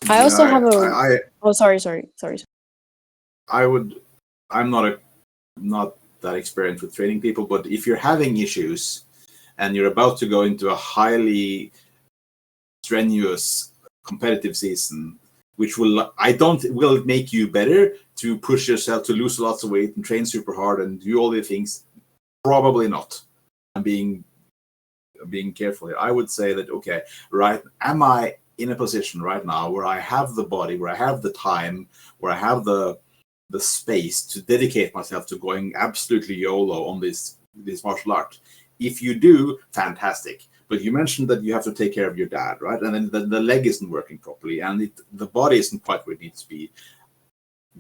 I Yeah, also have a I oh sorry. I would. I'm not a not that experienced with training people, but if you're having issues and you're about to go into a highly strenuous competitive season, which will make you better to push yourself to lose lots of weight and train super hard and do all the things? Probably not. I'm being careful here. I would say that, okay, right, am I in a position right now where I have the body, where I have the time, where I have the space to dedicate myself to going absolutely YOLO on this martial art? If you do, fantastic. But you mentioned that you have to take care of your dad, right? And then the leg isn't working properly, and the body isn't quite where it needs to be.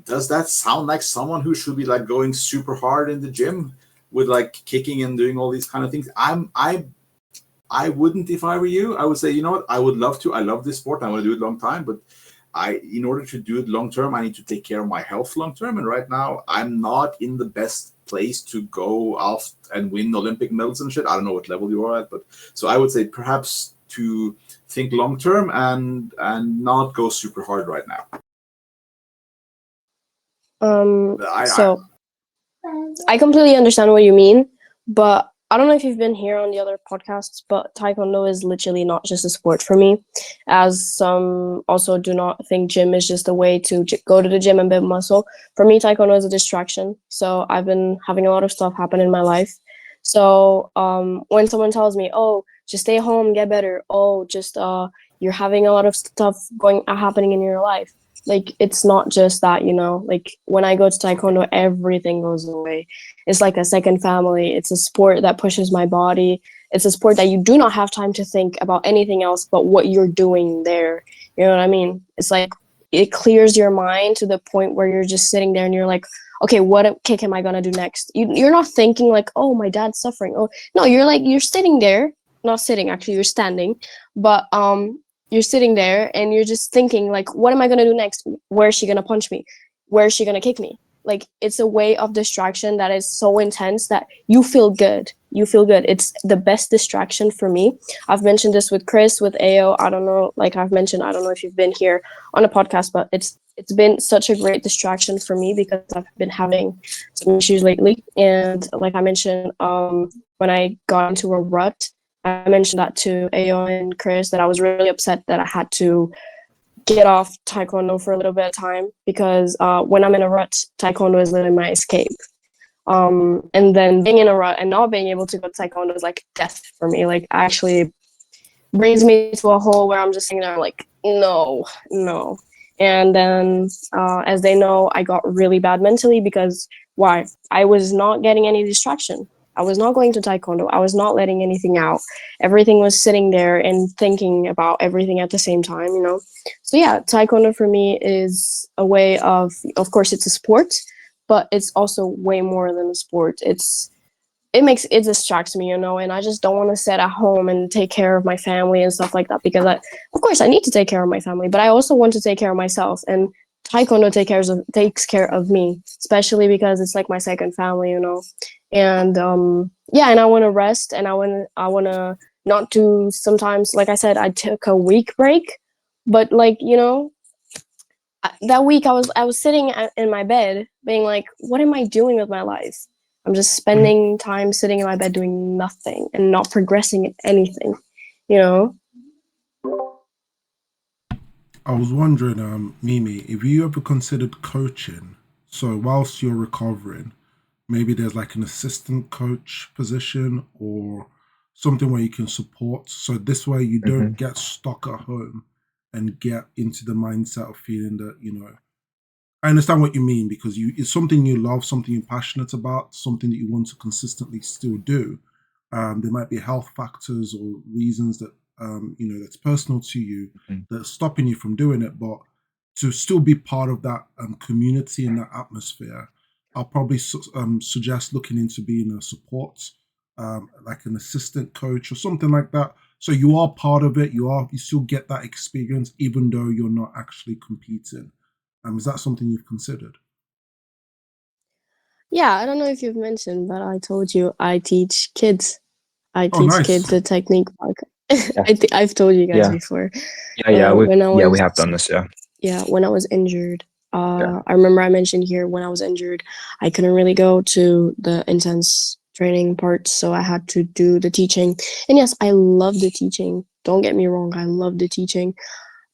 Does that sound like someone who should be like going super hard in the gym with like kicking and doing all these kind of things? I wouldn't if I were you. I would say, you know what? I would love to. I love this sport. I want to do it a long time, but in order to do it long term, I need to take care of my health long term. And right now, I'm not in the best place to go out and win Olympic medals and shit. I don't know what level you are at, but so I would say perhaps to think long term and not go super hard right now. I completely understand what you mean, but I don't know if you've been here on the other podcasts, but Taekwondo is literally not just a sport for me, as some also do not think gym is just a way to go to the gym and build muscle. For me, Taekwondo is a distraction. So I've been having a lot of stuff happen in my life. So when someone tells me, oh, just stay home, get better. Oh, just you're having a lot of stuff happening in your life. Like, it's not just that, you know, like when I go to Taekwondo, everything goes away. It's like a second family. It's a sport that pushes my body. It's a sport that you do not have time to think about anything else but what you're doing there. You know what I mean? It's like it clears your mind to the point where you're just sitting there and you're like, okay, what kick am I going to do next? You're not thinking like, oh, my dad's suffering. Oh, no, you're sitting there, not sitting, actually, you're standing. But you're sitting there and you're just thinking like, what am I going to do next? Where is she going to punch me? Where is she going to kick me? Like, it's a way of distraction that is so intense that you feel good. You feel good. It's the best distraction for me. I've mentioned this with Chris, with AO. I don't know, like I've mentioned, I don't know if you've been here on a podcast, but it's been such a great distraction for me because I've been having some issues lately. And like I mentioned, when I got into a rut, I mentioned that to AO and Chris, that I was really upset that I had to get off Taekwondo for a little bit of time because when I'm in a rut, Taekwondo is literally my escape. And then being in a rut and not being able to go to Taekwondo is like death for me. Like, actually brings me to a hole where I'm just sitting there like, no. And then as they know, I got really bad mentally because why? I was not getting any distraction. I was not going to Taekwondo. I was not letting anything out. Everything was sitting there and thinking about everything at the same time, you know? So yeah, Taekwondo for me is a way of course, it's a sport, but it's also way more than a sport. It distracts me, you know, and I just don't want to sit at home and take care of my family and stuff like that because of course I need to take care of my family, but I also want to take care of myself, and Taekwondo takes care of me, especially because it's like my second family, you know. And yeah, and I want to rest, and I want to not do, sometimes, like I said, I took a week break, but like, you know, that week I was sitting in my bed being like, what am I doing with my life? I'm just spending time sitting in my bed doing nothing and not progressing in anything, you know? I was wondering, Mimi, if you ever considered coaching. So whilst you're recovering, maybe there's like an assistant coach position or something where you can support. So this way you don't get stuck at home and get into the mindset of feeling that, you know, I understand what you mean because it's something you love, something you're passionate about, something that you want to consistently still do. There might be health factors or reasons that you know, that's personal to you that's stopping you from doing it, but to still be part of that community and that atmosphere, I'll probably suggest looking into being a support, like an assistant coach or something like that. So you are part of it. You still get that experience even though you're not actually competing. Is that something you've considered? Yeah, I don't know if you've mentioned, but I told you I teach kids. I Oh, teach nice. kids the technique park. Yeah. I've told you guys Yeah. before. Yeah, When I was, we have done this, yeah. yeah, when I was injured, I remember I mentioned here when I was injured, I couldn't really go to the intense training parts, so I had to do the teaching. And yes, I love the teaching. Don't get me wrong, I love the teaching,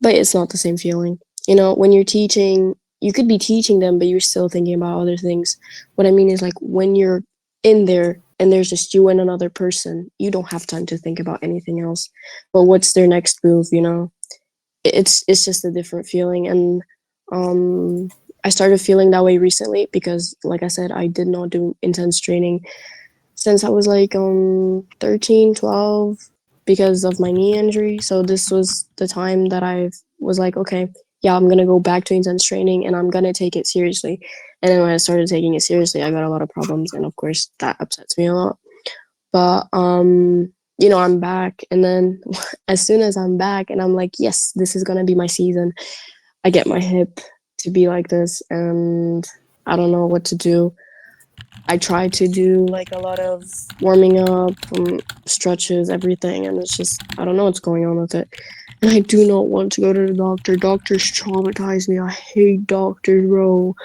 but it's not the same feeling. You know, when you're teaching, you could be teaching them, but you're still thinking about other things. What I mean is, like, when you're in there and there's just you and another person, you don't have time to think about anything else. But what's their next move, you know? It's just a different feeling. And I started feeling that way recently because, like I said, I did not do intense training since I was like 13, 12 because of my knee injury. So this was the time that I was like, okay, yeah, I'm gonna go back to intense training and I'm gonna take it seriously. And then when I started taking it seriously, I got a lot of problems, and of course that upsets me a lot. But you know, I'm back, and then as soon as I'm back and I'm like, yes, this is gonna be my season, I get my hip to be like this, and I don't know what to do. I try to do like a lot of warming up, stretches, everything, and it's just, I don't know what's going on with it. And I do not want to go to the doctor. Doctors traumatize me. I hate doctors, bro.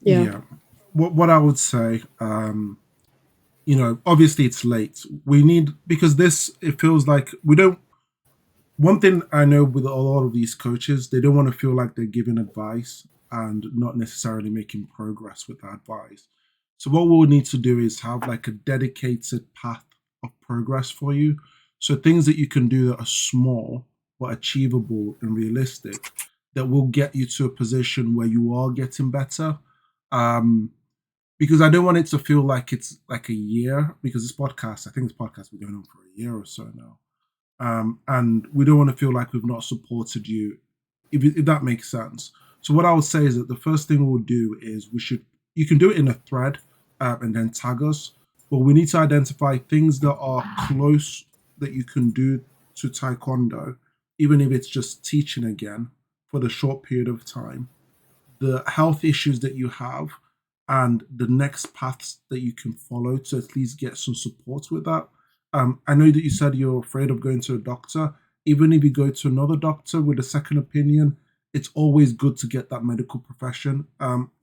Yeah. What I would say, you know, obviously it's late. We need, because this, it feels like we don't. One thing I know with a lot of these coaches, they don't want to feel like they're giving advice and not necessarily making progress with that advice. So what we'll need to do is have like a dedicated path of progress for you. So things that you can do that are small but achievable and realistic that will get you to a position where you are getting better. Because I don't want it to feel like it's like a year, because this podcast, I think this podcast will be going on for a year or so now. And we don't want to feel like we've not supported you, if that makes sense. So what I would say is that the first thing we'll do is you can do it in a thread and then tag us, but we need to identify things that are close that you can do to Taekwondo, even if it's just teaching again for the short period of time, the health issues that you have, and the next paths that you can follow to at least get some support with that. I know that you said you're afraid of going to a doctor. Even if you go to another doctor with a second opinion, it's always good to get that medical profession.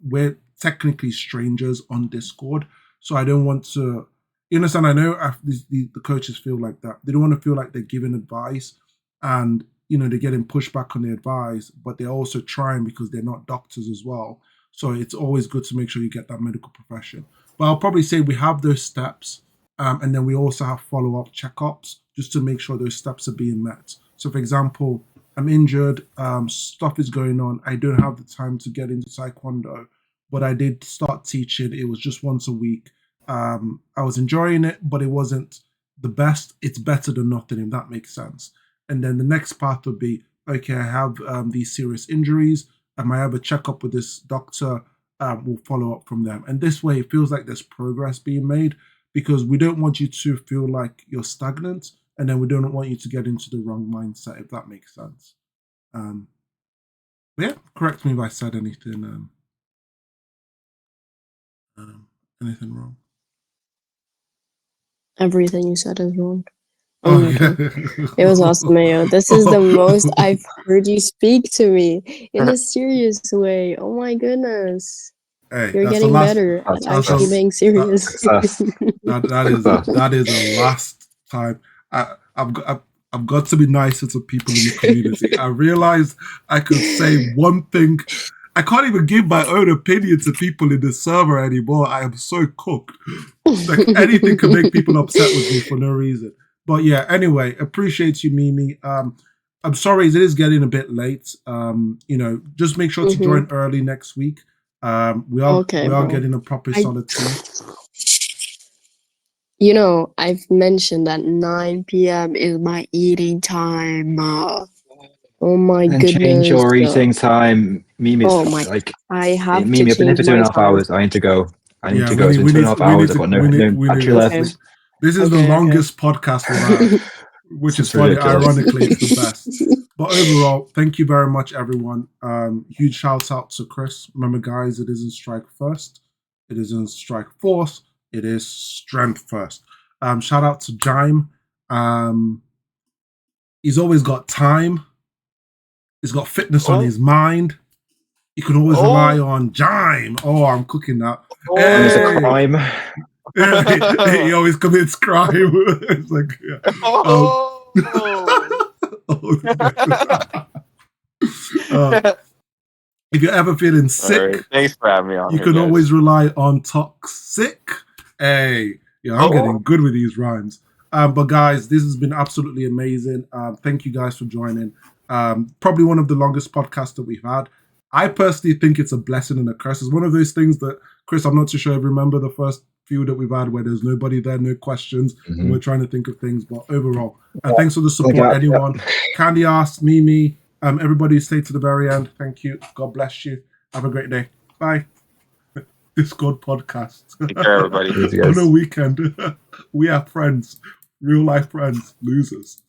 We're technically strangers on Discord, so I don't want to. You understand? I know the coaches feel like that. They don't want to feel like they're giving advice, and you know they're getting pushback on their advice, but they're also trying because they're not doctors as well. So it's always good to make sure you get that medical profession. But I'll probably say we have those steps, and then we also have follow-up checkups just to make sure those steps are being met. So, for example, I'm injured, stuff is going on. I don't have the time to get into Taekwondo, but I did start teaching. It was just once a week. I was enjoying it, but it wasn't the best. It's better than nothing, if that makes sense. And then the next path would be, okay, I have these serious injuries. I might have a checkup with this doctor. We'll follow up from them. And this way, it feels like there's progress being made, because we don't want you to feel like you're stagnant, and then we don't want you to get into the wrong mindset, if that makes sense. But yeah, correct me if I said anything anything wrong. Everything you said is wrong. Oh, Oh my god. It was awesome, Mayo. This is the most I've heard you speak to me in a serious way. Oh my goodness. Hey, You're that's the getting last. better at That's actually being serious. that is a last time. I've got to be nicer to people in the community. I realized I could say one thing. I can't even give my own opinion to people in the server anymore. I am so cooked. Like anything can make people upset with me for no reason. But yeah, anyway, appreciate you, Mimi. I'm sorry it is getting a bit late. You know, just make sure to join early next week. We are getting a proper solid team. You know, I've mentioned that 9 p.m. is my eating time. Oh my And goodness. change your eating time. Mimi's Oh my, like, I have Mimi, to I've been here change for my 2.5 time. hours. I need to go. Yeah, It's been 2.5 hours. I've got no battery left. This is the longest podcast we've had, which is funny. Ridiculous. Ironically, it's the best. But overall, thank you very much, everyone. Huge shout out to Chris. Remember, guys, it isn't strike first. It isn't strike fourth. It is strength first. Shout out to Jaime. He's always got time. He's got fitness on his mind. You can always rely on Jime. Oh, I'm cooking that. And it's a crime. He always commits crime. It's like, if you're ever feeling sick, right. Thanks for having me on. you here, can guys. always rely on Toxic. Hey, I'm getting good with these rhymes. But guys, this has been absolutely amazing. Thank you guys for joining. Probably one of the longest podcasts that we've had. I personally think it's a blessing and a curse. It's one of those things that, Chris, I'm not too sure if you remember the first few that we've had where there's nobody there, no questions, and we're trying to think of things. But overall, thanks for the support, anyone. Candy asked, Mimi, everybody who stayed to the very end. Thank you. God bless you. Have a great day. Bye. Discord podcast. Take care, everybody. On a weekend. We are friends. Real life friends. Losers.